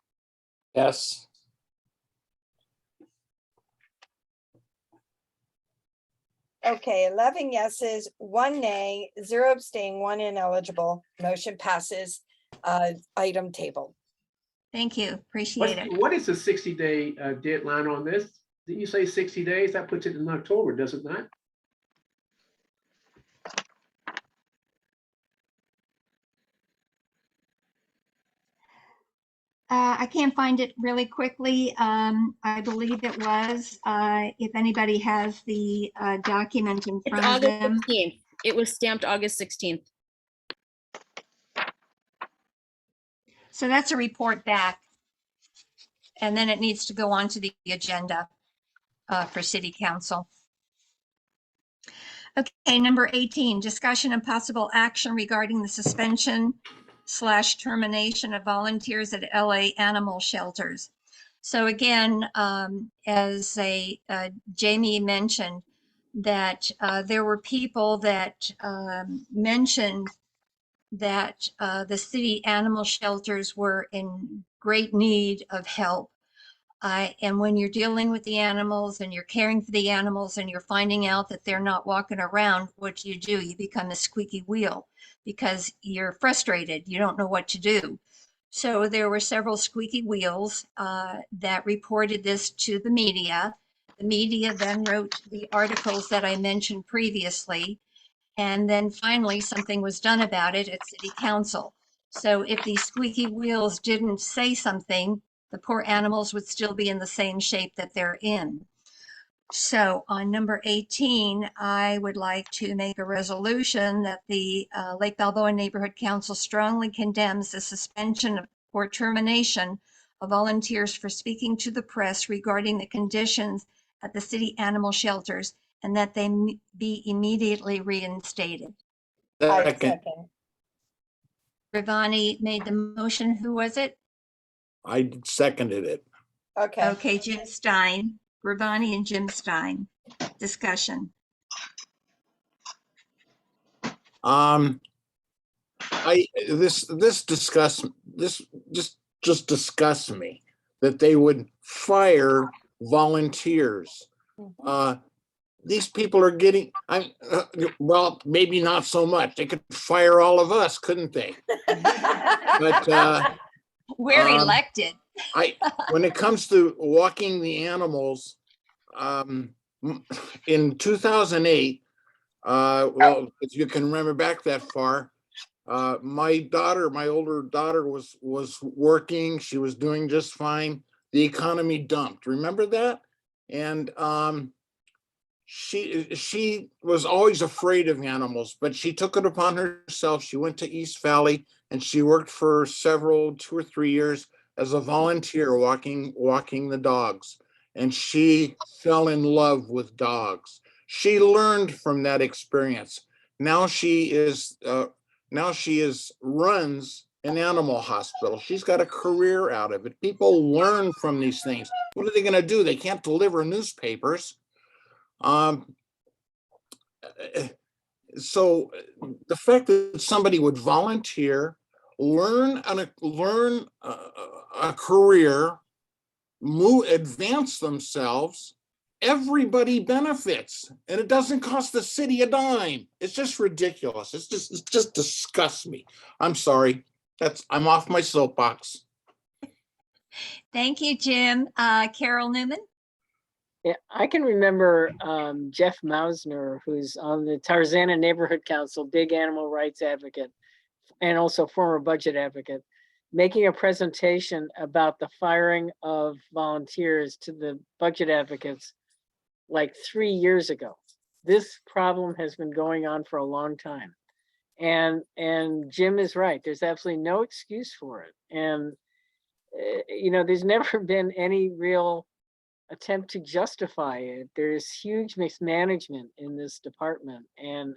Yes. Okay, 11 yeses, 1 nay, 0 abstain, 1 ineligible. Motion passes. Item table. Thank you, appreciate it. what is the 60-day deadline on this? Didn't you say 60 days? That puts it in October, does it not? I can't find it really quickly. I believe it was, if anybody has the document in It's front of August them. 16th. It was stamped August 16th. So that's a report back. And then it needs to go on to the agenda for city council. Okay, number 18, discussion and possible action regarding the suspension / termination of volunteers at LA animal shelters. So again, as Jamie mentioned, that there were people that mentioned that the city animal shelters were in great need of help. And when you're dealing with the animals and you're caring for the animals and you're finding out that they're not walking around, what do? You become a squeaky wheel because you're frustrated. You don't know what to do. So there were several squeaky wheels that reported this to the media. The media then wrote the articles that I mentioned previously. And then finally, something was done about it at city council. So if these squeaky wheels didn't say something, the poor animals would still be in the same shape that they're in. So on number 18, I would like to make a resolution that the Lake Balboa Neighborhood Council strongly condemns the suspension or termination of volunteers for speaking to the press regarding the conditions at the city animal shelters and that they be immediately reinstated. Second, Ravani made the motion. Who was it? I seconded it. Okay. Okay, Jim Stein, Ravani and Jim Stein. Discussion. This discuss, this just disgusts me that they would fire volunteers. These people are getting, well, maybe not so much. They could fire all of us, couldn't they? But we're elected. When it comes to walking the animals, in 2008, well, if you can remember back that far, my older daughter was working. She was doing just fine. The economy dumped. Remember that? And she was always afraid of animals, but she took it upon herself. She went to East Valley and she worked for 2 or 3 years as a volunteer walking the dogs. And she fell in love with dogs. She learned from that experience. Now she runs an animal hospital. She's got a career out of it. People learn from these things. What are they going to do? They can't deliver newspapers. So the fact that somebody would volunteer, learn a career, advance themselves, everybody benefits, and it doesn't cost the city a dime. It's just ridiculous. It just disgusts me. I'm sorry. I'm off my soapbox. Thank you, Jim. Carol Newman? Yeah, I can remember Jeff Mausner, who's on the Tarzana Neighborhood Council, big animal rights advocate, and also former budget advocate, making a presentation about the firing of volunteers to the budget advocates like 3 years ago. This problem has been going on for a long time. And Jim is right. There's absolutely no excuse for it. And, you know, there's never been any real attempt to justify it. There's huge mismanagement in this department. And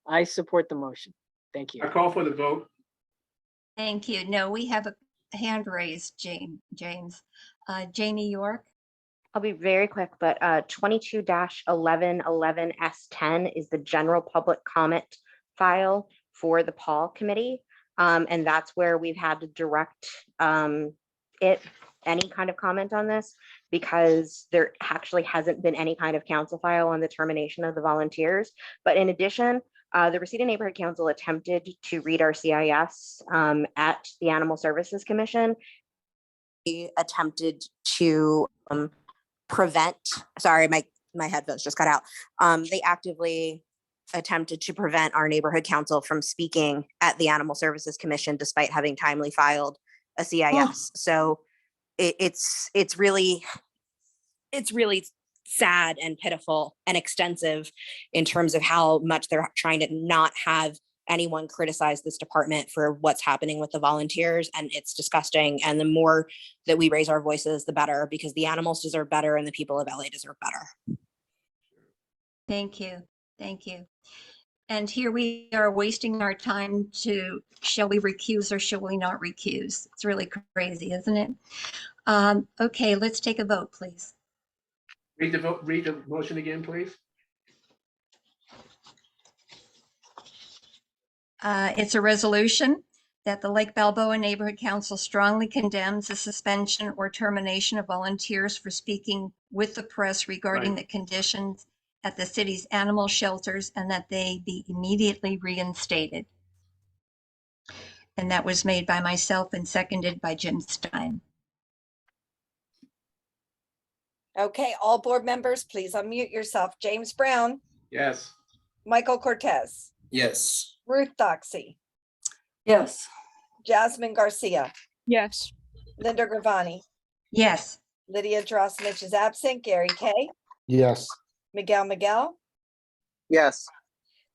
I support the motion. Thank you. I call for the vote. Thank you. No, we have a hand raised, James. Jamie York? I'll be very quick, but 22-1111S10 is the general public comment file for the Paul Committee. And that's where we've had to direct any kind of comment on this, because there actually hasn't been any kind of council file on the termination of the volunteers. But in addition, the Reseda Neighborhood Council attempted to read our CIS at the Animal Services Commission. We attempted to prevent, sorry, my headphones just cut out. They actively attempted to prevent our neighborhood council from speaking at the Animal Services Commission despite having timely filed a CIS. So it's really sad and pitiful and extensive in terms of how much they're trying to not have anyone criticize this department for what's happening with the volunteers, and it's disgusting. And the more that we raise our voices, the better, because the animals deserve better and the people of LA deserve better. Thank you. Thank you. And here we are wasting our time to, shall we recuse or shall we not recuse? It's really crazy, isn't it? Okay, let's take a vote, please. Read the motion again, please. It's a resolution that the Lake Balboa Neighborhood Council strongly condemns the suspension or termination of volunteers for speaking with the press regarding the conditions at the city's animal shelters, and that they be immediately reinstated. And that was made by myself and seconded by Jim Stein. Okay, all board members, please unmute yourself. James Brown, Yes. Michael Cortez, Yes. Ruth Doxey, Yes. Jasmine Garcia, Yes. Linda Gravani, Yes. Lydia Drosnich is absent, Gary Kay, Yes. Miguel, Yes.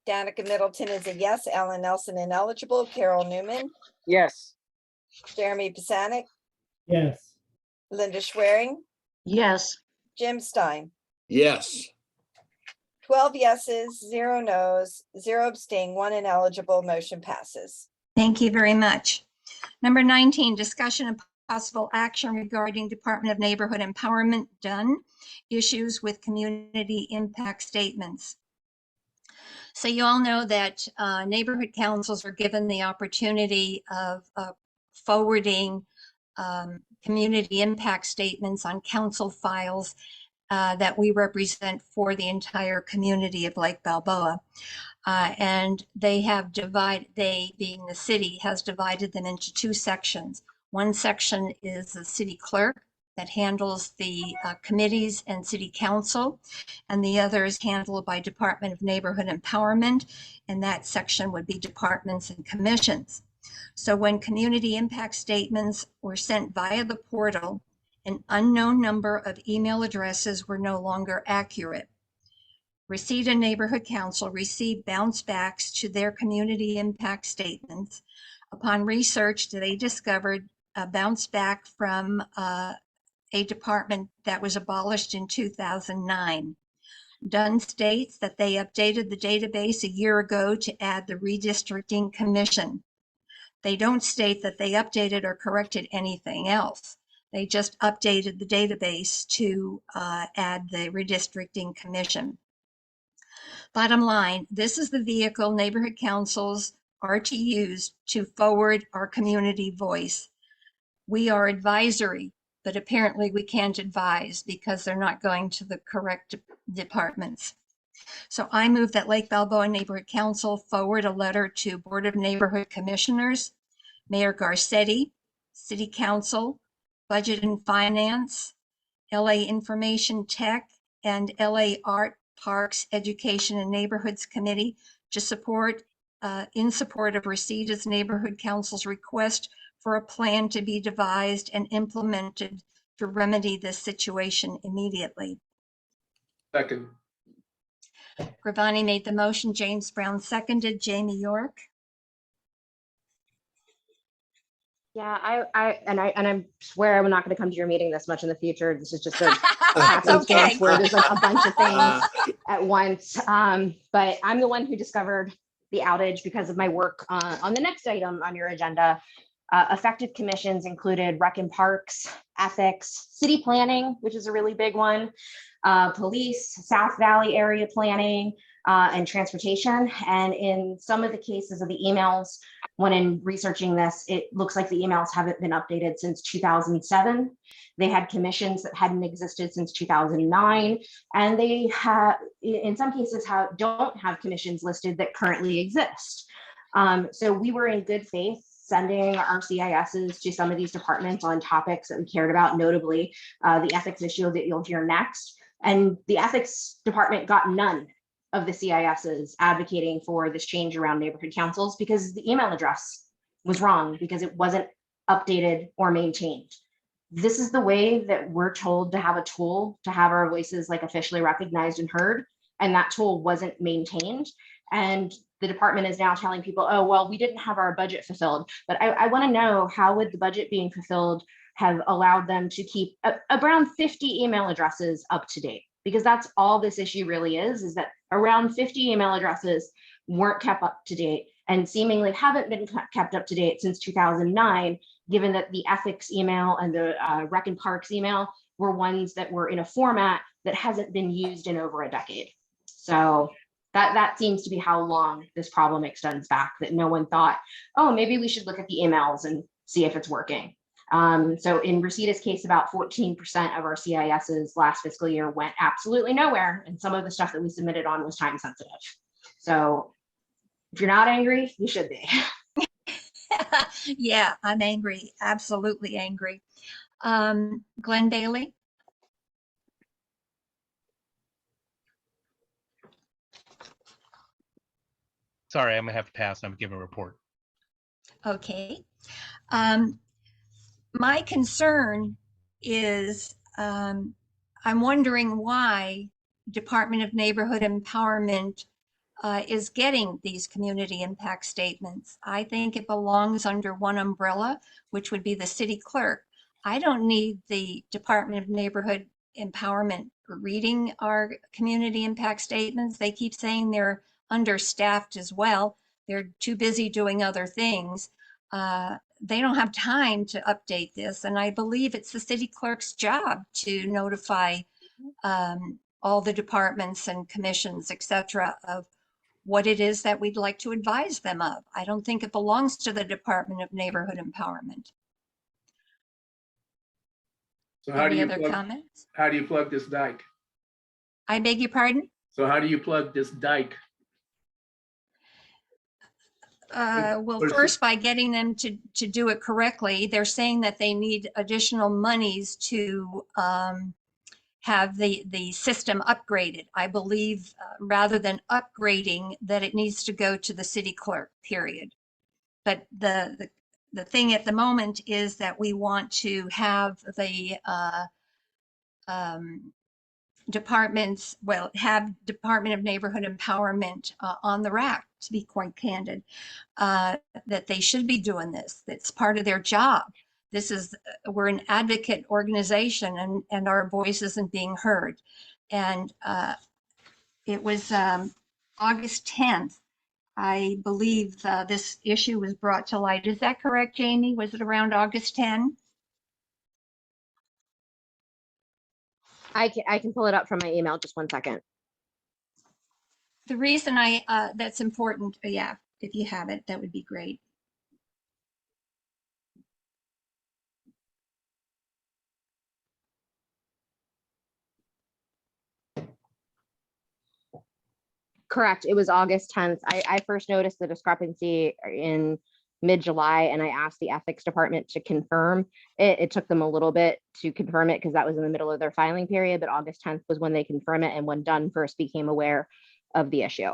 Danica Middleton is a yes, Alan Nelson ineligible, Carol Newman, Yes. Jeremy Pisanic, Yes. Linda Schwering, Yes. Jim Stein. Yes. 12 yeses, 0 nos, 0 abstain, 1 ineligible, motion passes. Thank you very much. Number 19, discussion and possible action regarding Department of Neighborhood Empowerment done issues with community impact statements. So you all know that neighborhood councils are given the opportunity of forwarding community impact statements on council files that we represent for the entire community of Lake Balboa. And they have they being the city, has divided them into 2 sections. One section is the city clerk that handles the committees and city council, and the other is handled by Department of Neighborhood Empowerment, and that section would be departments and commissions. So when community impact statements were sent via the portal, an unknown number of email addresses were no longer accurate. Reseda Neighborhood Council received bounce backs to their community impact statements. Upon research, they discovered a bounce back from a department that was abolished in 2009. Dunn states that they updated the database a year ago to add the redistricting commission. They don't state that they updated or corrected anything else. They just updated the database to add the redistricting commission. Bottom line, this is the vehicle neighborhood councils are to use to forward our community voice. We are advisory, but apparently we can't advise because they're not going to the correct departments. So I move that Lake Balboa Neighborhood Council forward a letter to Board of Neighborhood Commissioners, Mayor Garcetti, City Council, Budget and Finance, LA Information Tech, and LA Art, Parks, Education, and Neighborhoods Committee to support, in support of Reseda's Neighborhood Council's request for a plan to be devised and implemented to remedy this situation immediately. Second. Gravani made the motion, James Brown seconded, Jamie York. Yeah, I swear I'm not going to come to your meeting this much in the future. This is just a That's okay. where there's like a bunch of things at once. But I'm the one who discovered the outage because of my work on the next item on your agenda. Affected commissions included Rec and Parks, Ethics, City Planning, which is a really big one, Police, South Valley Area Planning, and Transportation. And in some of the cases of the emails, when in researching this, it looks like the emails haven't been updated since 2007. They had commissions that hadn't existed since 2009. And they have, in some cases, don't have commissions listed that currently exist. So we were in good faith sending our CISs to some of these departments on topics that we cared about, notably the ethics issue that you'll hear next. And the ethics department got none of the CISs advocating for this change around neighborhood councils because the email address was wrong because it wasn't updated or maintained. This is the way that we're told to have a tool to have our voices like officially recognized and heard, and that tool wasn't maintained. And the department is now telling people, oh, well, we didn't have our budget fulfilled. But I want to know, how would the budget being fulfilled have allowed them to keep around 50 email addresses up to date? Because that's all this issue really is that around 50 email addresses weren't kept up to date and seemingly haven't been kept up to date since 2009, given that the ethics email and the Rec and Parks email were ones that were in a format that hasn't been used in over a decade. So that seems to be how long this problem extends back, that no one thought, oh, maybe we should look at the emails and see if it's working. So in Reseda's case, about 14% of our CISs last fiscal year went absolutely nowhere. And some of the stuff that we submitted on was time sensitive. So if you're not angry, you should be. Yeah, I'm angry, absolutely angry. Glenn Bailey. Sorry, I'm gonna have to pass. I'm giving a report. Okay. My concern is I'm wondering why Department of Neighborhood Empowerment is getting these community impact statements. I think it belongs under one umbrella, which would be the city clerk. I don't need the Department of Neighborhood Empowerment reading our community impact statements. They keep saying they're understaffed as well. They're too busy doing other things. They don't have time to update this. And I believe it's the city clerk's job to notify all the departments and commissions, et cetera, of what it is that we'd like to advise them of. I don't think it belongs to the Department of Neighborhood Empowerment. So how do Any you other comments? How do you plug this dike? I beg your pardon? So how do you plug this dike? Well, first by getting them to do it correctly. They're saying that they need additional monies to have the system upgraded. I believe rather than upgrading, that it needs to go to the city clerk, period. But the thing at the moment is that we want to have the departments, well, have Department of Neighborhood Empowerment on the rack, to be quite candid, that they should be doing this. It's part of their job. This is, we're an advocate organization, and our voice isn't being heard. And it was August 10th, I believe this issue was brought to light. Is that correct, Jamie? Was it around August 10? I can pull it up from my email. Just one second. The reason that's important, yeah, if you have it, that would be great. Correct. It was August 10th. I first noticed the discrepancy in mid-July, and I asked the ethics department to confirm it. It took them a little bit to confirm it because that was in the middle of their filing period, but August 10th was when they confirmed it, and when done first became aware of the issue.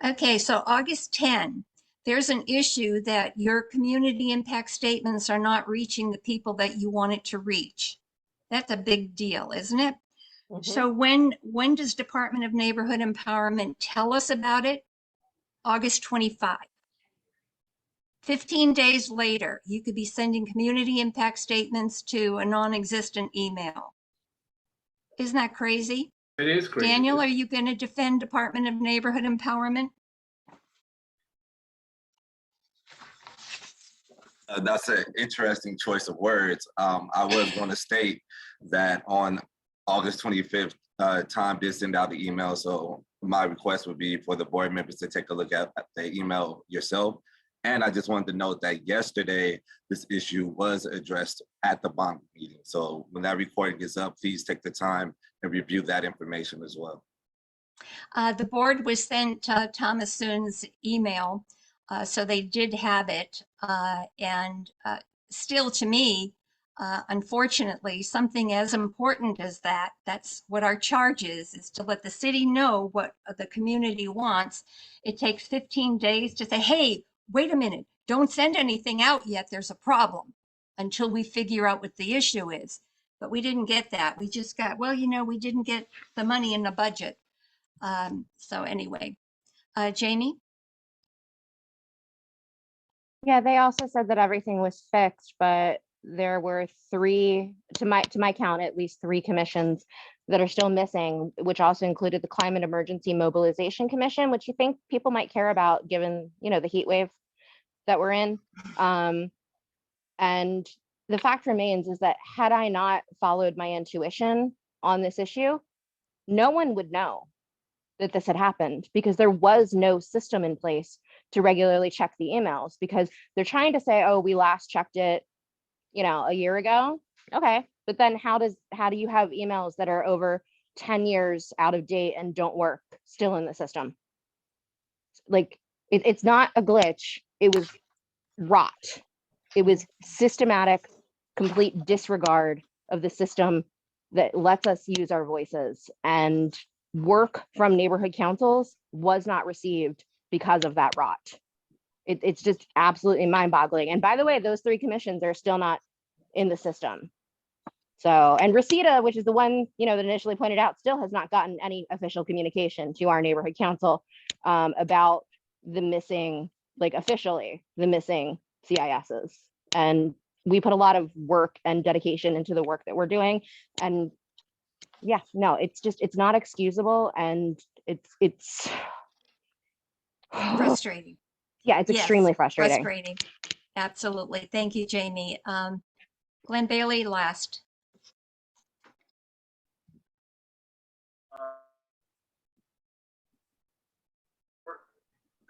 Okay, so August 10, there's an issue that your community impact statements are not reaching the people that you want it to reach. That's a big deal, isn't it? So when does Department of Neighborhood Empowerment tell us about it? August 25. 15 days later, you could be sending community impact statements to a non-existent email. Isn't that crazy? It is crazy. Daniel, are you going to defend Department of Neighborhood Empowerment? That's an interesting choice of words. I was going to state that on August 25th, Tom did send out the email. So my request would be for the board members to take a look at the email yourself. And I just wanted to note that yesterday, this issue was addressed at the bond meeting. So when that recording is up, please take the time and review that information as well. The board was sent Thomas Soon's email, so they did have it. And still, to me, unfortunately, something as important as that, that's what our charge is to let the city know what the community wants. It takes 15 days to say, hey, wait a minute, don't send anything out yet, there's a problem, until we figure out what the issue is. But we didn't get that. We just got, well, you know, we didn't get the money in the budget. So anyway, Jamie? Yeah, they also said that everything was fixed, but there were three, to my count, at least 3 commissions that are still missing, which also included the Climate Emergency Mobilization Commission, which you think people might care about given, you know, the heat wave that we're in. And the fact remains is that had I not followed my intuition on this issue, no one would know that this had happened because there was no system in place to regularly check the emails, because they're trying to say, oh, we last checked it, you know, a year ago. Okay, but then how do you have emails that are over 10 years out of date and don't work still in the system? Like, it's not a glitch. It was rot. It was systematic, complete disregard of the system that lets us use our voices, and work from neighborhood councils was not received because of that rot. It's just absolutely mind-boggling. And by the way, those 3 commissions are still not in the system. So, and Reseda, which is the one, you know, that initially pointed out, still has not gotten any official communication to our neighborhood council about the missing, like officially, the missing CISs. And we put a lot of work and dedication into the work that we're doing. And yeah, no, it's just, it's not excusable. And it's Frustrating. Yeah, it's Yes, extremely frustrating. Frustrating. Absolutely. Thank you, Jamie. Glenn Bailey, last.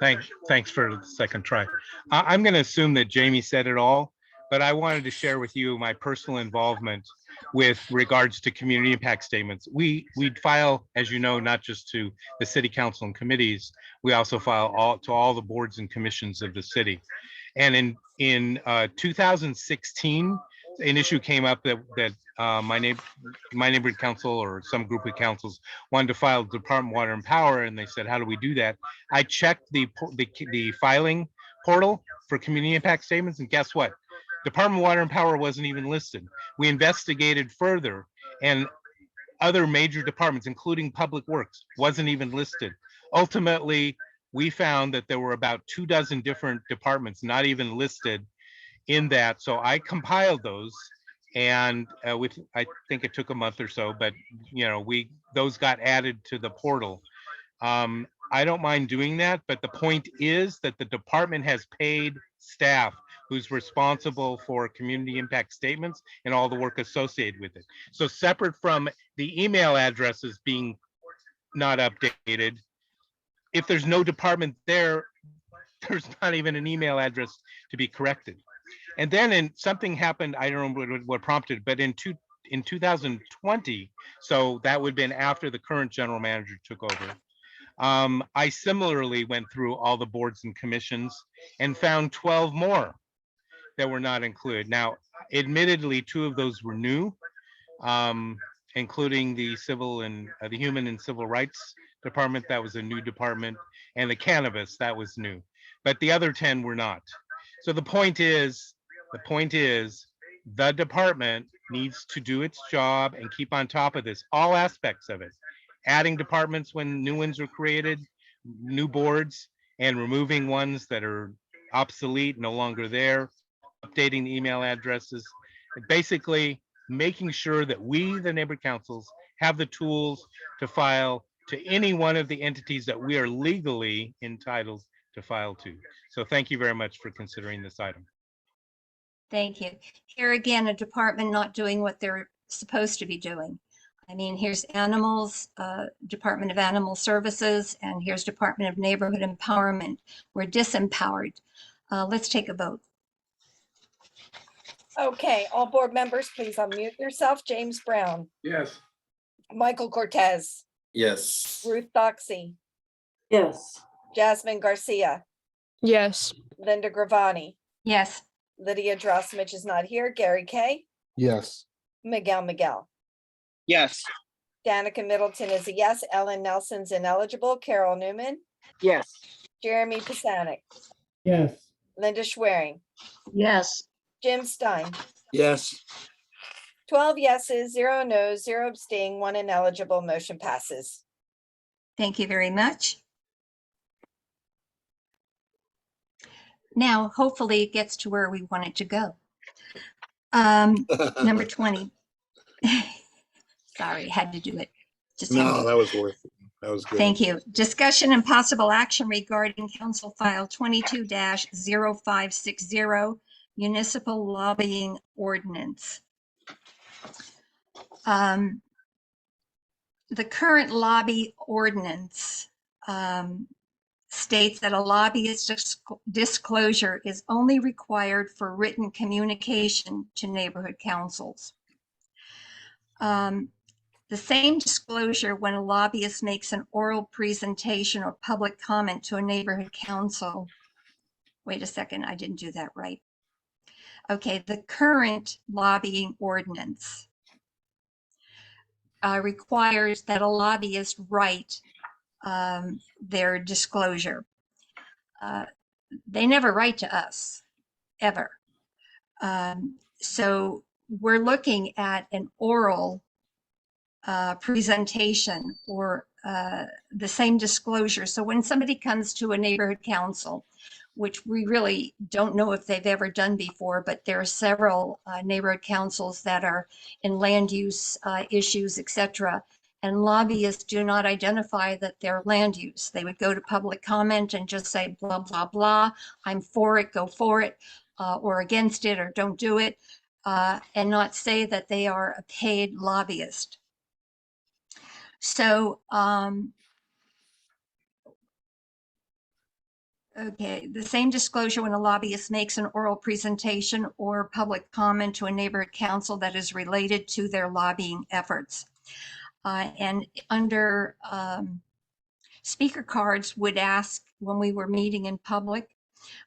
Thanks for the second try. I'm going to assume that Jamie said it all, but I wanted to share with you my personal involvement with regards to community impact statements. We file, as you know, not just to the city council and committees, we also file to all the boards and commissions of the city. And in 2016, an issue came up that my neighborhood council or some group of councils wanted to file Department of Water and Power, and they said, how do we do that? I checked the filing portal for community impact statements, and guess what? Department of Water and Power wasn't even listed. We investigated further, and other major departments, including Public Works, wasn't even listed. Ultimately, we found that there were about 24 different departments not even listed in that. So I compiled those, and I think it took a month or so, but those got added to the portal. I don't mind doing that, but the point is that the department has paid staff who's responsible for community impact statements and all the work associated with it. So separate from the email addresses being not updated, if there's no department there, there's not even an email address to be corrected. And then something happened, I don't know what prompted, but in 2020, so that would have been after the current general manager took over, I similarly went through all the boards and commissions and found 12 more that were not included. Now, admittedly, 2 of those were new, including the the Human and Civil Rights Department. That was a new department, and the cannabis, that was new, but the other 10 were not. So the point is, the department needs to do its job and keep on top of this, all aspects of it. Adding departments when new ones are created, new boards, and removing ones that are obsolete, no longer there, updating the email addresses, basically making sure that we, the neighborhood councils, have the tools to file to any one of the entities that we are legally entitled to file to. So thank you very much for considering this item. Thank you. Here again, a department not doing what they're supposed to be doing. I mean, here's animals, Department of Animal Services, and here's Department of Neighborhood Empowerment. We're disempowered. Let's take a vote. Okay, all board members, please unmute yourself. James Brown, Yes. Michael Cortez, Yes. Ruth Doxey, Yes. Jasmine Garcia, Yes. Linda Gravani, Yes. Lydia Drosmich is not here. Gary Kay, Yes. Miguel. Yes. Danica Middleton is a yes. Ellen Nelson's ineligible. Carol Newman, Yes. Jeremy Pisanik, Yes. Linda Schwerin, Yes. Jim Stein. Yes. 12 yeses, 0 no's, 0 abstaining, 1 ineligible. Motion passes. Thank you very much. Now, hopefully it gets to where we want it to go. Number 20. Sorry, had to do it. Just had No, to. that was worth it. That was good. Thank you. Discussion and possible action regarding Council File 22-0560, Municipal Lobbying Ordinance. The current lobby ordinance states that a lobbyist disclosure is only required for written communication to neighborhood councils. The same disclosure when a lobbyist makes an oral presentation or public comment to a neighborhood council. Wait a second, I didn't do that right. Okay, the current lobbying ordinance requires that a lobbyist write their disclosure. They never write to us, ever. So we're looking at an oral presentation or the same disclosure. So when somebody comes to a neighborhood council, which we really don't know if they've ever done before, but there are several neighborhood councils that are in land use issues, etc. And lobbyists do not identify that they're land use. They would go to public comment and just say, blah, blah, blah, I'm for it, go for it, or against it, or don't do it, and not say that they are a paid lobbyist. So, okay, the same disclosure when a lobbyist makes an oral presentation or public comment to a neighborhood council that is related to their lobbying efforts. And under speaker cards would ask when we were meeting in public,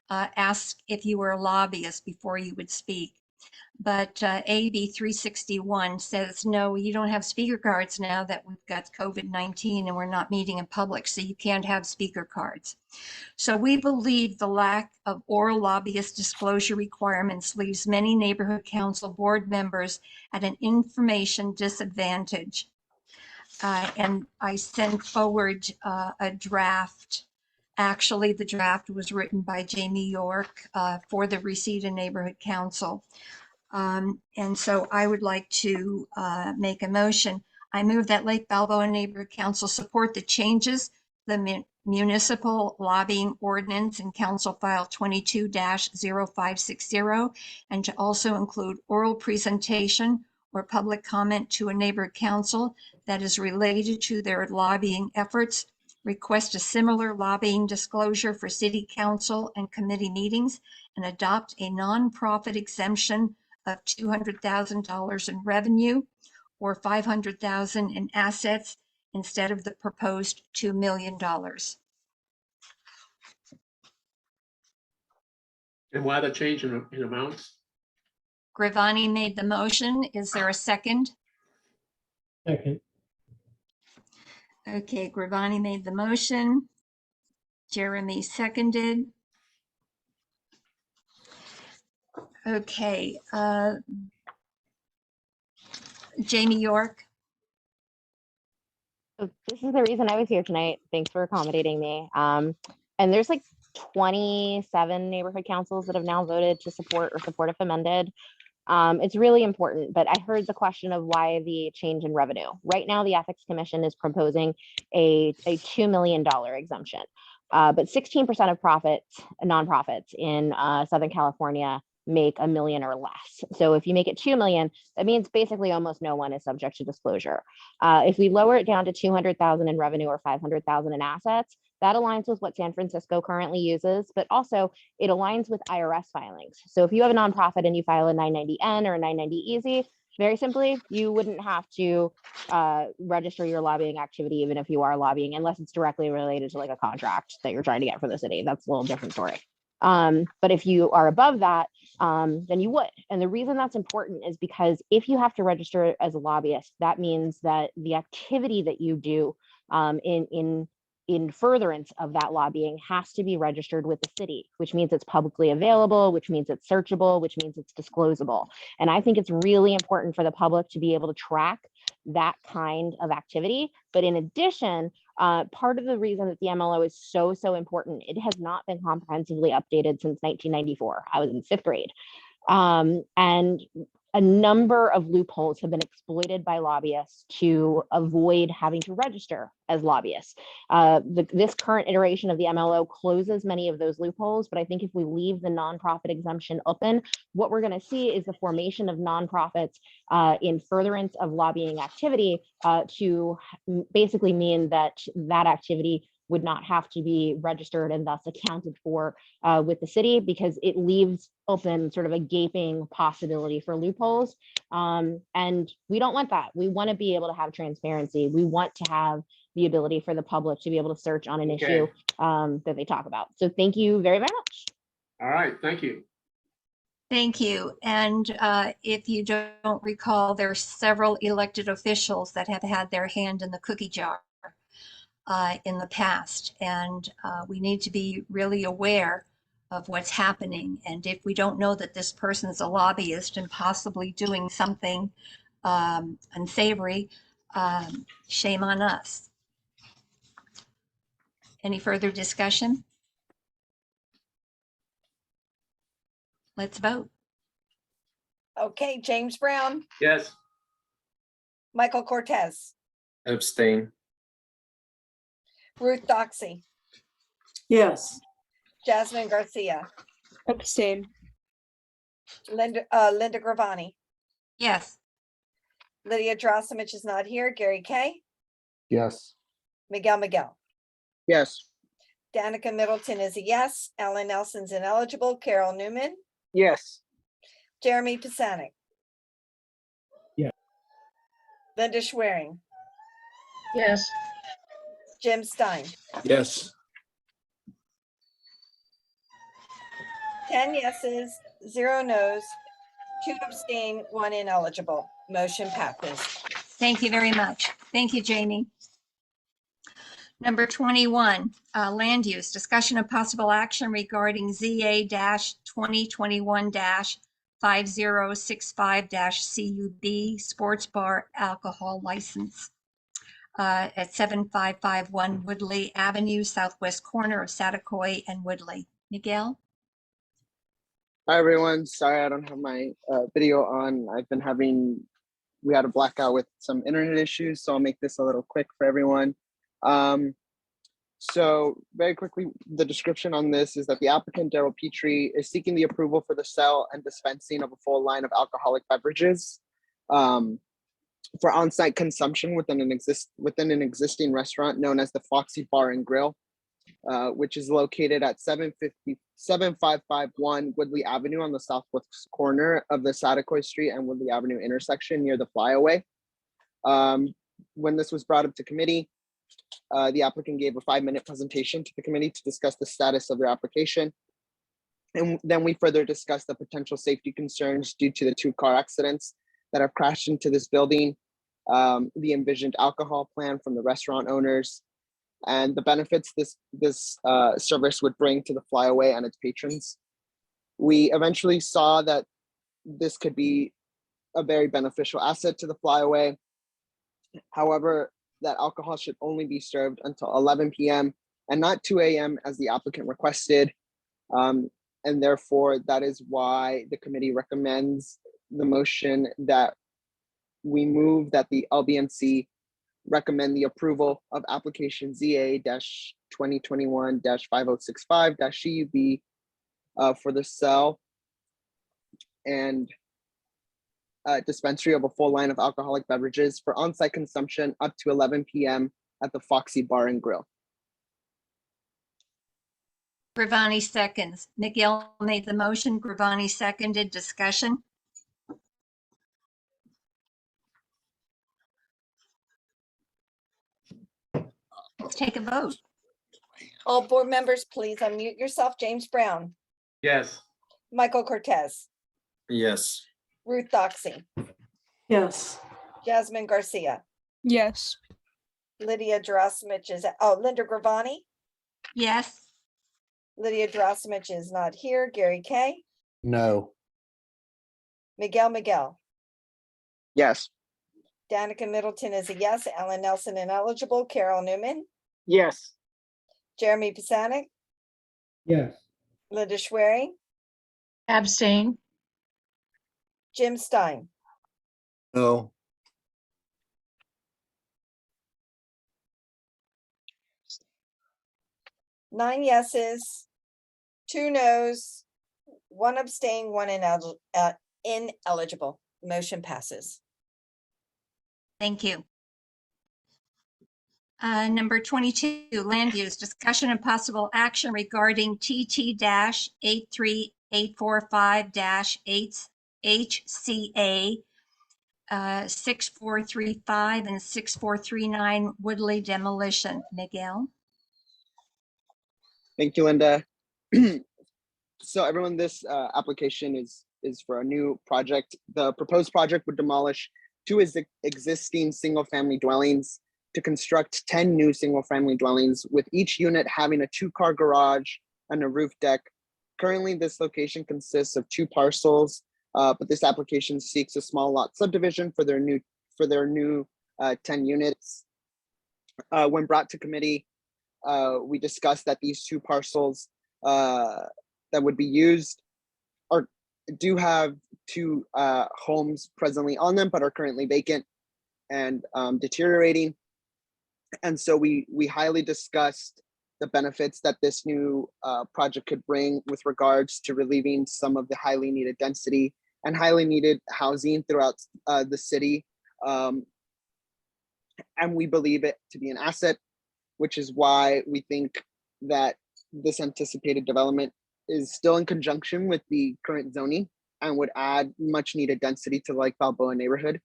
ask if you were a lobbyist before you would speak. But AB 361 says, no, you don't have speaker cards now that we've got COVID-19 and we're not meeting in public, so you can't have speaker cards. So we believe the lack of oral lobbyist disclosure requirements leaves many neighborhood council board members at an information disadvantage. And I sent forward a draft. Actually, the draft was written by Jamie York for the Reseda Neighborhood Council. And so I would like to make a motion. I move that Lake Balboa Neighborhood Council support the changes, the municipal lobbying ordinance in Council File 22-0560, and to also include oral presentation or public comment to a neighborhood council that is related to their lobbying efforts. Request a similar lobbying disclosure for city council and committee meetings, and adopt a nonprofit exemption of $200,000 in revenue or $500,000 in assets instead of the proposed $2 million. And why the change in amounts? Gravani made the motion. Is there a second? Second. Okay, Gravani made the motion. Jeremy seconded. Okay, Jamie York. So this is the reason I was here tonight. Thanks for accommodating me. And there's like 27 neighborhood councils that have now voted to support or support if amended. It's really important, but I heard the question of why the change in revenue. Right now, the Ethics Commission is proposing a $2 million exemption, but 16% of profits, nonprofits in Southern California make $1 million or less. So if you make it 2 million, that means basically almost no one is subject to disclosure. If we lower it down to 200,000 in revenue or 500,000 in assets, that aligns with what San Francisco currently uses, but also it aligns with IRS filings. So if you have a nonprofit and you file a 990N or a 990 Easy, very simply, you wouldn't have to register your lobbying activity, even if you are lobbying, unless it's directly related to like a contract that you're trying to get for the city. That's a little different story. But if you are above that, then you would. And the reason that's important is because if you have to register as a lobbyist, that means that the activity that you do in furtherance of that lobbying has to be registered with the city, which means it's publicly available, which means it's searchable, which means it's disclosable. And I think it's really important for the public to be able to track that kind of activity. But in addition, part of the reason that the MLO is so important, it has not been comprehensively updated since 1994. I was in 5th grade. And a number of loopholes have been exploited by lobbyists to avoid having to register as lobbyists. This current iteration of the MLO closes many of those loopholes, but I think if we leave the nonprofit exemption open, what we're going to see is the formation of nonprofits in furtherance of lobbying activity to basically mean that that activity would not have to be registered and thus accounted for with the city, because it leaves open sort of a gaping possibility for loopholes. And we don't want that. We want to be able to have transparency. We want to have the ability for the public to be able to search on an issue that they talk about. So thank you very, very much. All right, thank you. Thank you. And if you don't recall, there are several elected officials that have had their hand in the cookie jar in the past, and we need to be really aware of what's happening. And if we don't know that this person is a lobbyist and possibly doing something unsavory, shame on us. Any further discussion? Let's vote. Okay, James Brown, Yes. Michael Cortez, Abstain. Ruth Doxey, Yes. Jasmine Garcia, Abstain. Linda Gravani, Yes. Lydia Drosimich is not here, Gary Kay, Yes. Miguel. Yes. Danica Middleton is a yes. Alan Nelson's ineligible. Carol Newman, Yes. Jeremy Pisanic. Yeah. Linda Schwerin, Yes. Jim Stein. Yes. 10 yeses, 0 nos, 2 abstain, 1 ineligible. Motion passes. Thank you very much. Thank you, Jamie. Number 21, land use, discussion of possible action regarding ZA-2021-5065-CUB sports bar alcohol license. at 7551 Woodley Avenue, southwest corner of Satakoy and Woodley. Miguel? Hi, everyone. Sorry, I don't have my video on. We had a blackout with some internet issues, so I'll make this a little quick for everyone. So very quickly, the description on this is that the applicant, Daryl Petrie, is seeking the approval for the sale and dispensing of a full line of alcoholic beverages for on-site consumption within an existing restaurant known as the Foxy Bar and Grill, which is located at 7551 Woodley Avenue on the southwest corner of the Satakoy Street and Woodley Avenue intersection near the flyaway. When this was brought up to committee, the applicant gave a 5-minute presentation to the committee to discuss the status of their application. And then we further discussed the potential safety concerns due to the 2 car accidents that have crashed into this building, the envisioned alcohol plan from the restaurant owners, and the benefits this service would bring to the flyaway and its patrons. We eventually saw that this could be a very beneficial asset to the flyaway. However, that alcohol should only be served until 11 p.m. and not 2 a.m. as the applicant requested. And therefore, that is why the committee recommends the motion that we move that the LBNC recommend the approval of application ZA-2021-5065-CUB for the sale and dispensary of a full line of alcoholic beverages for on-site consumption up to 11 p.m. at the Foxy Bar and Grill. Gravani seconds. Miguel made the motion. Gravani seconded. Discussion. Let's take a vote. All board members, please unmute yourself. James Brown, Yes. Michael Cortez, Yes. Ruth Doxey, Yes. Jasmine Garcia, Yes. Lydia Gerasimovich Linda Gravani. Yes. Lydia Gerasimovich is not here. Gary Kay, No. Miguel. Yes. Danica Middleton is a yes. Alan Nelson ineligible. Carol Newman, Yes. Jeremy Pisanic, Yes. Linda Schwery, Abstain. Jim Stein. No. Nine yeses, 2 noes, 1 abstain, 1 ineligible. Motion passes. Thank you. Number 22, land use, discussion and possible action regarding TT-83845-8HCA 6435 and 6439 Woodley demolition. Miguel? Thank you, Linda. So everyone, this application is for a new project. The proposed project would demolish 2 existing single-family dwellings to construct 10 new single-family dwellings, with each unit having a 2-car garage and a roof deck. Currently, this location consists of 2 parcels, but this application seeks a small lot subdivision for their new 10 units. When brought to committee, we discussed that these 2 parcels that would be used do have 2 homes presently on them, but are currently vacant and deteriorating. And so we highly discussed the benefits that this new project could bring with regards to relieving some of the highly needed density and highly needed housing throughout the city. And we believe it to be an asset, which is why we think that this anticipated development is still in conjunction with the current zoning and would add much needed density to the Lake Balboa neighborhood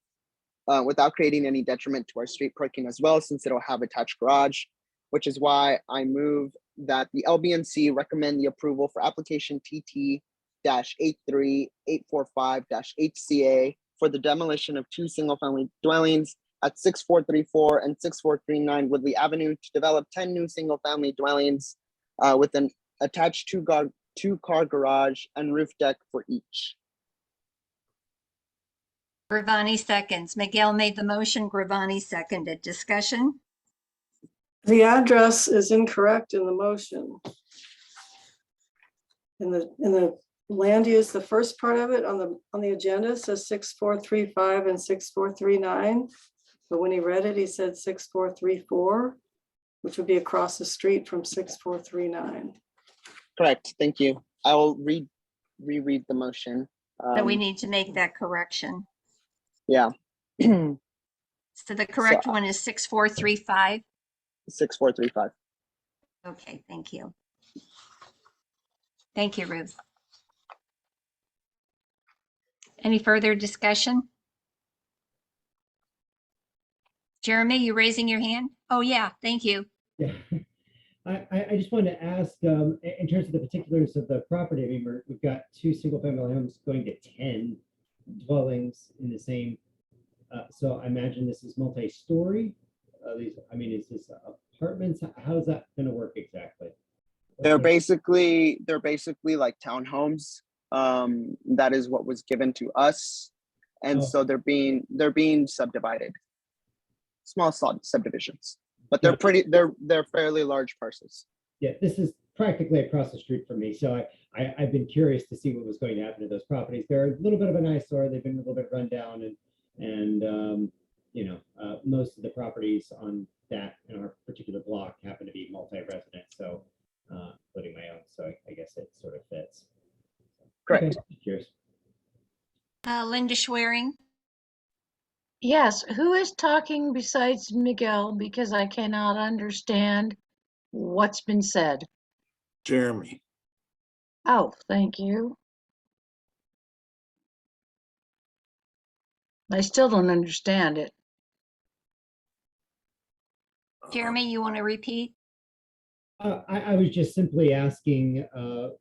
without creating any detriment to our street parking as well, since it'll have attached garage, which is why I move that the LBNC recommend the approval for application TT-83845-HCA for the demolition of 2 single-family dwellings at 6434 and 6439 Woodley Avenue to develop 10 new single-family dwellings with an attached 2-car garage and roof deck for each. Gravani seconds. Miguel made the motion. Gravani seconded. Discussion. The address is incorrect in the motion. In the land use, the first part of it on the agenda says 6435 and 6439. But when he read it, he said 6434, which would be across the street from 6439. Correct. Thank you. I will reread the motion. So we need to make that correction. Yeah. So the correct one is 6435. 6435. Okay, thank you. Thank you, Ruth. Any further discussion? Jeremy, you raising your hand? Oh, yeah, thank you. Yeah, I just wanted to ask, in terms of the particulars of the property, I mean, we've got 2 single-family homes going to 10 dwellings in the same. So I imagine this is multi-story. I mean, is this apartments? How's that going to work exactly? They're basically like townhomes. That is what was given to us, and so they're being subdivided. Small subdivisions, but they're fairly large parcels. Yeah, this is practically across the street from me, so I've been curious to see what was going to happen to those properties. They're a little bit of an eyesore. They've been a little bit run down, and you know, most of the properties on that in our particular block happen to be multi-resident, so including my own. So I guess it sort of fits. Correct. Okay, cheers. Linda Schwerin. Yes, who is talking besides Miguel? Because I cannot understand what's been said. Jeremy. Oh, thank you. I still don't understand it. Jeremy, you want to repeat? I was just simply asking,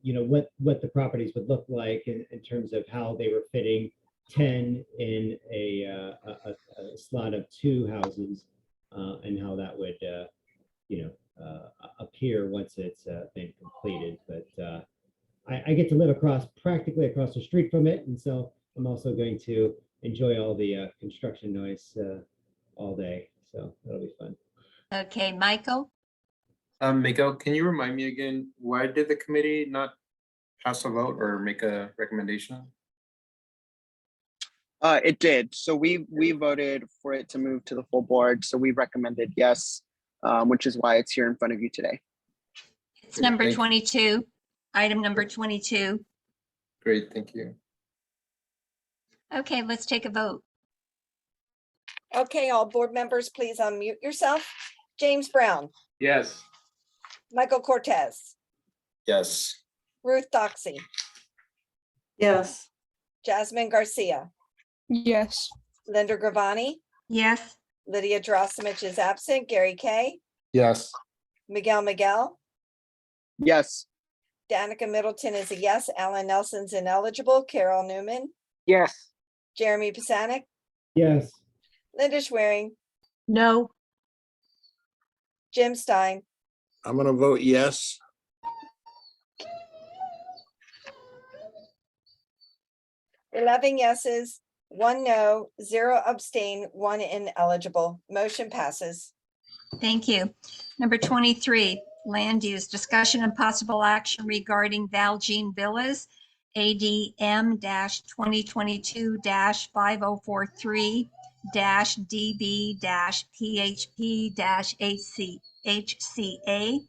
you know, what the properties would look like in terms of how they were fitting 10 in a slot of 2 houses, and how that would, you know, appear once it's been completed. But I get to live practically across the street from it, and so I'm also going to enjoy all the construction noise all day. So that'll be fun. Okay, Michael. Miguel, can you remind me again, why did the committee not pass a vote or make a recommendation? It did. So we voted for it to move to the full board. So we recommended yes, which is why it's here in front of you today. It's number 22, item number 22. Great, thank you. Okay, let's take a vote. Okay, all board members, please unmute yourself. James Brown, Yes. Michael Cortez, Yes. Ruth Doxey, Yes. Jasmine Garcia, Yes. Linda Gravani, Yes. Lydia Drossomich is absent, Gary Kay, Yes. Miguel, Yes. Danica Middleton is a yes, Alan Nelson's ineligible, Carol Newman, Yes. Jeremy Pisanic, Yes. Linda Schwerin, No, Jim Stein, I'm going to vote yes. 11 yeses, 1 no, 0 abstain, 1 ineligible. Motion passes. Thank you. Number 23, land use discussion and possible action regarding Valjean Villas, ADM 2022 5043 DB PHP HCA,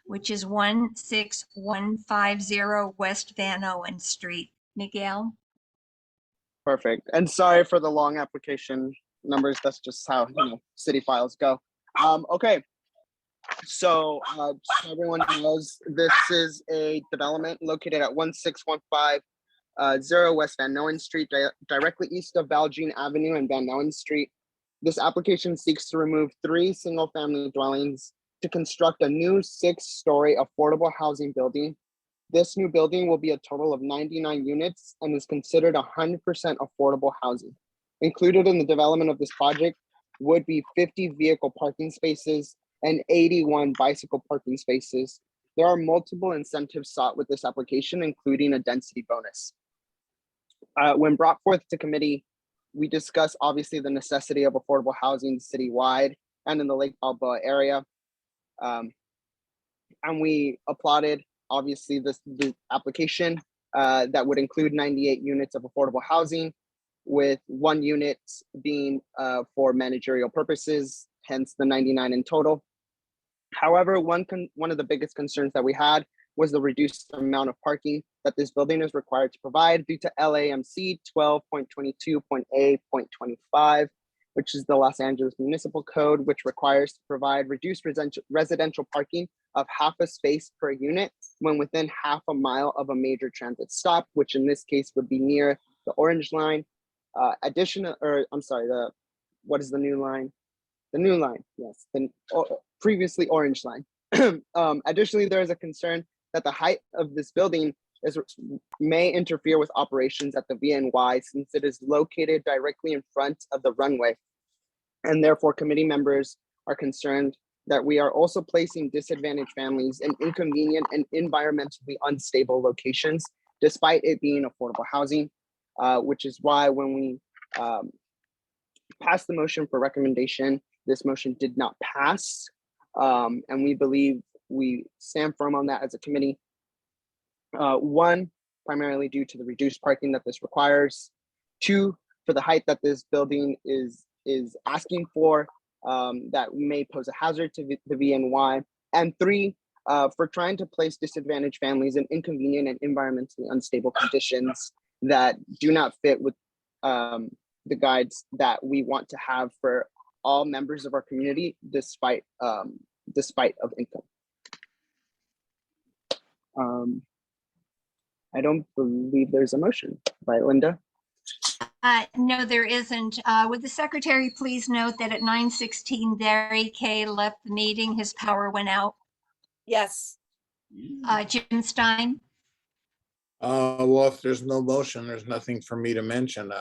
which is 16150 West Van Owen Street. Miguel? Perfect. And sorry for the long application numbers. That's just how, city files go. Okay. So everyone knows this is a development located at 16150 West Van Noen Street, directly east of Valjean Avenue and Van Noen Street. This application seeks to remove 3 single-family dwellings to construct a new 6-story affordable housing building. This new building will be a total of 99 units and is considered 100% affordable housing. Included in the development of this project would be 50 vehicle parking spaces and 81 bicycle parking spaces. There are multiple incentives sought with this application, including a density bonus. When brought forth to committee, we discussed obviously the necessity of affordable housing citywide and in the Lake Balboa area. And we applauded, obviously, the application that would include 98 units of affordable housing, with 1 unit being for managerial purposes, hence the 99 in total. However, one of the biggest concerns that we had was the reduced amount of parking that this building is required to provide due to LAMC 12.22.A.25, which is the Los Angeles Municipal Code, which requires to provide reduced residential parking of half a space per unit when within half a mile of a major transit stop, which in this case would be near the orange line. What is the new line? The new line, yes, the previously orange line. Additionally, there is a concern that the height of this building may interfere with operations at the VNY, since it is located directly in front of the runway. And therefore, committee members are concerned that we are also placing disadvantaged families in inconvenient and environmentally unstable locations, despite it being affordable housing, which is why when we passed the motion for recommendation, this motion did not pass. And we believe we stand firm on that as a committee. One, primarily due to the reduced parking that this requires. 2, for the height that this building is asking for, that may pose a hazard to the VNY. And 3, for trying to place disadvantaged families in inconvenient and environmentally unstable conditions that do not fit with the guides that we want to have for all members of our community, despite of income. I don't believe there's a motion, right, Linda? No, there isn't. Would the secretary please note that at 9:16, Derry Kay left the meeting, his power went out. Yes. Jim Stein? Well, if there's no motion, there's nothing for me to mention,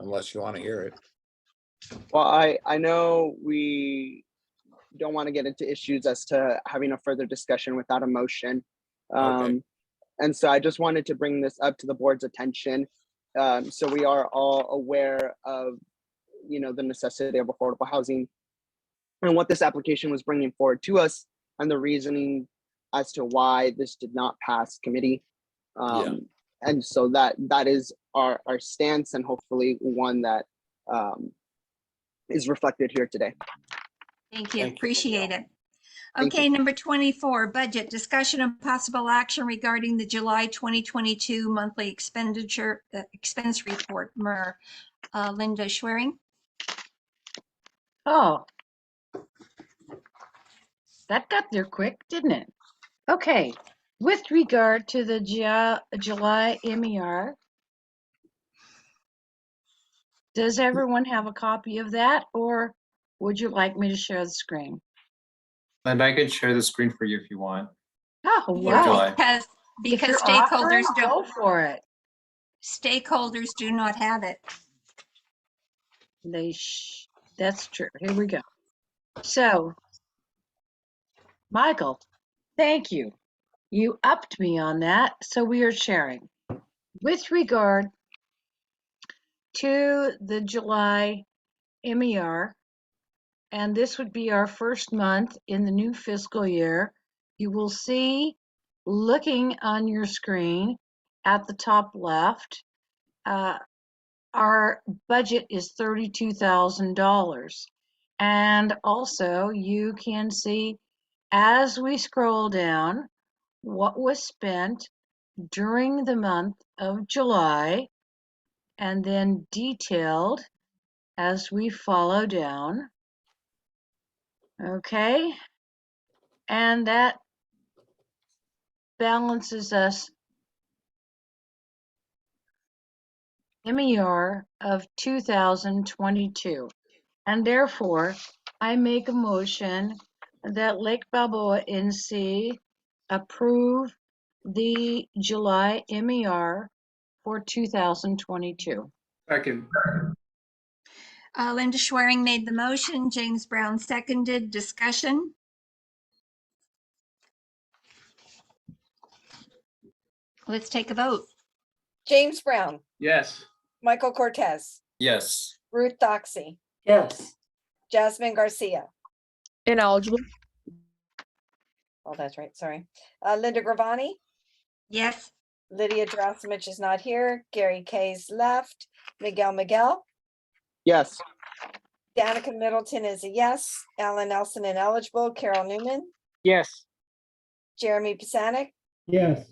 unless you want to hear it. Well, I know we don't want to get into issues as to having a further discussion without a motion. Okay. And so I just wanted to bring this up to the board's attention. So we are all aware of, the necessity of affordable housing and what this application was bringing forward to us and the reasoning as to why this did not pass committee. And so that is our stance, and hopefully one that is reflected here today. Thank you. Thank you. Appreciate it. Thank Okay, number 24, budget discussion and possible action regarding the July 2022 monthly expense report. Linda Schwering. Oh, that got there quick, didn't it? Okay, with regard to the July MER, does everyone have a copy of that, or would you like me to share the screen? And I could share the screen for you if you want. Oh, Yeah, wow. because If you're offering, stakeholders don't. go for it. Stakeholders do not have it. That's true. Here we go. So, Michael, thank you. You upped me on that, so we are sharing. With regard to the July MER, and this would be our first month in the new fiscal year, you will see, looking on your screen at the top left, our budget is $32,000. And also you can see, as we scroll down, what was spent during the month of July, and then detailed as we follow down. Okay, and that balances us MER of 2022. And therefore, I make a motion that Lake Balboa NC approve the July MER for 2022. Second. Linda Schwering made the motion. James Brown seconded. Discussion. Let's take a vote. James Brown, Yes. Michael Cortez, Yes. Ruth Doxey, Yes. Jasmine Garcia, Ineligible. Oh, that's right, sorry. Linda Gravani, Yes. Lydia Drasomich is not here, Gary Kay's left, Miguel, Yes. Danica Middleton is a yes, Alan Nelson ineligible, Carol Newman, Yes. Jeremy Pisanik, Yes.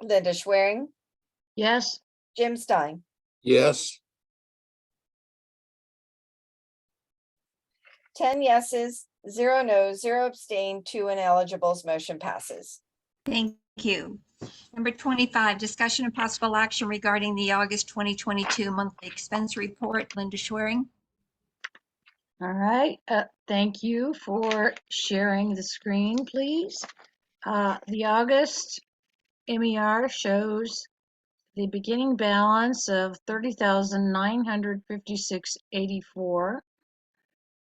Linda Schwerin, Yes. Jim Stein. Yes. 10 yeses, 0 no's, 0 abstain, 2 ineligibles, motion passes. Thank you. Number 25, discussion and possible action regarding the August 2022 monthly expense report. Linda Schwerin. All right. Thank you for sharing the screen, please. The August MER shows the beginning balance of $30,956.84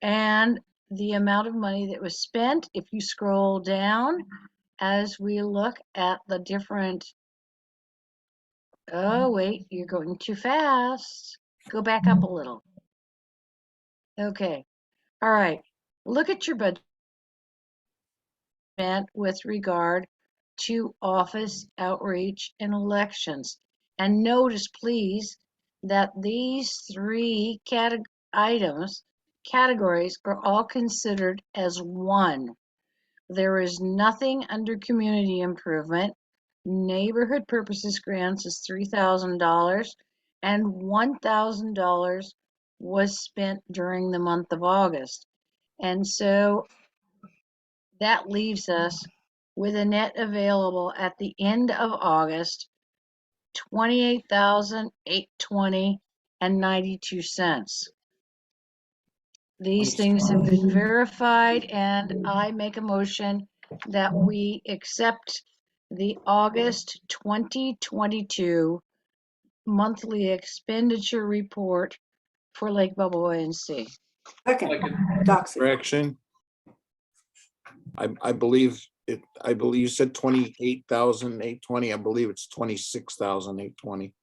and the amount of money that was spent. If you scroll down as we look at the different, oh wait, you're going too fast. Go back up a little. Okay. All right. Look at your budget with regard to office outreach and elections. And notice, please, that these three categories are all considered as one. There is nothing under community improvement. Neighborhood purposes grants is $3,000 and $1,000 was spent during the month of August. And so that leaves us with a net available at the end of August, $28,820.92. These things have been verified, and I make a motion that we accept the August 2022 monthly expenditure report for Lake Balboa NC. Correction. I believe you said 28,820. I believe it's 26,820.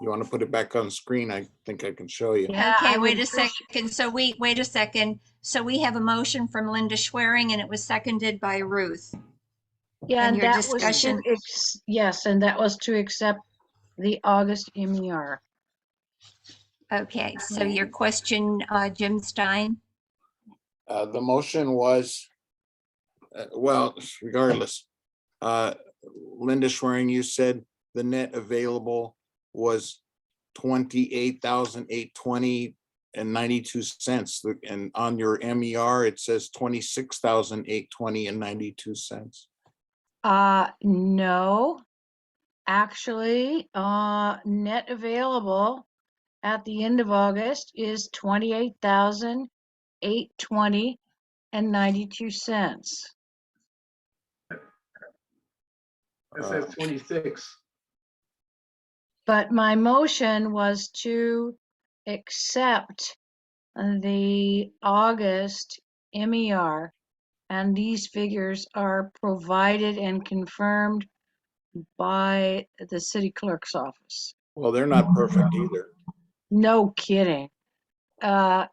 You want to put it back on screen? I think I can show you. Yeah, Okay, I wait would a second. So wait a second. So we have a motion from Linda Schwerin and it was seconded by Ruth. Yeah, And and your that was discussion. yes, and that was to accept the August MER. Okay, so your question, Jim Stein? The motion was, well, regardless, Linda Schwerin, you said the net available was 28,820.92. And on your MER, it says 26,820.92. No, actually, net available at the end of August is $28,820.92. It says 26. But my motion was to accept the August MER, and these figures are provided and confirmed by the city clerk's office. Well, they're not perfect either. No kidding. All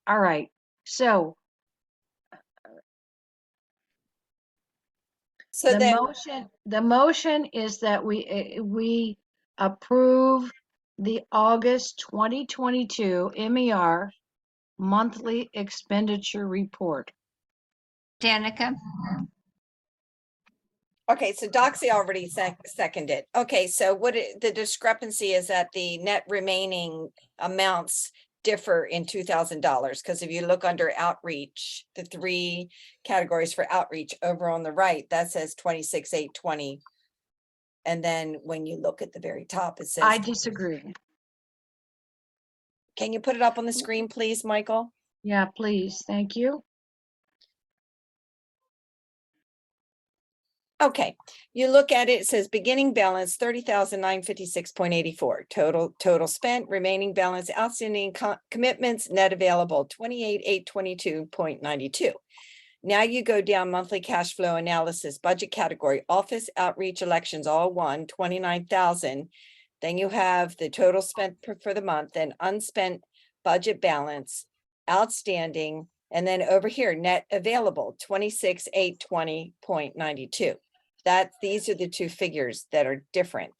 right. So the motion is that we approve the August 2022 MER monthly expenditure report. Danica? Okay, so Doxy already seconded. Okay, so the discrepancy is that the net remaining amounts differ in $2,000, because if you look under outreach, the three categories for outreach over on the right, that says 26,820. And then when you look at the very top, it says. I disagree. Can you put it up on the screen, please, Michael? Yeah, please. Thank you. Okay, you look at it, it says beginning balance 30,956.84. Total spent, remaining balance, outstanding commitments, net available 28,822.92. Now you go down monthly cash flow analysis, budget category, office outreach elections, all one, 29,000. Then you have the total spent for the month, then unspent budget balance outstanding, and then over here, net available, 26,820.92. These are the two figures that are different.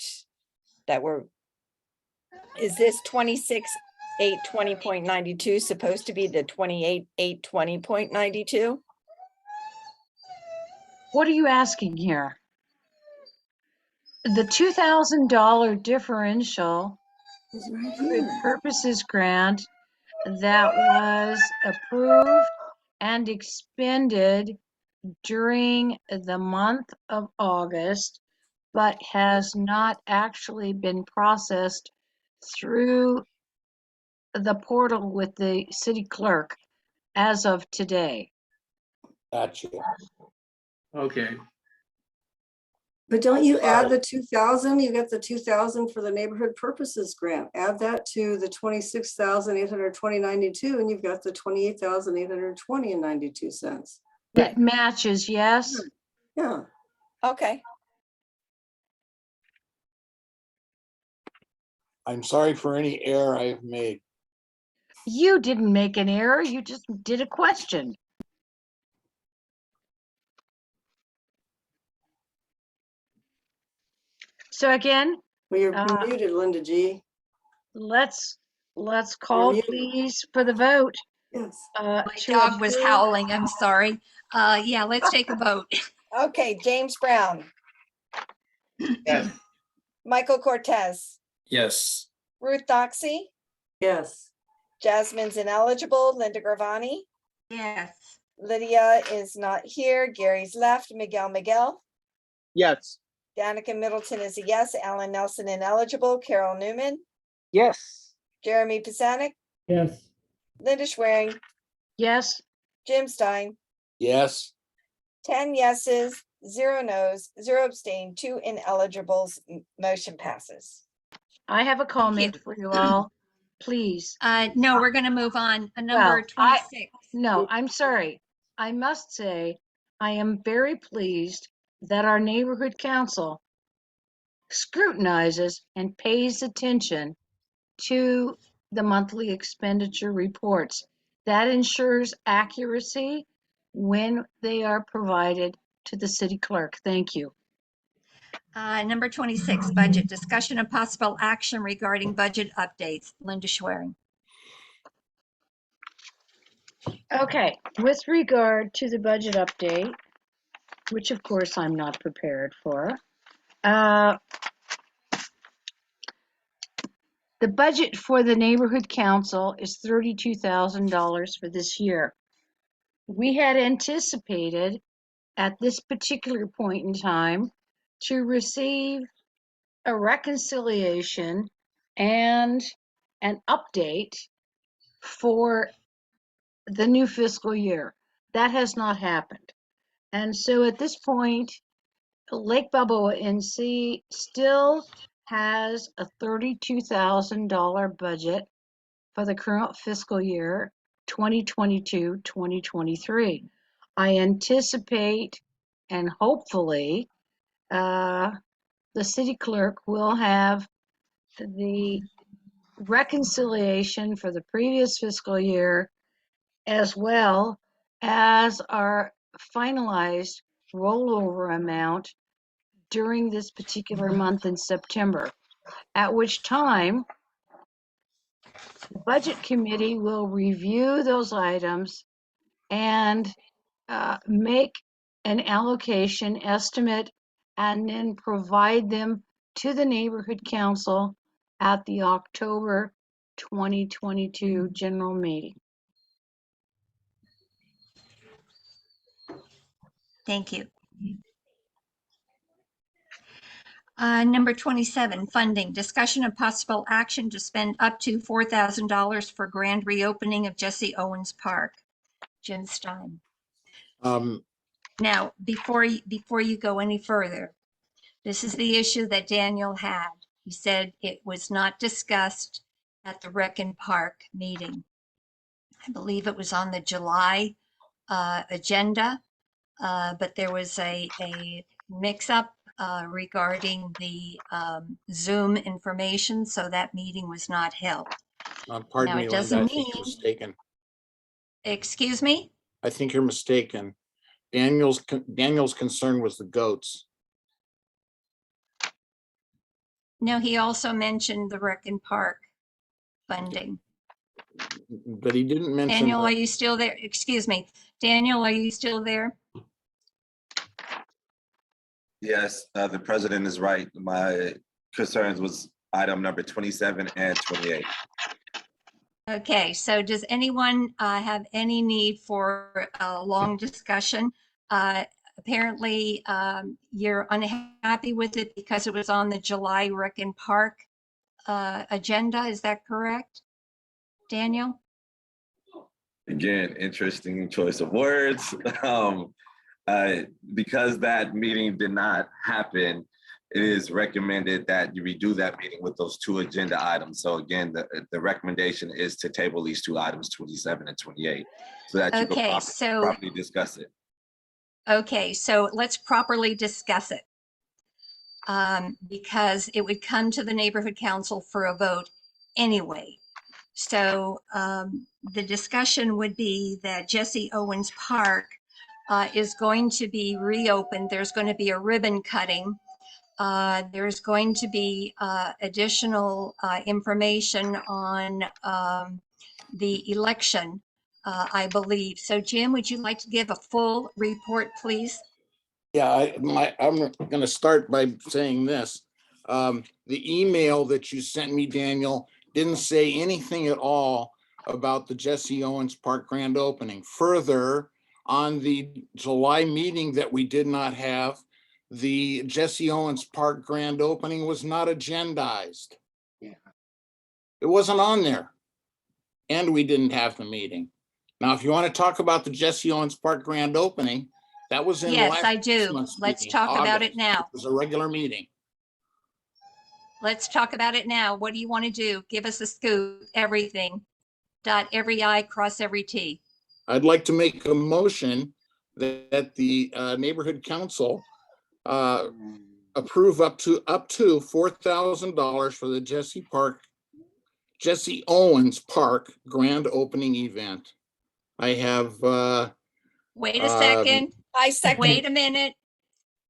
Is this 26,820.92 supposed to be the 28,820.92? What are you asking here? The $2,000 differential It's right for here. purposes grant that was approved and expended during the month of August, but has not actually been processed through the portal with the city clerk as of today. Gotcha. Okay. But don't you add the 2,000? You get the 2,000 for the neighborhood purposes grant. Add that to the 26,820.92, and you've got the 28,820.92. It matches, yes? Yeah. Okay. I'm sorry for any error I've made. You didn't make an error, you just did a question. So again, Well, you're muted, Linda G. let's call muted. please for the vote. Yes. My dog was howling, I'm sorry. Yeah, let's take a vote. Okay, James Brown, Yes. Michael Cortez, Yes. Ruth Doxey, Yes. Jasmine's ineligible, Linda Gravani, Yes. Lydia is not here, Gary's left, Miguel, Yes. Danica Middleton is a yes, Alan Nelson ineligible, Carol Newman, Yes. Jeremy Pisanik, Yes. Linda Schwerin, Yes, Jim Stein, Yes. 10 yeses, 0 nos, 0 abstain, 2 ineligibles, motion passes. I have a comment for you all, please. No, we're going to move on. Number 26. No, I'm sorry. I must say, I am very pleased that our neighborhood council scrutinizes and pays attention to the monthly expenditure reports. That ensures accuracy when they are provided to the city clerk. Thank you. Number 26, budget discussion of possible action regarding budget updates. Linda Schwerin. Okay, with regard to the budget update, which of course I'm not prepared for, the budget for the neighborhood council is $32,000 for this year. We had anticipated at this particular point in time to receive a reconciliation and an update for the new fiscal year. That has not happened. And so at this point, Lake Balboa NC still has a $32,000 budget for the current fiscal year 2022-2023. I anticipate and hopefully the city clerk will have the reconciliation for the previous fiscal year as well as our finalized rollover amount during this particular month in September, at which time the budget committee will review those items and make an allocation estimate and then provide them to the neighborhood council at the October 2022 general meeting. Thank you. Number 27, funding. Discussion of possible action to spend up to $4,000 for grand reopening of Jesse Owens Park. Jim Stein. Now, before you go any further, this is the issue that Daniel had. He said it was not discussed at the Rec and Park meeting. I believe it was on the July agenda, but there was a mix-up regarding the Zoom information, so that meeting was not held. Pardon Now, me, it Linda, I doesn't think mean it was taken. Excuse me? I think you're mistaken. Daniel's concern was the goats. No, he also mentioned the Rec and Park funding. But he didn't mention. Daniel, are you still there? Excuse me. Daniel, are you still there? Yes, the president is right. My concerns was item number 27 and 28. Okay, so does anyone have any need for a long discussion? Apparently, you're unhappy with it because it was on the July Rec and Park agenda. Is that correct, Daniel? Again, interesting choice of words. Because that meeting did not happen, it is recommended that you redo that meeting with those two agenda items. So again, the recommendation is to table these two items, 27 and 28, so that you Okay, can properly discuss it. Okay, so let's properly discuss it. Because it would come to the neighborhood council for a vote anyway. So the discussion would be that Jesse Owens Park is going to be reopened. There's going to be a ribbon cutting. There's going to be additional information on the election, I believe. So Jim, would you like to give a full report, please? Yeah, I'm going to start by saying this. The email that you sent me, Daniel, didn't say anything at all about the Jesse Owens Park grand opening. Further, on the July meeting that we did not have, the Jesse Owens Park grand opening was not agendized. Yeah. It wasn't on there. And we didn't have the meeting. Now, if you want to talk about the Jesse Owens Park grand opening, that was in Yes, last I do. month's Let's meeting, talk about August. it now. It was a regular meeting. Let's talk about it now. What do you want to do? Give us a scoop, everything. Dot every I, cross every T. I'd like to make a motion that the neighborhood council approve up to $4,000 for the Jesse Owens Park grand opening event. I have Wait a second. I second. Wait a minute.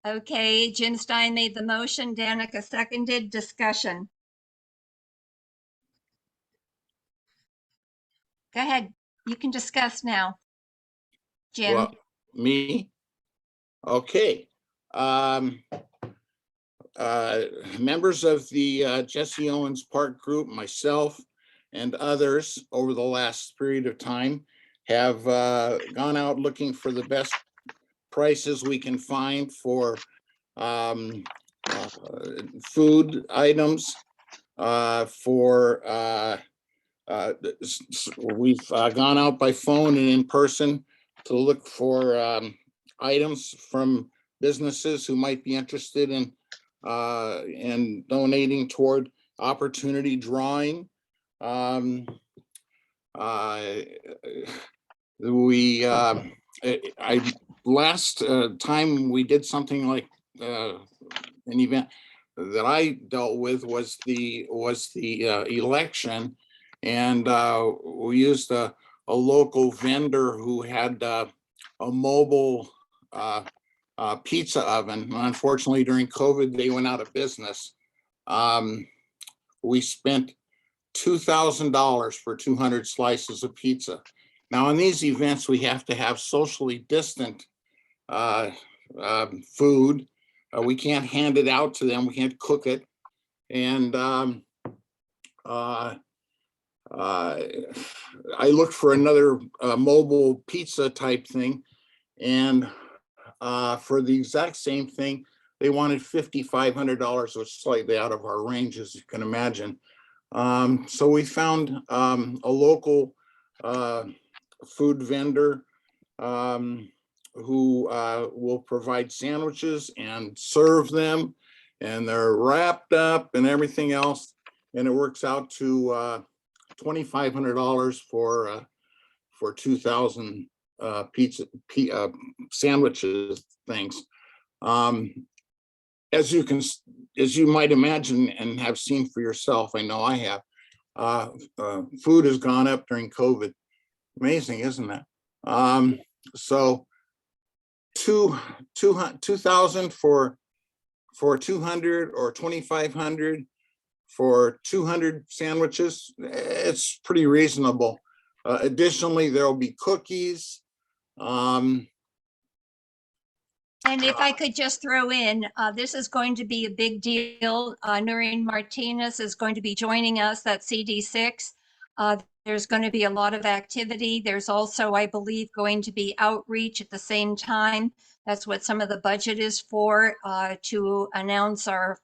Okay, Jim Stein made the motion. Danica seconded. Discussion. Go ahead. You can discuss now. Jim. Well, me? Okay. Members of the Jesse Owens Park group, myself, and others over the last period of time have gone out looking for the best prices we can find for food items. We've gone out by phone and in person to look for items from businesses who might be interested in donating toward opportunity drawing. Last time we did something like an event that I dealt with was the election, and we used a local vendor who had a mobile pizza oven. Unfortunately, during COVID, they went out of business. We spent $2,000 for 200 slices of pizza. Now, in these events, we have to have socially distant food. We can't hand it out to them. We can't cook it. And I looked for another mobile pizza type thing. And for the exact same thing, they wanted $5,500, which is slightly out of our range, as you can imagine. So we found a local food vendor who will provide sandwiches and serve them, and they're wrapped up and everything else, and it works out to $2,500 for 2,000 pizza sandwiches things. As you might imagine and have seen for yourself, I know I have, food has gone up during COVID. Amazing, isn't it? So 2,000 for 200 or 2,500 for 200 sandwiches. It's pretty reasonable. Additionally, there will be cookies. And if I could just throw in, this is going to be a big deal. Noreen Martinez is going to be joining us at CD6. There's going to be a lot of activity. There's also, I believe, going to be outreach at the same time. That's what some of the budget is for, to announce our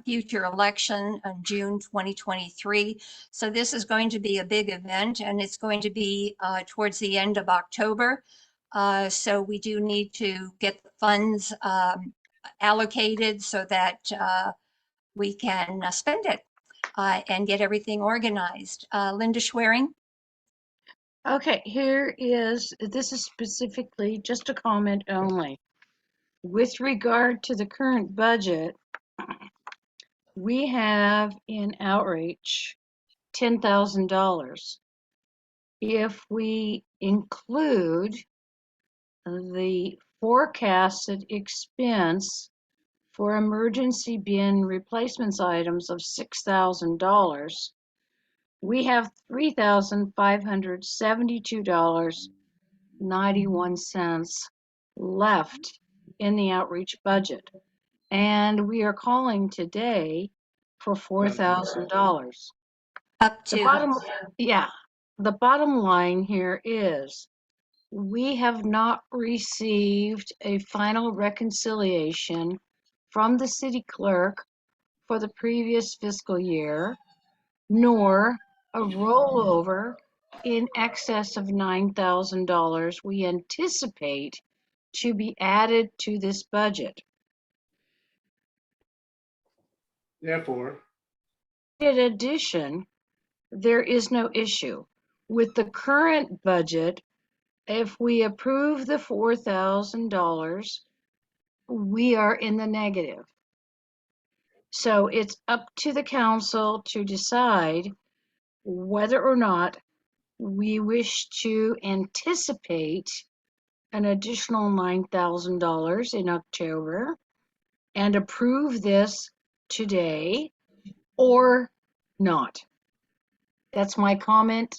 future election in June 2023. So this is going to be a big event, and it's going to be towards the end of October. So we do need to get the funds allocated so that we can spend it and get everything organized. Linda Schwerin? Okay, this is specifically just a comment only. With regard to the current budget, we have in outreach $10,000. If we include the forecasted expense for emergency bin replacements items of $6,000, we have $3,572.91 left in the outreach budget. And we are calling today for $4,000. Up to. The bottom line here is we have not received a final reconciliation from the city clerk for the previous fiscal year, nor a rollover in excess of $9,000 we anticipate to be added to this budget. Therefore, In addition, there is no issue. With the current budget, if we approve the $4,000, we are in the negative. So it's up to the council to decide whether or not we wish to anticipate an additional $9,000 in October and approve this today or not. That's my comment.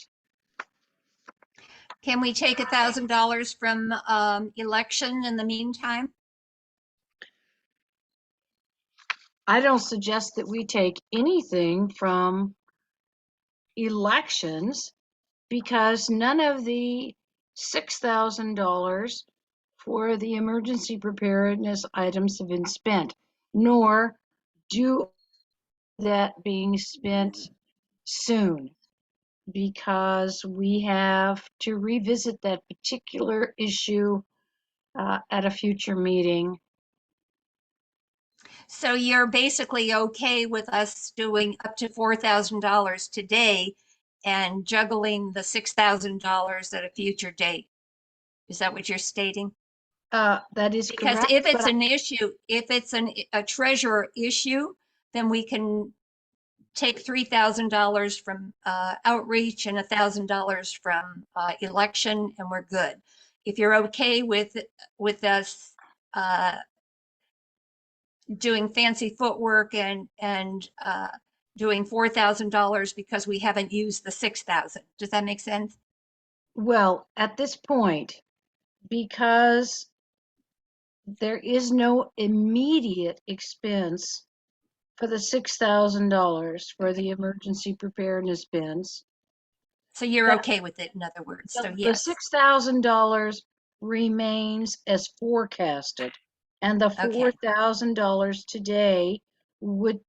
Can we take $1,000 from election in the meantime? I don't suggest that we take anything from elections because none of the $6,000 for the emergency preparedness items have been spent, nor do that being spent soon, because we have to revisit that particular issue at a future meeting. So you're basically okay with us doing up to $4,000 today and juggling the $6,000 at a future date? Is that what you're stating? That is because correct, if it's but an issue, if it's a treasurer issue, then we can take $3,000 from outreach and $1,000 from election, and we're good. If you're okay with us doing fancy footwork and doing $4,000 because we haven't used the $6,000, does that make sense? well, at this point, because there is no immediate expense for the $6,000 for the emergency preparedness bins. So you're That- okay with it, in other words. So The yes. $6,000 remains as forecasted, and the Okay. $4,000 today would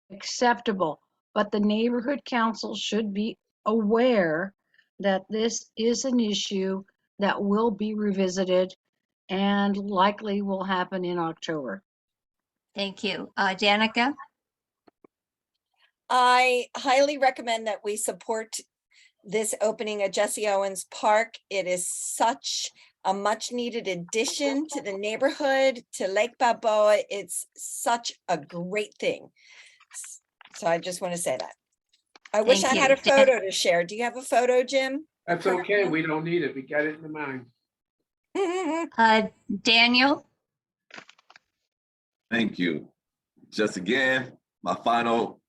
be acceptable. But the neighborhood council should be aware that this is an issue that will be revisited and likely will happen in October. Thank you. Danica? I highly recommend that we support this opening at Jesse Owens Park. It is such a much needed addition to the neighborhood, to Lake Balboa. It's such a great thing. So I just want to say that. I wish I Thank had you. a photo to share. Do you have a photo, Jim? That's okay. We don't need it. We got it in the mind. Daniel? Thank you. Just again, my final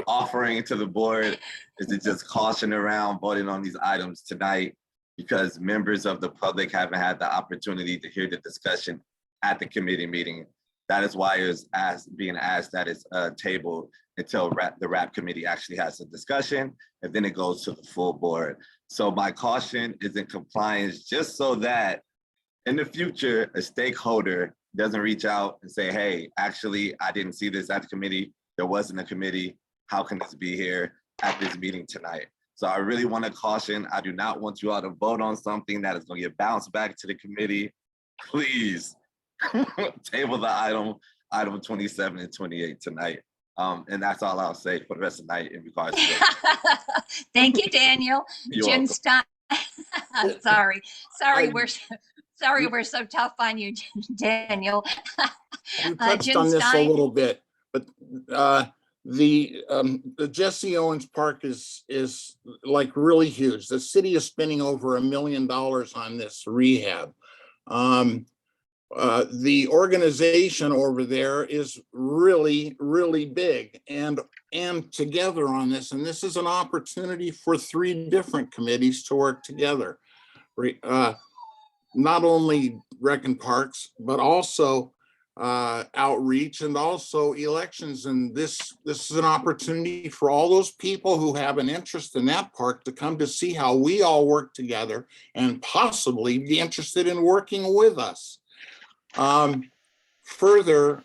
offering to the board is to just caution around voting on these items tonight because members of the public haven't had the opportunity to hear the discussion at the committee meeting. That is why it was being asked that it's tabled until the RAP committee actually has a discussion, and then it goes to the full board. So my caution is in compliance, just so that in the future, a stakeholder doesn't reach out and say, hey, actually, I didn't see this at the committee. There wasn't a committee. How can this be here at this meeting tonight? So I really want to caution, I do not want you all to vote on something that is going to get bounced back to the committee. Please table the item 27 and 28 tonight. And that's all I'll say for the rest of the night in regards to it. Thank you, Daniel. You're Jim welcome. Stein. Sorry, we're so tough on you, Daniel. You touched Jim on this a Stein? little bit, but the Jesse Owens Park is like really huge. The city is spending over $1 million on this rehab. The organization over there is really, really big and together on this. And this is an opportunity for 3 different committees to work together. Not only Rec and Parks, but also outreach and also elections. And this is an opportunity for all those people who have an interest in that park to come to see how we all work together and possibly be interested in working with us. Further,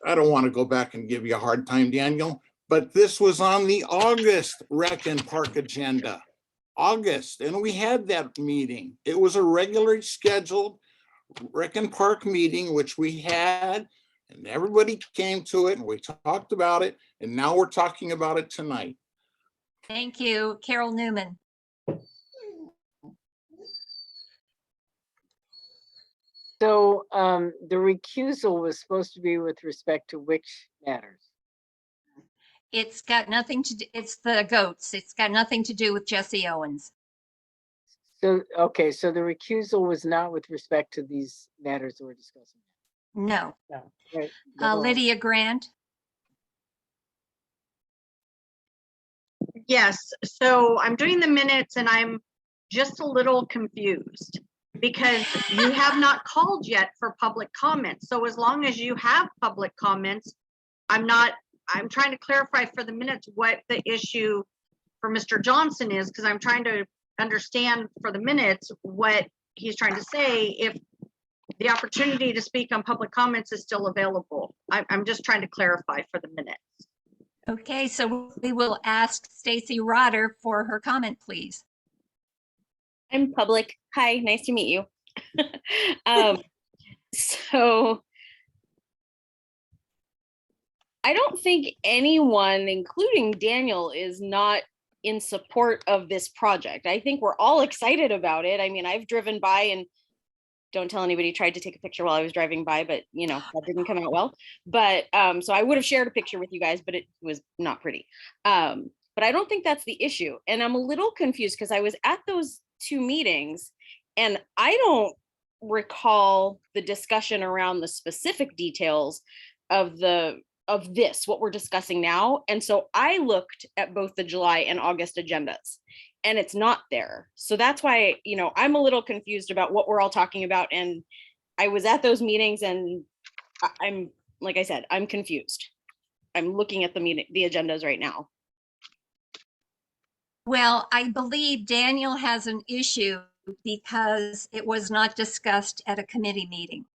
I don't want to go back and give you a hard time, Daniel, but this was on the August Rec and Park agenda. August, and we had that meeting. It was a regularly scheduled Rec and Park meeting, which we had, and everybody came to it, and we talked about it, and now we're talking about it tonight. Thank you. Carol Newman. So the recusal was supposed to be with respect to which matters? It's got nothing to do, it's the goats. It's got nothing to do with Jesse Owens. So, okay, so the recusal was not with respect to these matters that we're discussing. No. No, right. never mind. Lydia Grant. Yes, so I'm doing the minutes and I'm just a little confused because you have not called yet for public comments. So as long as you have public comments, I'm trying to clarify for the minutes what the issue for Mr. Johnson is, because I'm trying to understand for the minutes what he's trying to say, if the opportunity to speak on public comments is still available. I'm just trying to clarify for the minutes. Okay, so we will ask Stacy Rotter for her comment, please. I'm public. Hi, nice to meet you. So I don't think anyone, including Daniel, is not in support of this project. I think we're all excited about it. I mean, I've driven by, and don't tell anybody, tried to take a picture while I was driving by, but you know, that didn't come out well. But so I would have shared a picture with you guys, but it was not pretty. But I don't think that's the issue. And I'm a little confused because I was at those 2 meetings and I don't recall the discussion around the specific details of this, what we're discussing now. And so I looked at both the July and August agendas and it's not there. So that's why, you know, I'm a little confused about what we're all talking about. And I was at those meetings and I'm, like I said, I'm confused. I'm looking at the agendas right now. Well, I believe Daniel has an issue because it was not discussed at a committee meeting.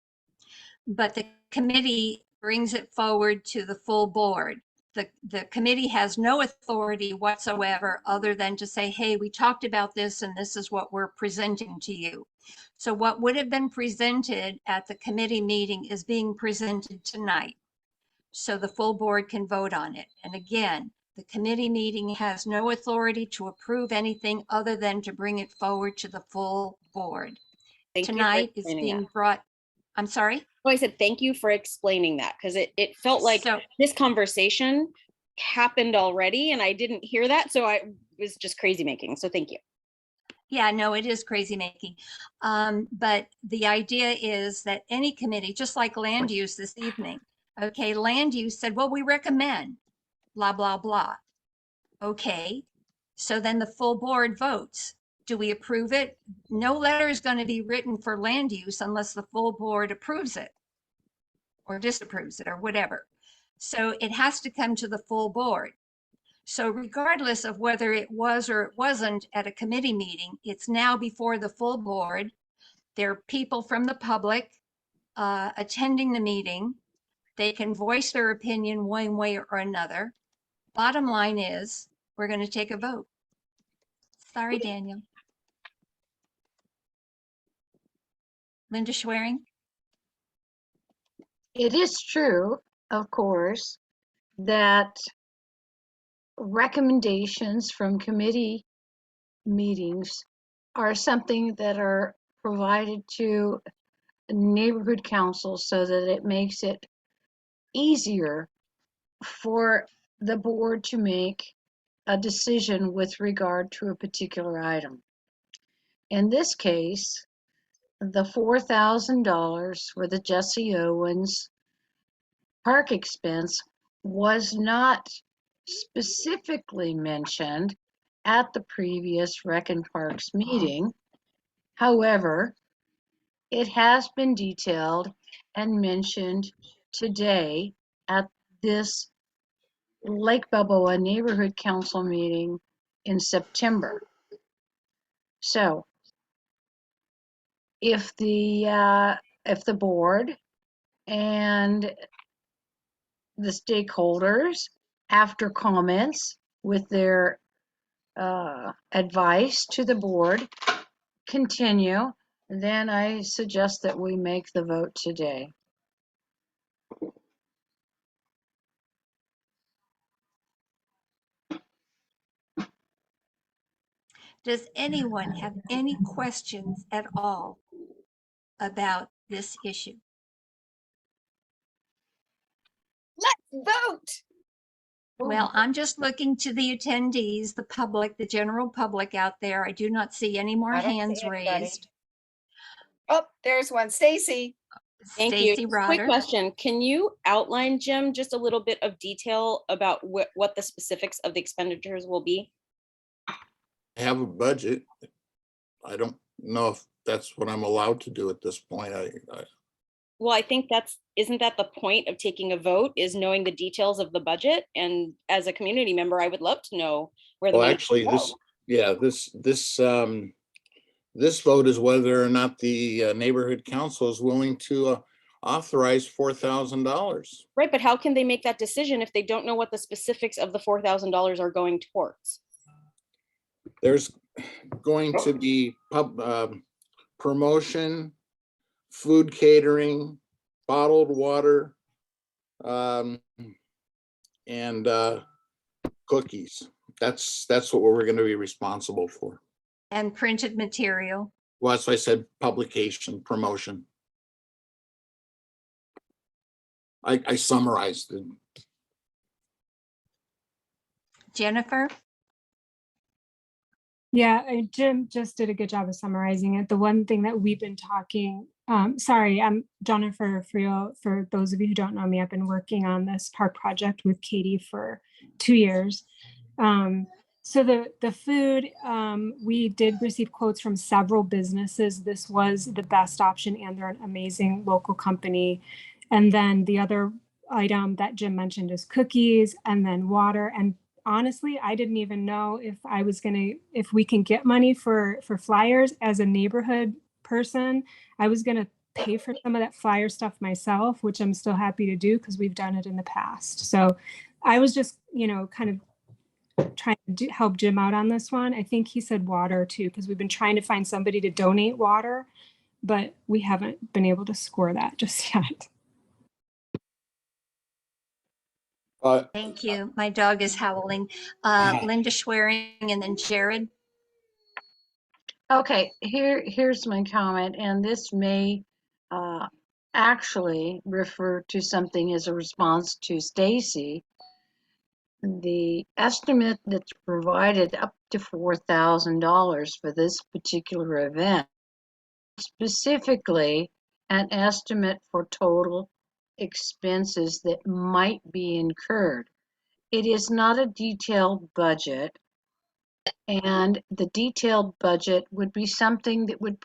But the committee brings it forward to the full board. The committee has no authority whatsoever other than to say, hey, we talked about this and this is what we're presenting to you. So what would have been presented at the committee meeting is being presented tonight. So the full board can vote on it. And again, the committee meeting has no authority to approve anything other than to bring it forward to the full board. Tonight it's being brought, I'm sorry? Oh, I said, thank you for explaining that, because it felt like this conversation happened already and I didn't hear that. So I was just crazy making. So thank you. Yeah, no, it is crazy making. But the idea is that any committee, just like land use this evening, okay, land use said, well, we recommend blah, blah, blah. Okay, so then the full board votes. Do we approve it? No letter is going to be written for land use unless the full board approves it or disapproves it or whatever. So it has to come to the full board. So regardless of whether it was or it wasn't at a committee meeting, it's now before the full board. There are people from the public attending the meeting. They can voice their opinion one way or another. Bottom line is, we're going to take a vote. Sorry, Daniel. Linda Schwerin? It is true, of course, that recommendations from committee meetings are something that are provided to neighborhood councils so that it makes it easier for the board to make a decision with regard to a particular item. In this case, the $4,000 for the Jesse Owens park expense was not specifically mentioned at the previous Rec and Parks meeting. However, it has been detailed and mentioned today at this Lake Balboa Neighborhood Council meeting in September. So if the board and the stakeholders, after comments with their advice to the board, continue, then I suggest that we make the vote today. Does anyone have any questions at all about this issue? Let's vote. Well, I'm just looking to the attendees, the public, the general public out there. I do not see any more I don't see hands anybody. raised. Oh, there's one. Stacy. Thank you. Stacy Quick Rotter. question. Can you outline, Jim, just a little bit of detail about what the specifics of the expenditures will be? I have a budget. I don't know if that's what I'm allowed to do at this point. Well, I think isn't that the point of taking a vote, is knowing the details of the budget? And as a community member, I would love to know where the Well, money actually, will go. this vote is whether or not the neighborhood council is willing to authorize $4,000. Right, but how can they make that decision if they don't know what the specifics of the $4,000 are going towards? There's going to be promotion, food catering, bottled water, and cookies. That's what we're going to be responsible for. And printed material. Well, that's why I said publication, promotion. I summarized it. Jennifer? Yeah, Jim just did a good job of summarizing it. The one thing that we've been talking, sorry, I'm Jennifer Friel. For those of you who don't know me, I've been working on this park project with Katie for 2 years. So the food, we did receive quotes from several businesses. This was the best option, and they're an amazing local company. And then the other item that Jim mentioned is cookies, and then water. And honestly, I didn't even know if we can get money for flyers. As a neighborhood person, I was gonna pay for some of that flyer stuff myself, which I'm still happy to do because we've done it in the past. So I was just, kind of trying to help Jim out on this one. I think he said water too, because we've been trying to find somebody to donate water, but we haven't been able to score that just yet. Thank you. My dog is howling. Linda Schwerin and then Jared. Okay, here's my comment, and this may actually refer to something as a response to Stacy. the estimate that's provided up to $4,000 for this particular event, specifically an estimate for total expenses that might be incurred. It is not a detailed budget, and the detailed budget would be something that would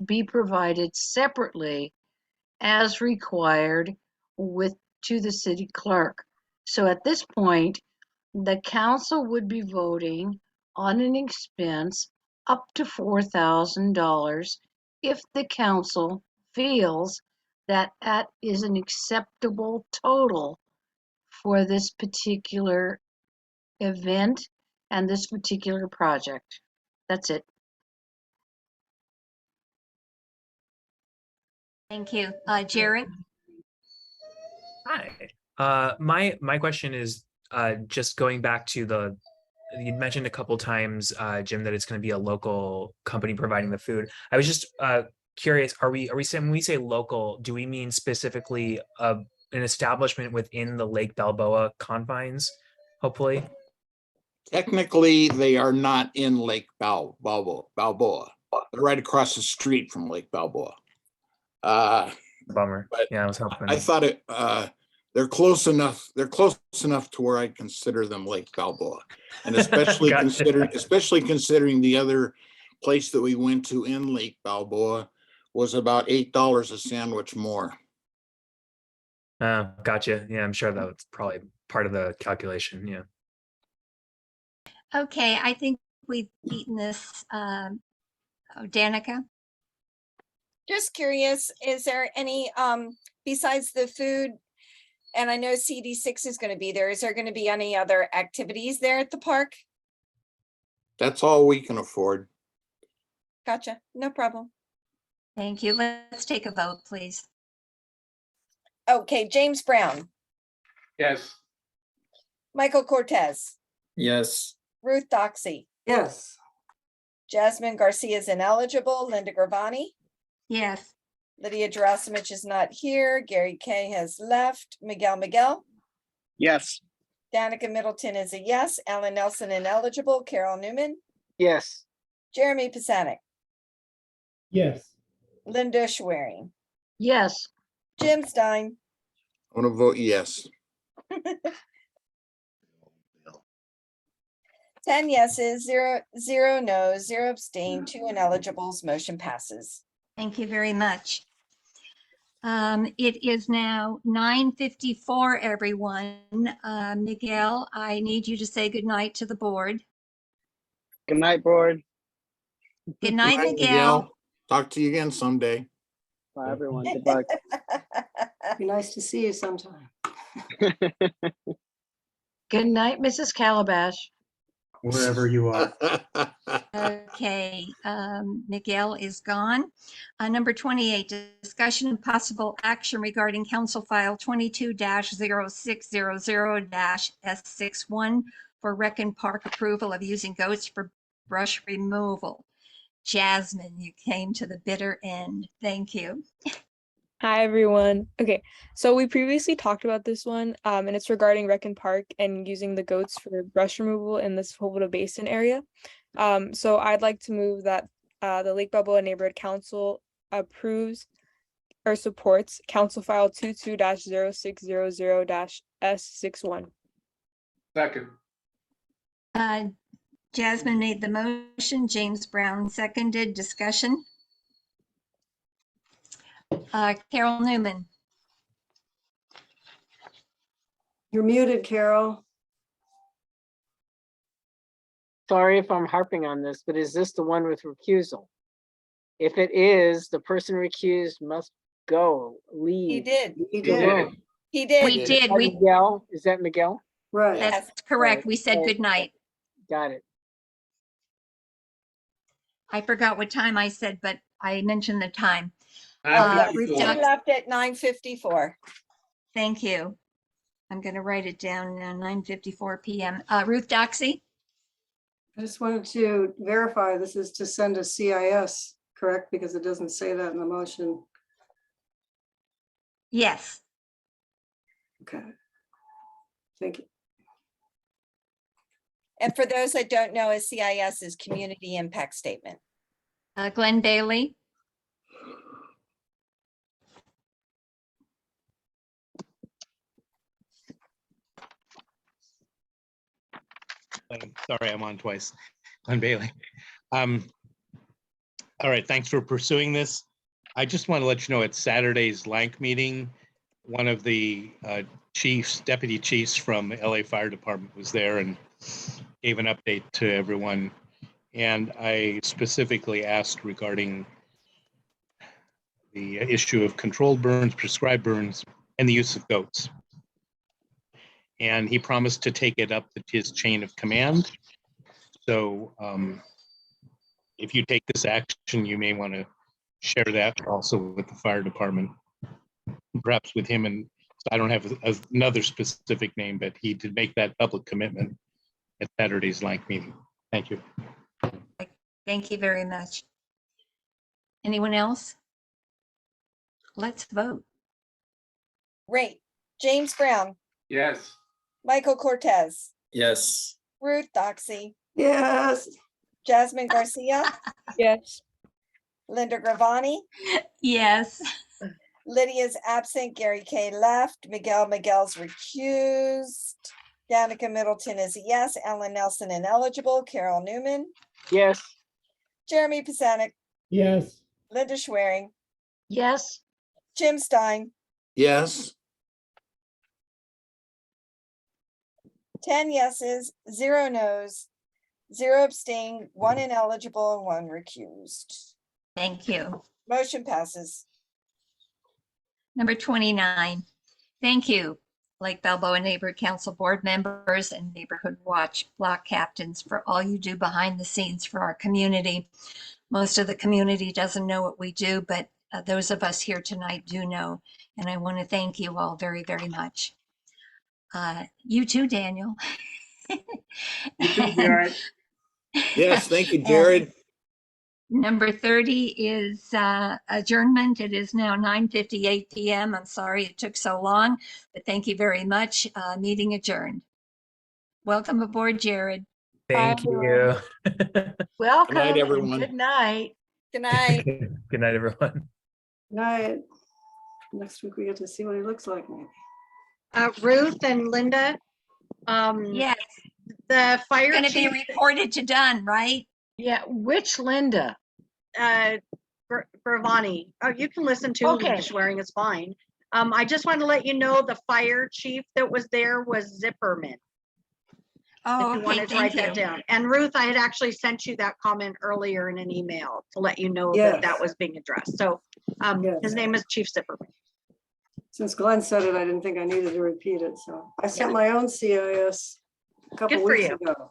be provided separately as required to the city clerk. So at this point, the council would be voting on an expense up to $4,000 if the council feels that that is an acceptable total for this particular event and this particular project. That's it. Thank you. Jared? Hi. My question is just going back to you mentioned a couple times, Jim, that it's going to be a local company providing the food. I was just curious, are we saying, when we say local, do we mean specifically an establishment within the Lake Balboa confines, hopefully? Technically, they are not in Lake Balboa. They're right across the street from Lake Balboa. Bummer. But yeah, I was hoping. I thought they're close enough. They're close enough to where I consider them Lake Balboa, and especially Gotcha. considering the other place that we went to in Lake Balboa was about $8 a sandwich more. Gotcha. Yeah, I'm sure that was probably part of the calculation. Yeah. Okay, I think we've beaten this. Danica? Just curious, is there any, besides the food, and I know CD6 is going to be there, is there going to be any other activities there at the park? That's all we can afford. Gotcha, no problem. Thank you. Let's take a vote, please. Okay, James Brown, Yes. Michael Cortez, Yes. Ruth Doxey, Yes. Jasmine Garcia is ineligible, Linda Gravani, Yes. Lydia Gerasimich is not here, Gary Kay has left, Miguel, Yes. Danica Middleton is a yes, Alan Nelson ineligible, Carol Newman, Yes. Jeremy Pisanik, Yes. Linda Schwerin, Yes. Jim Stein, I'm gonna vote yes. 10 yeses, 0 no's, 0 abstain, 2 ineligibles, motion passes. Thank you very much. It is now 9:54, everyone. Miguel, I need you to say goodnight to the board. Good night, board. Good night, Bye, Miguel. Talk to you again someday. Bye, everyone. Good luck. Be nice to see you sometime. Good night, Mrs. Calabash. Wherever you are. Okay, Miguel is gone. Number 28, discussion and possible action regarding Council File 22-0600-S61 for Rec and Park approval of using goats for brush removal. Jasmine, you came to the bitter end. Thank you. Hi, everyone. Okay, so we previously talked about this one, and it's regarding Rec and Park and using the goats for brush removal in the Sepulveda Basin area. So I'd like to move that the Lake Balboa Neighborhood Council approves or supports Council File 22-0600-S61. Second. Jasmine made the motion, James Brown seconded. Discussion. Carol Newman. You're muted, Carol. Sorry if I'm harping on this, but is this the one with recusal? If it is, the person recused must go, leave. He did. He the did. room. He did. We did. Miguel? Is that Miguel? Right. That's correct. Right. We said Right. good night. Got it. I forgot what time I said, but I mentioned the time. Ruth He Dox- left at 9:54. Thank you. I'm going to write it down now, 9:54 p.m. Ruth Doxey? I just wanted to verify this is to send a CIS, correct? Because it doesn't say that in the motion. Yes. Okay. Thank you. And for those that don't know, a CIS is Community Impact Statement. Glenn Bailey. Sorry, I'm on twice. Glenn Bailey. All right, thanks for pursuing this. I just want to let you know at Saturday's Lank meeting, one of the deputy chiefs from LA Fire Department was there and gave an update to everyone. And I specifically asked regarding the issue of controlled burns, prescribed burns, and the use of goats. And he promised to take it up his chain of command. So if you take this action, you may want to share that also with the fire department, perhaps with him. And I don't have another specific name, but he did make that public commitment at Saturday's Lank meeting. Thank you. Thank you very much. Anyone else? Let's vote. Great. James Brown, Yes. Michael Cortez, Yes. Ruth Doxey, Yes. Jasmine Garcia, Yes. Linda Gravani, Yes. Lydia's absent, Gary K left, Miguel's recused, Danica Middleton is a yes, Alan Nelson ineligible, Carol Newman, Yes. Jeremy Pisanik, Yes. Linda Schwerin, Yes. Jim Stein, Yes. 10 yeses, 0 nos, 0 abstain, 1 ineligible, and 1 recused. Thank you. Motion passes. Number 29. Thank you, Lake Balboa Neighborhood Council board members and Neighborhood Watch block captains for all you do behind the scenes for our community. Most of the community doesn't know what we do, but those of us here tonight do know. And I want to thank you all very, very much. You too, Daniel. You too, Jared. Yes, thank you, Jared. Number 30 is adjournment. It is now 9:58 p.m. I'm sorry it took so long, but thank you very much. Meeting adjourned. Welcome aboard, Jared. Thank you. Welcome. night, and everyone. Good night. Good night. Good night, everyone. Night. Next week we get to see what he looks like, maybe. Ruth and Linda, Yes, the fire going to be chief, reported to Dunn, right? Yeah, which Linda? Gravani. Oh, you can listen to Okay. Linda Schwerin, is fine. I just want to let you know the fire chief that was there was Zipperman. Oh, If you okay, wanted to thank write that you. down. And Ruth, I had actually sent you that comment earlier in an email to let you know Yes. that that was being addressed. So Yes. his name is Chief Zipperman. Since Glenn said it, I didn't think I needed to repeat it, so I sent my own CIS a couple Good for weeks you. ago.